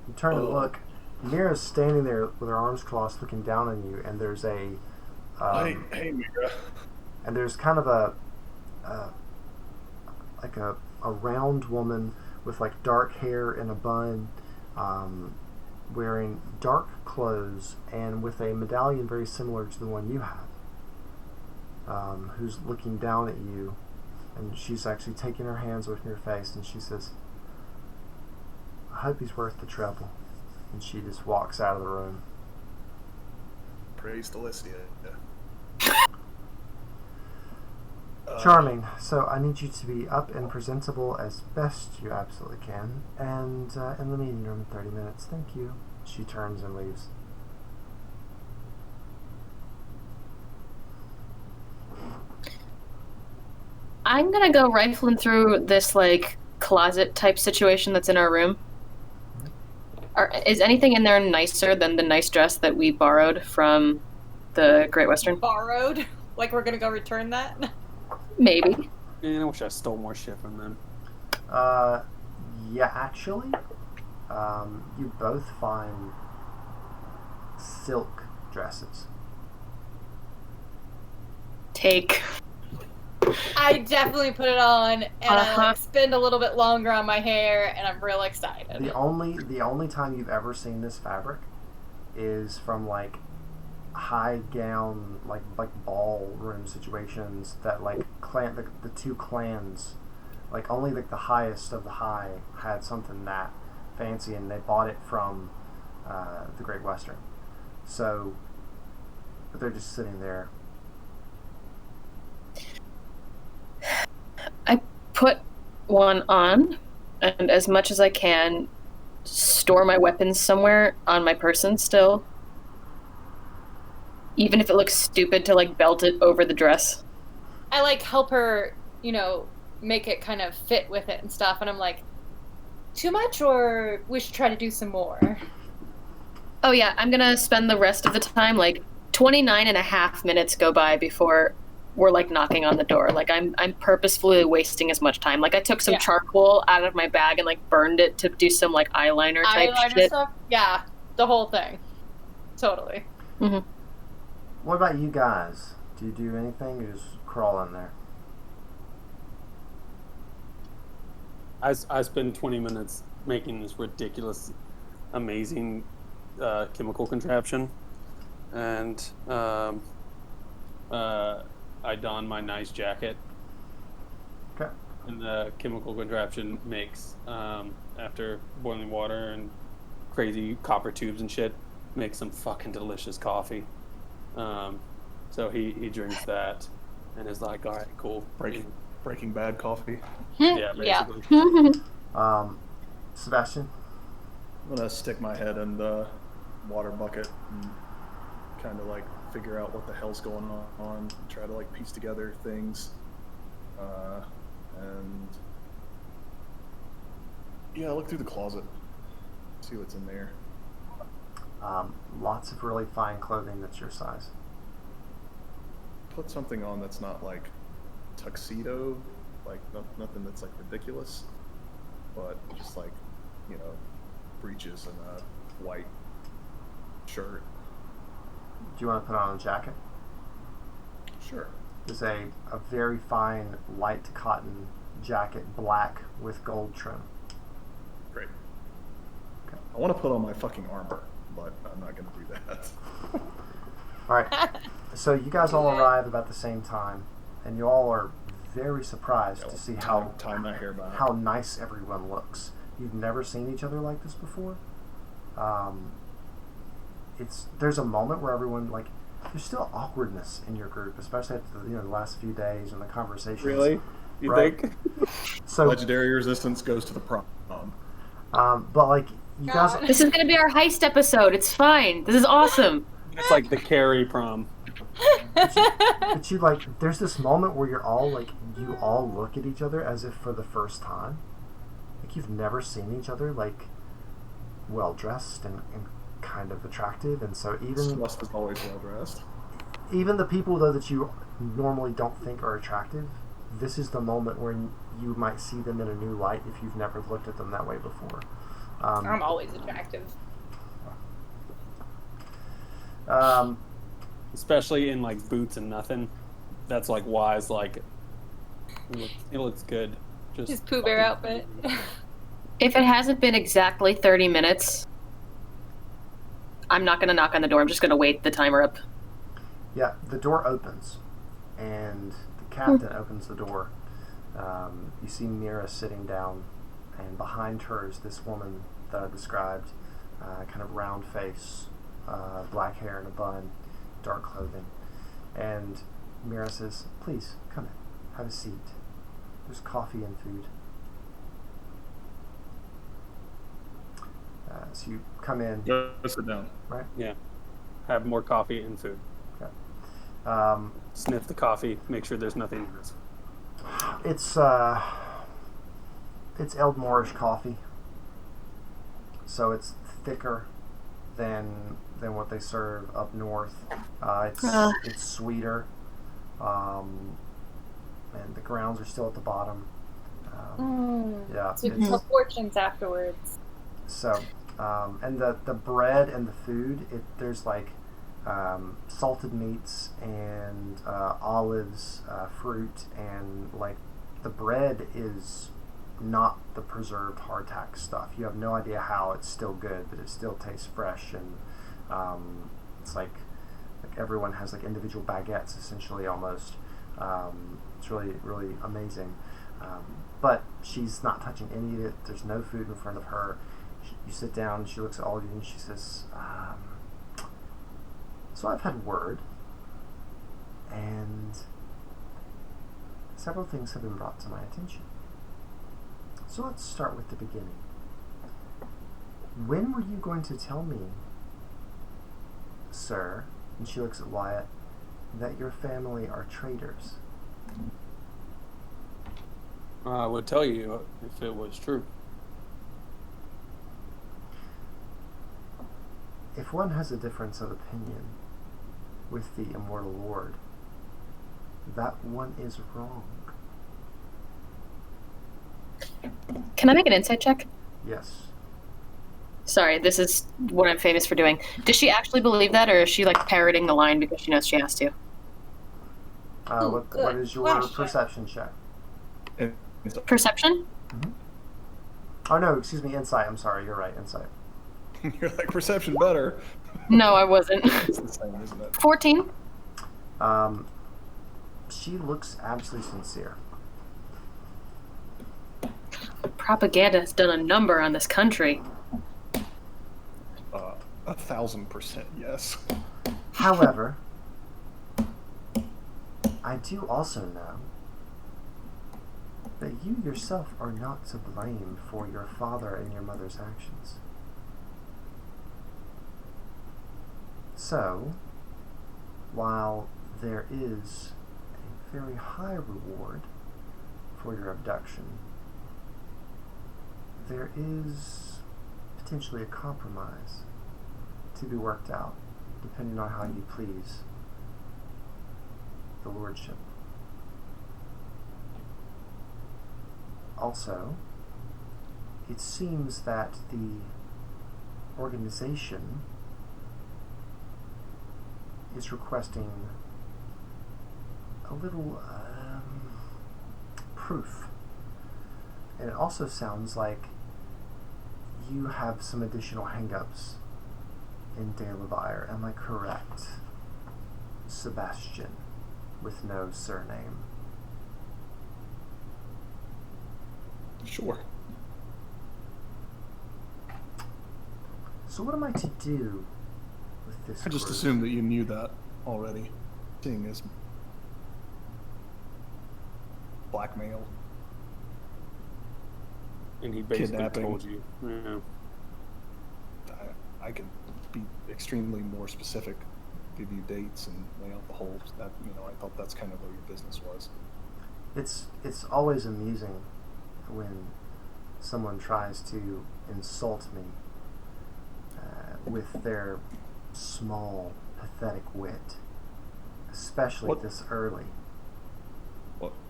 You turn to look. Mira's standing there with her arms crossed, looking down on you, and there's a. Hey, Mira. And there's kind of a round woman with like dark hair and a bun, wearing dark clothes and with a medallion very similar to the one you have, who's looking down at you, and she's actually taking her hands away from your face, and she says, "I hope he's worth the trouble." And she just walks out of the room. Praise Alicia. Charming. So I need you to be up and presentable as best you absolutely can, and in the meeting room in 30 minutes. Thank you. She turns and leaves. I'm gonna go rifling through this like closet type situation that's in our room. Is anything in there nicer than the nice dress that we borrowed from the Great Western? Borrowed? Like we're gonna go return that? Maybe. Man, I wish I stole more shit from them. Yeah, actually, you both find silk dresses. Take. I definitely put it on, and I Uh-huh. like spend a little bit longer on my hair, and I'm real excited. The only time you've ever seen this fabric is from like high gown, like ballroom situations that like the two clans, like only like the highest of the high had something that fancy, and they bought it from the Great Western. So, but they're just sitting there. I put one on, and as much as I can, store my weapons somewhere on my person still. Even if it looks stupid to like belt it over the dress. I like help her, make it kind of fit with it and stuff, and I'm like, too much, or we should try to do some more? Oh yeah, I'm gonna spend the rest of the time, like 29 and a half minutes go by before we're like knocking on the door. Like I'm purposefully wasting as much time. Like I took some charcoal out of my bag and like burned it to do some like eyeliner type shit. Stuff? Yeah, the whole thing. Totally. Mm-hmm. What about you guys? Do you do anything? You just crawl in there. I spend 20 minutes making this ridiculous, amazing chemical contraption, and I don my nice jacket. Okay. And the chemical contraption makes, after boiling water and crazy copper tubes and shit, makes some fucking delicious coffee. So he drinks that and is like, all right, cool. Breaking Bad coffee. Yeah, basically. Sebastian? I'm gonna stick my head in the water bucket and kind of like figure out what the hell's going on, try to like piece together things, and yeah, look through the closet, see what's in there. Lots of really fine clothing that's your size. Put something on that's not like tuxedo, like nothing that's like ridiculous, but just like, breeches and a white shirt. Do you want to put on a jacket? Sure. There's a very fine light cotton jacket, black with gold trim. Great. Okay. I want to put on my fucking armor, but I'm not going to do that. All right. So you guys all arrive about the same time, and you all are very surprised to see tie my hair back. how nice everyone looks. You've never seen each other like this before. There's a moment where everyone there's still awkwardness in your group, especially after the last few days and the conversations. Really? You right? think? So Legendary Resistance goes to the prom. but you guys. This is gonna be our heist episode. It's fine. This is awesome. It's like the Carrie prom. But you there's this moment where you're all you all look at each other as if for the first time. Like you've never seen each other well dressed and kind of attractive, and so even Celeste is always well dressed. Even the people though that you normally don't think are attractive, this is the moment where you might see them in a new light if you've never looked at them that way before. I'm always attractive. Especially in boots and nothing. That's Wise it looks good. His Pooh Bear outfit. If it hasn't been exactly 30 minutes, I'm not gonna knock on the door. I'm just gonna wait the timer up. Yeah, the door opens, and the captain opens the door. You see Mira sitting down, and behind her is this woman that I described, kind of round face, black hair in a bun, dark clothing. And Mira says, "Please, come in. Have a seat. There's coffee and food." So you come in. Go sit down. Right? Yeah. Have more coffee and food. Okay. Sniff the coffee. Make sure there's nothing in it. It's Eldmorish coffee, so it's thicker than what they serve up north. It's sweeter. and the grounds are still at the bottom. Yeah, So you tell fortunes afterwards. So, and the bread and the food, there's like salted meats and olives, fruit, and like the bread is not the preserved hardtack stuff. You have no idea how it's still good, but it still tastes fresh, and it's like everyone has like individual baguettes essentially almost. It's really, really amazing. But she's not touching any of it. There's no food in front of her. You sit down, she looks at all of you, and she says, so I've had word, and several things have been brought to my attention. So let's start with the beginning. When were you going to tell me, sir, and she looks at Wyatt, that your family are traitors? I would tell you if it was true. If one has a difference of opinion with the immortal Lord, that one is wrong. Can I make an insight check? Yes. Sorry, this is what I'm famous for doing. Does she actually believe that, or is she like parroting the line because she knows she has to? What is your question. perception check? Perception? Mm-hmm. Oh no, excuse me, insight. I'm sorry, you're right, insight. You're like, perception better. No, I wasn't. It's the same, isn't it? 14? She looks absolutely sincere. Propaganda has done a number on this country. 1,000% yes. However, I do also know that you yourself are not to blame for your father and your mother's actions. So, while there is a very high reward for your abduction, there is potentially a compromise to be worked out, depending on how you please the Lordship. Also, it seems that the organization is requesting a little proof. And it also sounds like you have some additional hang-ups in De Levire. Am I correct? Sebastian, with no surname. Sure. So what am I to do with this I just group? assumed that you knew that already, seeing as blackmail. And he basically Kidnapping. told you. Yeah. I can be extremely more specific, give you dates and lay out the whole. That I thought that's kind of where your business was. It's always amusing when someone tries to insult me with their small, pathetic wit, especially What? this early.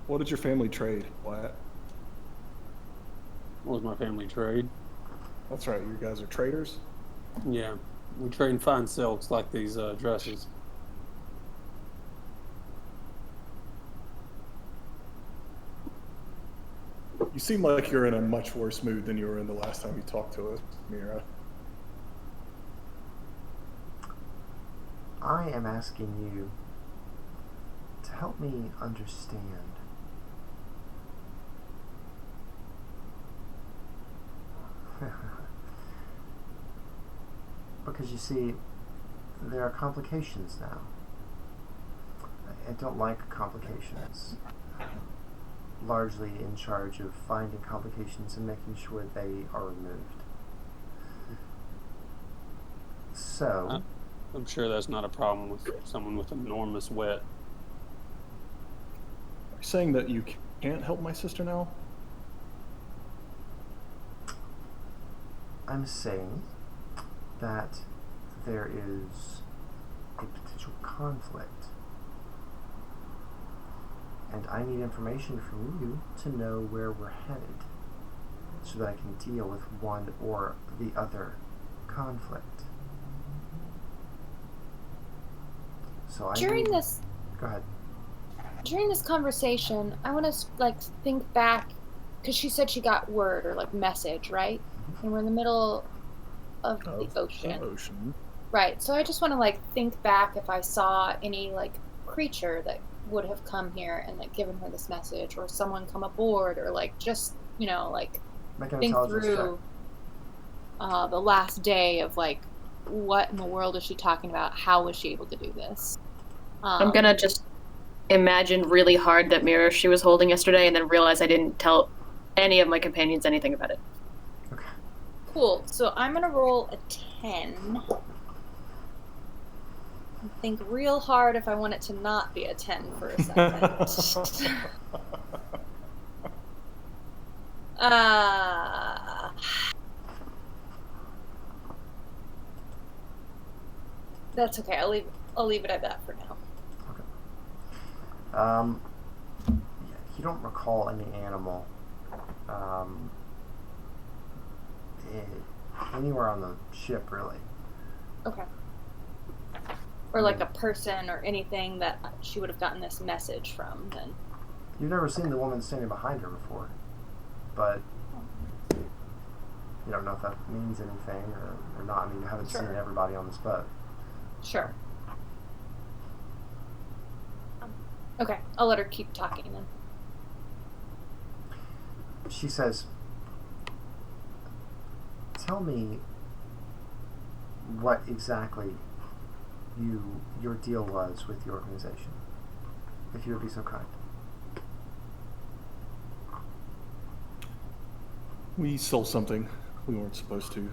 What did your family trade, Wyatt? What was my family trade? That's right, you guys are traders? Yeah. We trade fine silks like these dresses. You seem like you're in a much worse mood than you were in the last time you talked to us, Mira. I am asking you to help me understand because you see, there are complications now. I don't like complications. Largely in charge of finding complications and making sure they are removed. So, I'm sure that's not a problem with someone with enormous wit. Are you saying that you can't help my sister now? I'm saying that there is a potential conflict And I need information from you to know where we're headed, so that I can deal with one or the other conflict. So During Go ahead. During this conversation, I want to think back, because she said she got word or message, right? And we're in the middle of the ocean. Right. So I just want to think back if I saw any creature that would have come here and given her this message, or someone come aboard, or just Make an think intelligence through the last day of what in the world is she talking about? How was she able to do this? I'm gonna just imagine really hard that mirror she was holding yesterday, and then realize I didn't tell any of my companions anything about it. Okay. Cool. So I'm gonna roll a 10. And think real hard if I want it to not be a 10 for a second. That's okay. I'll leave it at that for now. Okay. You don't recall any animal anywhere on the ship, really. Okay. Or a person or anything that she would have gotten this message from, then. You've never seen the woman standing behind her before, but you don't know if that means anything or not. I mean, you haven't seen everybody on this boat. Sure. Okay, I'll let her keep talking then. She says, "Tell me what exactly your deal was with the organization, if you would be so kind." We stole something we weren't supposed to.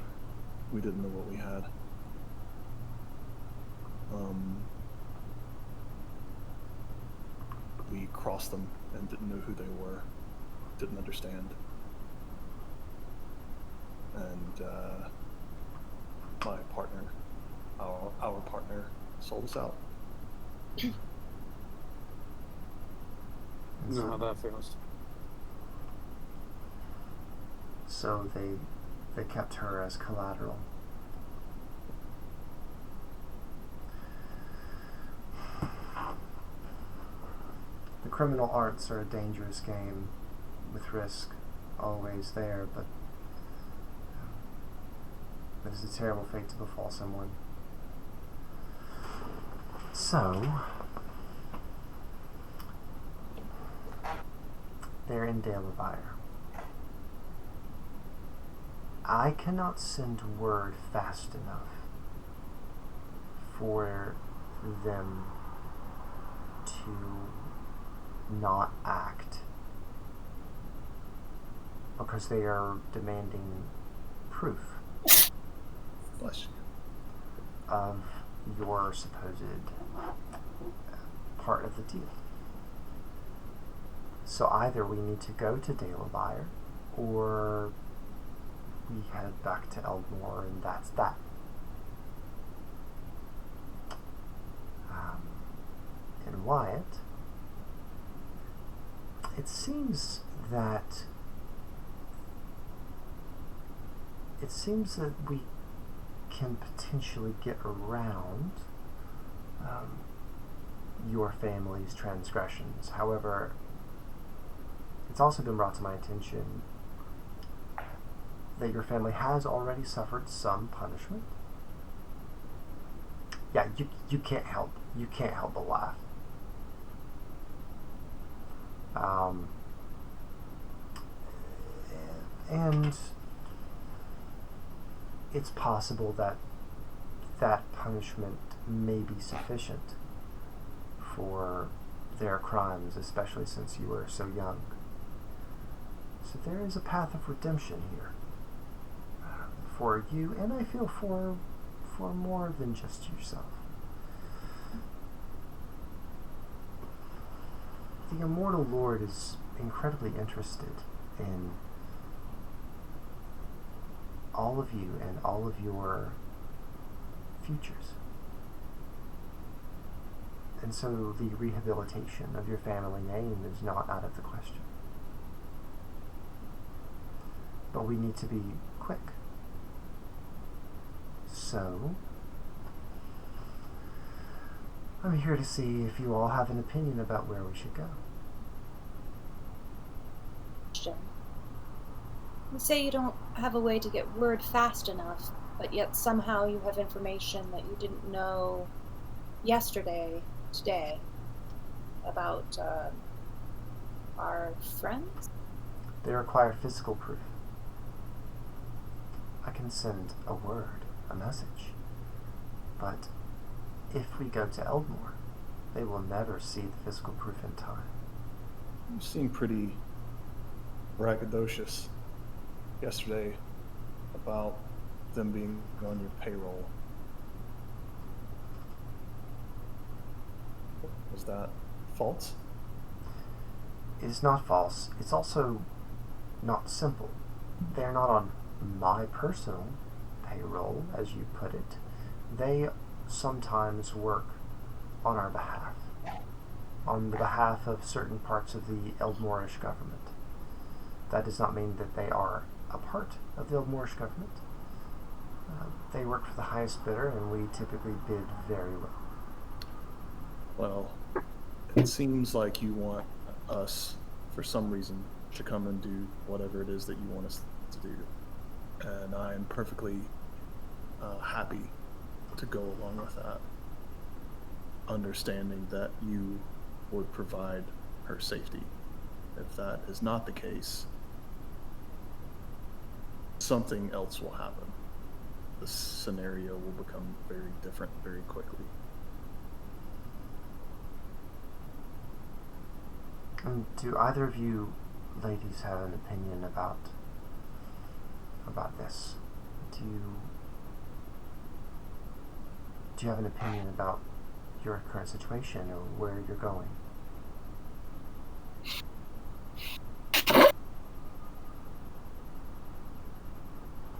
We didn't know what we had. We crossed them and didn't know who they were. Didn't understand. And my partner, our partner, sold us out. You know how that feels. So they kept her as collateral. The criminal arts are a dangerous game, with risk always there, but it is a terrible fate to befall someone. So, they're in Delaware. I cannot send word fast enough for them to not act, because they are demanding proof of your supposed part of the deal. So either we need to go to Delaware, or we head back to Eldmore, and that's that. And Wyatt, it seems that we can potentially get around your family's transgressions. However, it's also been brought to my attention that your family has already suffered some punishment. Yeah, you can't help but laugh. And it's possible that punishment may be sufficient for their crimes, especially since you were so young. So there is a path of redemption here for you, and I feel for more than just yourself. The Immortal Lord is incredibly interested in all of you and all of your futures. And so the rehabilitation of your family name is not out of the question. But we need to be quick. So, I'm here to see if you all have an opinion about where we should go. You say you don't have a way to get word fast enough, but yet somehow you have information that you didn't know today, about our friends? They require physical proof. I can send a word, a message, but if we go to Eldmore, they will never see the physical proof in time. You seem pretty braggadocious yesterday about them being on your payroll. Was that false? It is not false. It's also not simple. They are not on my personal payroll, as you put it. They sometimes work on our behalf, on the behalf of certain parts of the Eldmorish government. That does not mean that they are a part of the Eldmorish government. They work for the highest bidder, and we typically bid very well. Well, it seems like you want us, for some reason, to come and do whatever it is that you want us to do. And I am perfectly happy to go along with that, understanding that you would provide her safety. If that is not the case, something else will happen. The scenario will become very different very quickly. Do either of you ladies have an opinion about this? Do you have an opinion about your current situation or where you're going?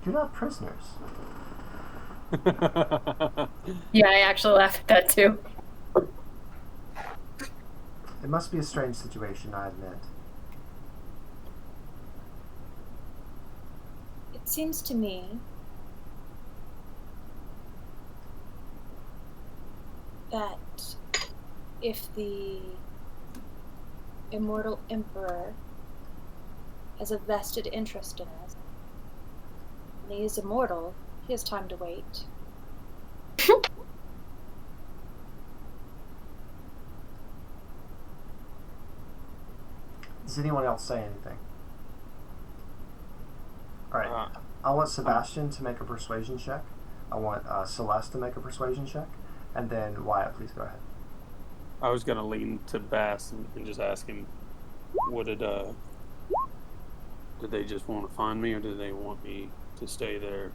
You're not prisoners. Yeah, I actually laughed at that too. It must be a strange situation, I admit. It seems to me that if the immortal emperor has a vested interest in us, and he is immortal, he has time to wait. Does anyone else say anything? Alright. I want Sebastian to make a persuasion check. I want Celeste to make a persuasion check. And then Wyatt, please go ahead. I was gonna lean to Bass and just ask him, did they just want to find me, or did they want me to stay there?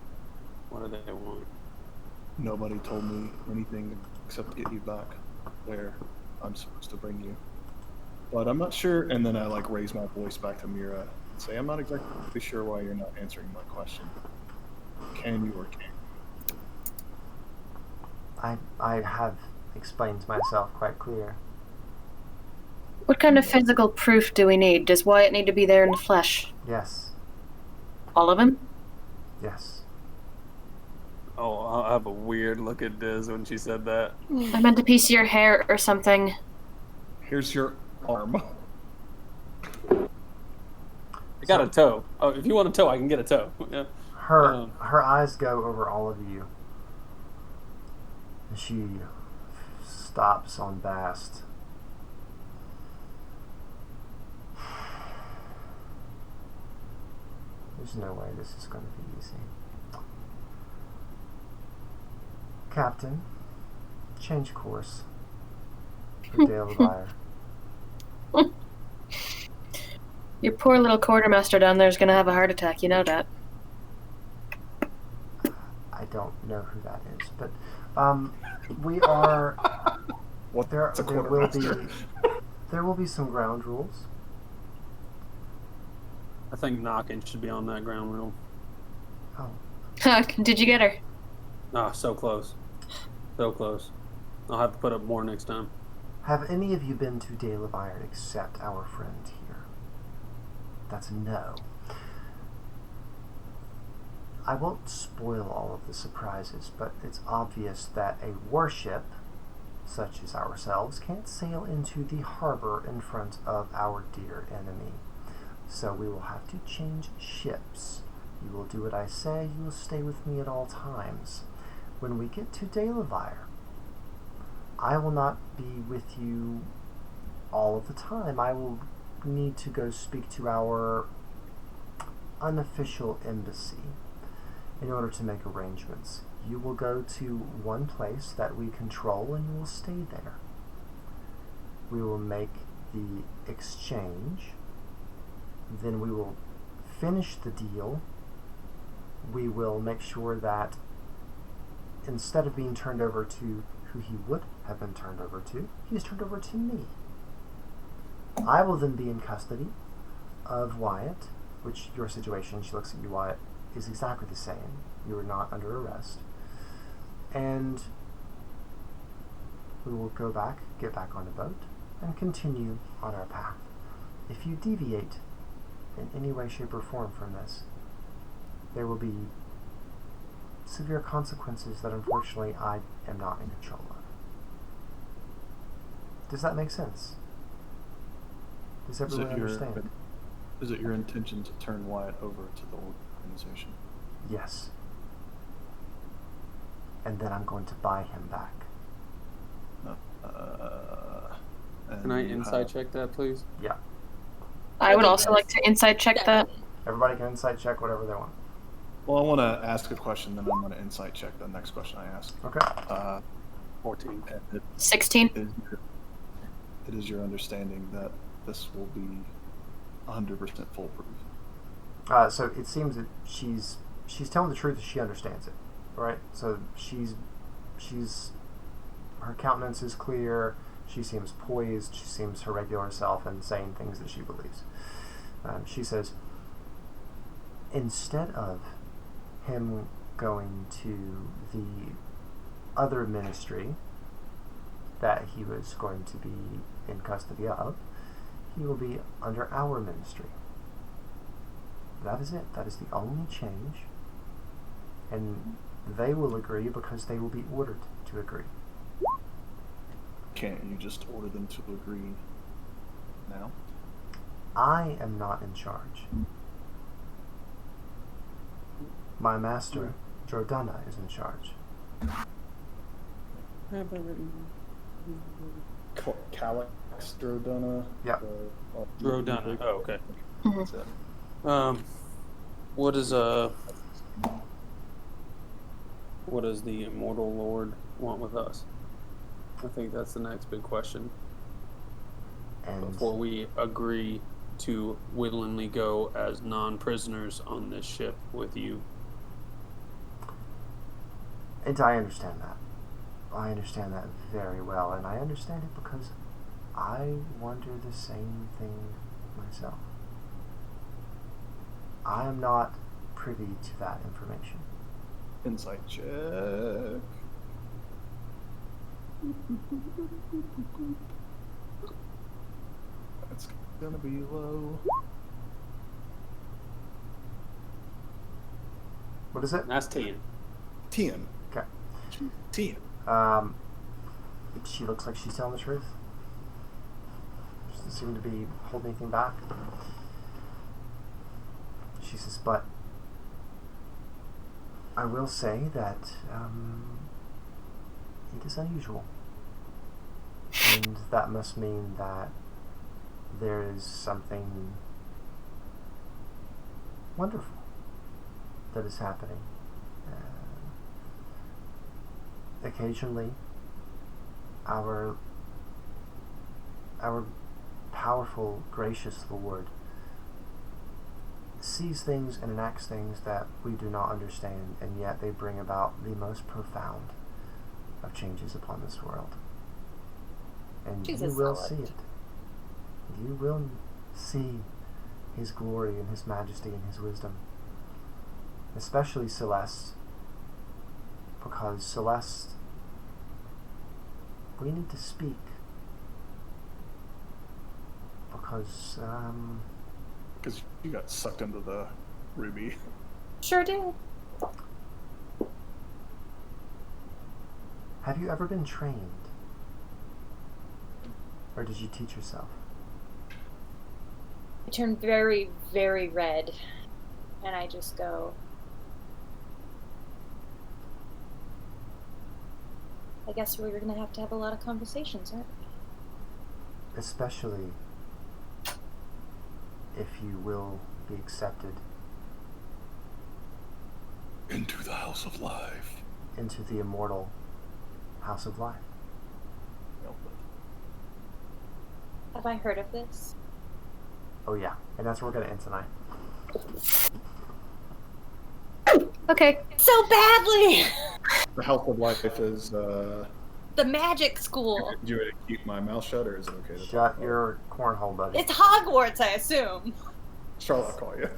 What do they want? Nobody told me anything except get you back where I'm supposed to bring you. But I'm not sure, and then I raise my voice back to Mira and say, I'm not exactly sure why you're not answering my question. Can you or can't you? I have explained myself quite clear. What kind of physical proof do we need? Does Wyatt need to be there in the flesh? Yes. All of him? Yes. Oh, I have a weird look at Diz when she said that. I meant a piece of your hair or something. Here's your arm. I got a toe. Oh, if you want a toe, I can get a toe. Yeah. Her eyes go over all of you. And she stops on Bast. There's no way this is going to be easy. Captain, change course. For Dale Liar. Your poor little quartermaster down there is going to have a heart attack, you know that. I don't know who that is, but we are. There will be some ground rules. I think knocking should be on that ground rule. Oh. Did you get her? Ah, so close. So close. I'll have to put up more next time. Have any of you been to De La Bayard except our friend here? That's a no. I won't spoil all of the surprises, but it's obvious that a warship, such as ourselves, can't sail into the harbor in front of our dear enemy. So we will have to change ships. You will do what I say, you will stay with me at all times. When we get to De La Bayard, I will not be with you all of the time. I will need to go speak to our unofficial embassy in order to make arrangements. You will go to one place that we control and you will stay there. We will make the exchange, then we will finish the deal. We will make sure that instead of being turned over to who he would have been turned over to, he is turned over to me. I will then be in custody of Wyatt, which your situation, she looks at you, Wyatt, is exactly the same. You are not under arrest. And we will go back, get back on a boat, and continue on our path. If you deviate in any way, shape, or form from this, there will be severe consequences that unfortunately I am not in control of. Does that make sense? Does everyone understand? Is it your intention to turn Wyatt over to the organization? Yes. And then I'm going to buy him back. Can I insight check that, please? Yeah. I would also like to inside check that. Everybody can insight check whatever they want. Well, I want to ask a question, then I'm going to insight check the next question I ask. Okay. 14. 16. It is your understanding that this will be 100% foolproof. So it seems that she's telling the truth as she understands it, right? So she's her countenance is clear. She seems poised. She seems her regular self and saying things that she believes. She says, instead of him going to the other ministry that he was going to be in custody of, he will be under our ministry. That is it. That is the only change. And they will agree because they will be ordered to agree. Can't you just order them to agree now? I am not in charge. My master, Jordana, is in charge. Calyx Drodana? Yeah. Rodana. Oh, okay. Mm-hmm. What does the Immortal Lord want with us? I think that's the next big question. And Before we agree to willingly go as non-prisoners on this ship with you. And I understand that. I understand that very well, and I understand it because I wonder the same thing myself. I am not privy to that information. Insight check. That's gonna be low. What is it? That's 10. 10. Okay. 10. She looks like she's telling the truth. She doesn't seem to be holding anything back. She says, but I will say that it is unusual. And that must mean that there is something wonderful that is happening. Occasionally, our powerful, gracious Lord sees things and enacts things that we do not understand, and yet they bring about the most profound of changes upon this world. And Jesus, you will Lord. see it. You will see His glory and His majesty and His wisdom. Especially Celeste, because Celeste, we need to speak Because, Because you got sucked into the ruby. Sure did. have you ever been trained? Or did you teach yourself? I turn very, very red, and I just go, I guess we're going to have a lot of conversations, aren't we? Especially if you will be accepted Into the House of Life. into the immortal House of Life. Have I heard of this? Oh yeah, and that's where we're gonna end tonight. Okay. So badly! The House of Life is, The magic school. do you want to keep my mouth shut, or is it okay to Shut talk about your cornhole, buddy. It's Hogwarts, I assume. it? Charlotte, I'll call you.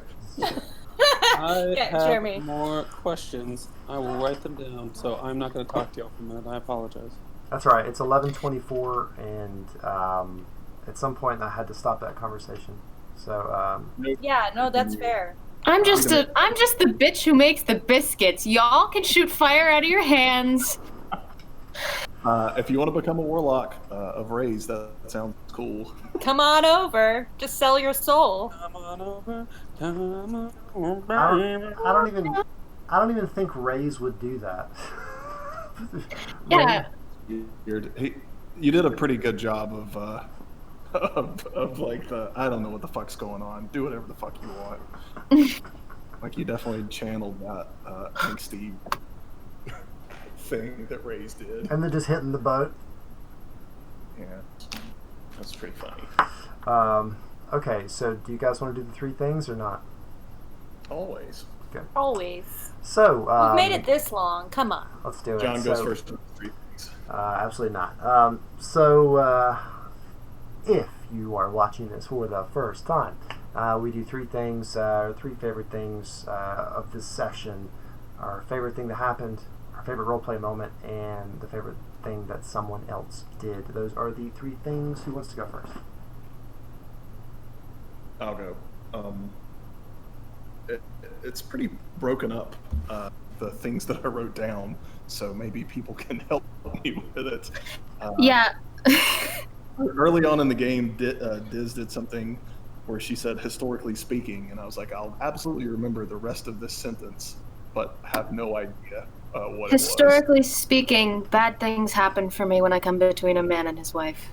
I Yeah, have Jeremy. more questions. I will write them down, so I'm not going to talk to y'all for a minute. I apologize. That's right. It's 11:24, and at some point I had to stop that conversation. So Yeah, no, that's fair. I'm just the bitch who makes the biscuits. Y'all can shoot fire out of your hands. If you want to become a warlock of Rays, that sounds cool. Come on over. Just sell your soul. Come on over. Come on over. I don't even think Rays would do that. Yeah. You did a pretty good job of like I don't know what the fuck's going on. Do whatever the fuck you want. Like you definitely channeled that angsty thing that Rays did. And then just hitting the boat. Yeah, that's pretty funny. Okay, so do you guys want to do the three things or not? Always. Always. So We've made it this long. Come on. let's do it. John goes So- first to the three things. Absolutely not. If you are watching this for the first time, we do three things, three favorite things of this session. Our favorite thing that happened, our favorite roleplay moment, and the favorite thing that someone else did. Those are the three things. Who wants to go first? I'll go. It's pretty broken up, the things that I wrote down, so maybe people can help me with it. Yeah. Early on in the game, Diz did something where she said, historically speaking, and I was like, I'll absolutely remember the rest of this sentence, but have no idea what it was. Historically speaking, bad things happen for me when I come between a man and his wife.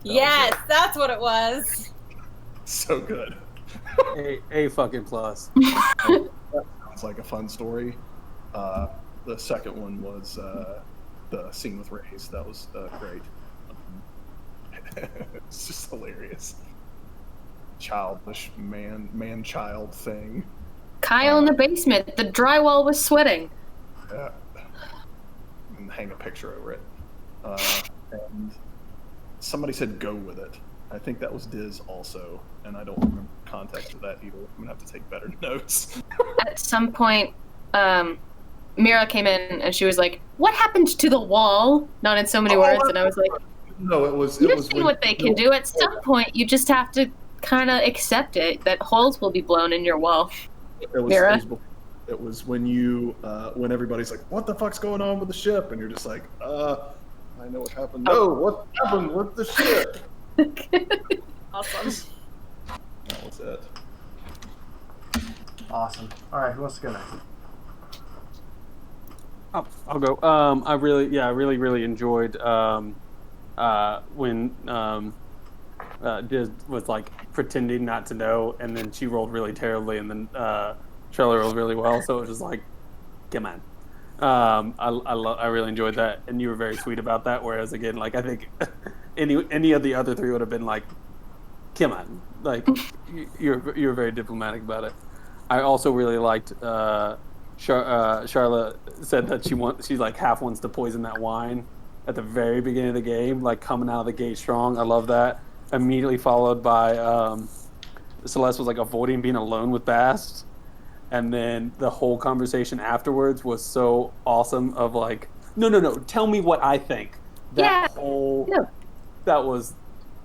Yes, that's what it was. So good. A fucking plus. That sounds like a fun story. The second one was the scene with Rays. That was great. It's just hilarious. Childish man-child thing. Kyle in the basement. The drywall was sweating. Yeah. And hang a picture over it. And somebody said go with it. I think that was Diz also, and I don't remember the context of that either. I'm gonna have to take better notes. At some point, Mira came in and she was like, "What happened to the wall?" Not in so many words, and I was like, No, it was. "You've seen what they can do. At some point, you just have to kind of accept it that holes will be blown in your wall." Mira? It was when you, when everybody's like, "What the fuck's going on with the ship?" and you're just like, I know what happened. No, what happened with the ship? Awesome. That was it. Awesome. All right, who wants to go next? I'll go. I really enjoyed when Diz was like pretending not to know, and then she rolled really terribly, and then Charlie rolled really well. So it was just like, come on. I really enjoyed that, and you were very sweet about that. Whereas again, like I think any of the other three would have been like, come on, like you're very diplomatic about it. I also really liked. Charlotte said that she like half wants to poison that wine at the very beginning of the game, like coming out of the gate strong. I love that. Immediately followed by Celeste was like avoiding being alone with Bast, and then the whole conversation afterwards was so awesome. Of like, no, tell me what I think. That was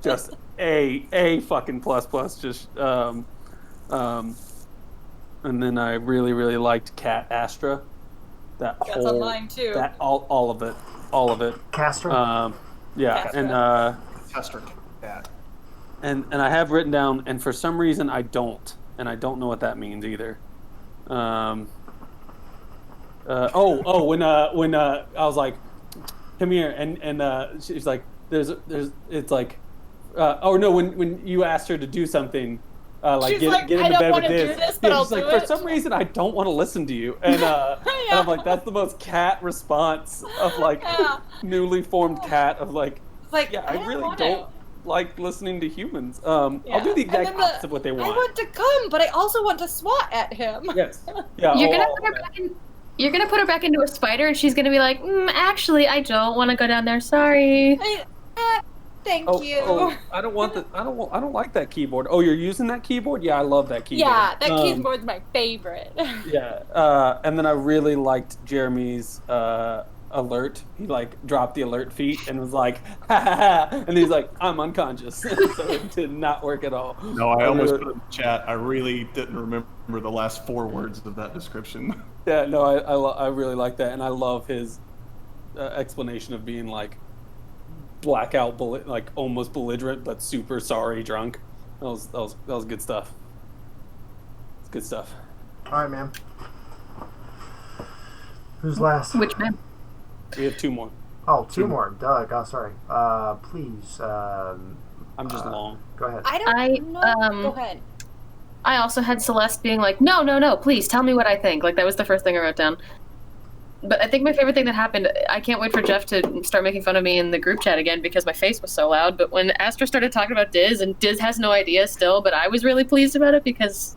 just A fucking plus. Just and then I really, really liked Cat Astra. That That's whole on mine too. that all of it. Castor. Yeah, Castra. and Tester cat. and I have written down, and for some reason I don't know what that means either. When I was like, come here, and she's like, it's like, oh no, when you asked her to do something, like She's get like, in I the don't bed wanna with do this. this, but Yeah, I'll she's like, do for it. some reason I don't want to listen to you, and and I'm like, that's the most cat response of like Yeah. newly formed cat of like, It's like, yeah, I really want don't to. like listening to humans. Yeah. I'll do the And exact then opposite of what they I want. want to come, but I also want to swat at him. Yes. Yeah. You're gonna all put her of that. back in. You're gonna put her back into a spider, and she's gonna be like, "Actually, I don't want to go down there. Sorry." Thank you. I don't want I don't like that keyboard. Oh, you're using that keyboard? Yeah, I love that keyboard. Yeah, that keyboard's my favorite. Yeah. And then I really liked Jeremy's alert. He like dropped the alert feat and was like, ha ha ha, and he's like, I'm unconscious. So it did not work at all. No, I almost put it in the chat. I really didn't remember the last 4 words of that description. Yeah, no, I really like that, and I love his explanation of being like blackout, like almost belligerent, but super sorry drunk. That was good stuff. It's good stuff. All right, man. Who's last? Which man? We have 2 more. Oh, 2 more. Doug. Oh, sorry. Please. I'm just long. Go ahead. I don't know. Go ahead. I also had Celeste being like, no, please tell me what I think. Like, that was the first thing I wrote down. But I think my favorite thing that happened, I can't wait for Jeff to start making fun of me in the group chat again because my face was so loud. But when Astra started talking about Diz, and Diz has no idea still, but I was really pleased about it because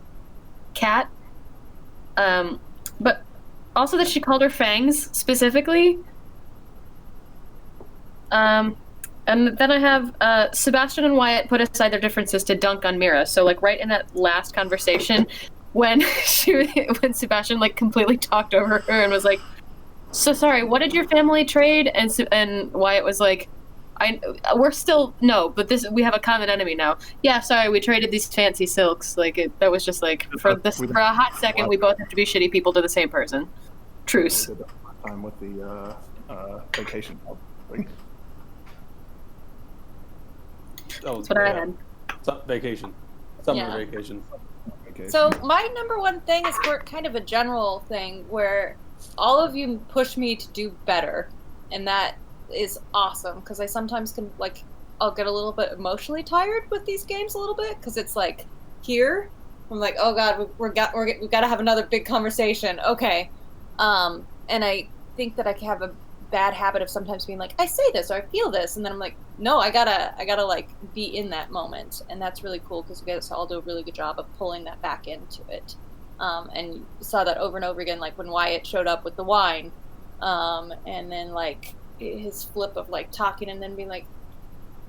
Cat. But also that she called her fangs specifically. And then I have Sebastian and Wyatt put aside their differences to dunk on Mira. So like right in that last conversation, when when Sebastian like completely talked over her and was like, "So sorry, what did your family trade?" And Wyatt was like, "We're still no, but we have a common enemy now." Yeah, sorry, we traded these fancy silks. Like that was just like for a hot second, we both have to be shitty people to the same person. Truce. I did that time with the vacation thing. That was That's what I had. Vacation. Summer Yeah. vacation. So my number one thing is for kind of a general thing where all of you push me to do better, and that is awesome because I sometimes can like I'll get a little bit emotionally tired with these games a little bit because it's like here I'm like, oh god, we've got to have another big conversation. Okay, and I think that I can have a bad habit of sometimes being like, I say this or I feel this, and then I'm like, no, I gotta like be in that moment, and that's really cool because you guys all do a really good job of pulling that back into it. And you saw that over and over again, like when Wyatt showed up with the wine, and then like his flip of like talking and then being like,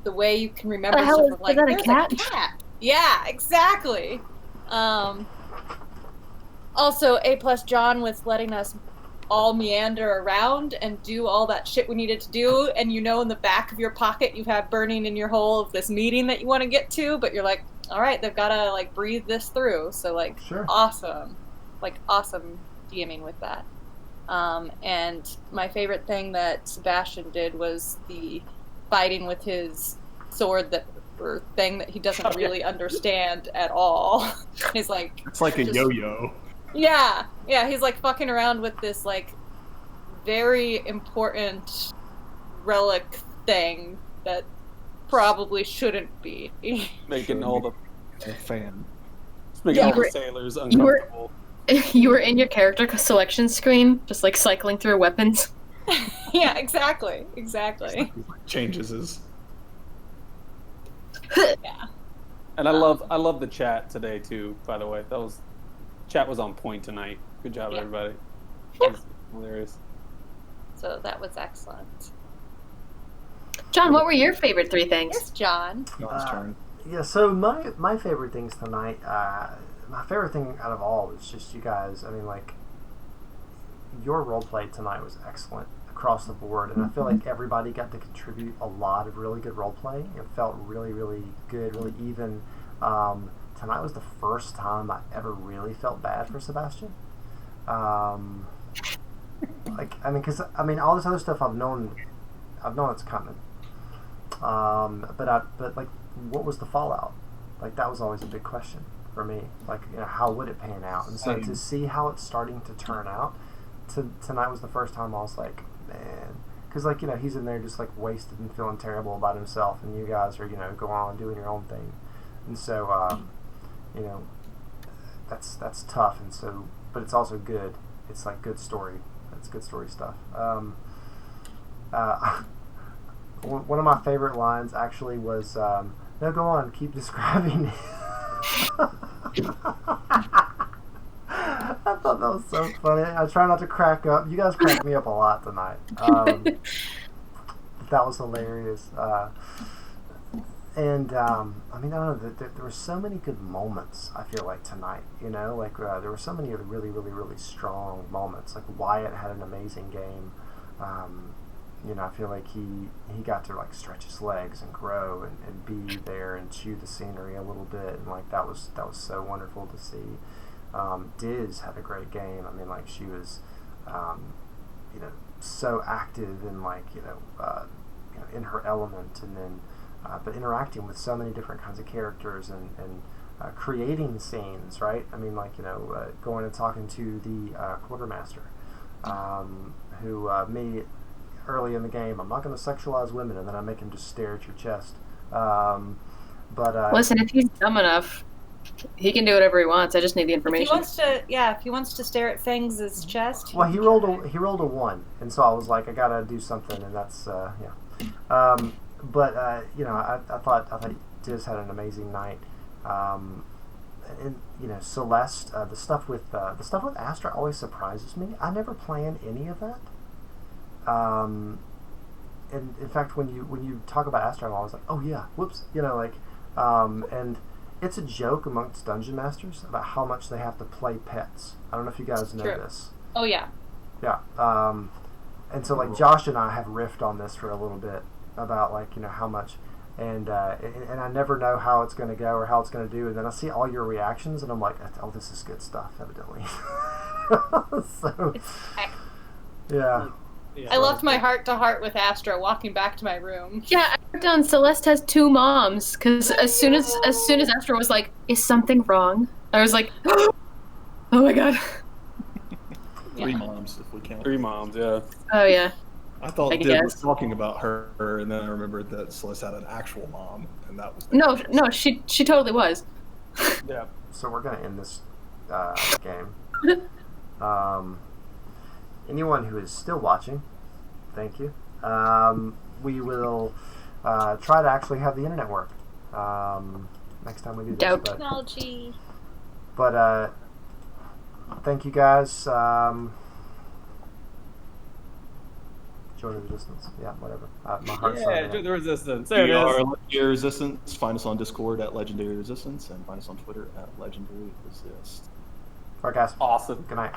the way you can remember The hell stuff is of like, that, a there's cat? a cat. Yeah, exactly. Also, A+ John with letting us all meander around and do all that shit we needed to do, and in the back of your pocket you have burning in your hole of this meeting that you want to get to, but you're like, all right, they've got to like breathe this through. So like, Sure. awesome DMing with that. And my favorite thing that Sebastian did was the fighting with his sword or thing that he doesn't really understand at all. He's like, It's like a yo-yo. Yeah, he's like fucking around with this like very important relic thing that probably shouldn't be. Making all the A fan. making Yeah, all you the were- sailors you were- uncomfortable. You were in your character selection screen, just like cycling through weapons. Yeah, exactly. Changes his. Yeah. And I love the chat today too. By the way, chat was on point tonight. Good job, Yeah. everybody. It was hilarious. So that was excellent. John, what were your favorite 3 things? Yes, John. John's turn. Yeah, so my favorite things tonight, my favorite thing out of all was just you guys. I mean, like, your roleplay tonight was excellent across the board, and I feel like everybody got to contribute a lot of really good role play. It felt really, really good, really even. Tonight was the first time I ever really felt bad for Sebastian. Because all this other stuff I've known it's coming. But what was the fallout? Like, that was always a big question for me. Like, how would it pan out? And so to see how it's starting to turn out, tonight was the first time I was like, man, because he's in there just like wasted and feeling terrible about himself, and you guys are going on doing your own thing, and so that's tough, and so, but it's also good. It's like good story. It's good story stuff. One of my favorite lines actually was, "No, go on, keep describing." I thought that was so funny. I try not to crack up. You guys cracked me up a lot tonight. That was hilarious. And I don't know. There were so many good moments. I feel like tonight. There were so many really, really, really strong moments. Like Wyatt had an amazing game. I feel like he got to stretch his legs and grow and be there and chew the scenery a little bit, and that was so wonderful to see. Diz had a great game. She was so active and in her element, and then but interacting with so many different kinds of characters and creating scenes, right? Going and talking to the quartermaster, who me early in the game, I'm not going to sexualize women, and then I make him just stare at your chest. Listen, if he's dumb enough, he can do whatever he wants. I just need the information. If he wants to stare at Fangs' chest. Well, he rolled a 1, and so I was like, I gotta do something, and that's yeah. I thought Diz had an amazing night. And Celeste, the stuff with Astra always surprises me. I never plan any of that. And in fact, when you talk about Astra, I'm always like, oh yeah, whoops, and it's a joke amongst dungeon masters about how much they have to play pets. I don't know if you guys know this. Oh yeah. Yeah. And so Josh and I have riffed on this for a little bit about how much, and I never know how it's going to go or how it's going to do, and then I see all your reactions and I'm like, oh, this is good stuff, evidently. So yeah. I left my heart to heart with Astra walking back to my room. Yeah, I wrote down Celeste has 2 moms, because as soon as Astra was like, is something wrong? I was like, oh my god. 3 moms, if we count. 3 moms, yeah. Oh yeah. I thought Div was talking about her, and then I remembered that Celeste had an actual mom, and that was... No, she totally was. Yeah. So we're going to end this game. Anyone who is still watching, thank you. We will try to actually have the internet work next time we do this. Technology. But thank you guys. Join the Resistance. Yeah, whatever. My heart's join the Resistance. There We it are is. Legendary Resistance. Find us on Discord at Legendary Resistance, and find us on Twitter at Legendary Resist. All right, guys. Awesome. Good night.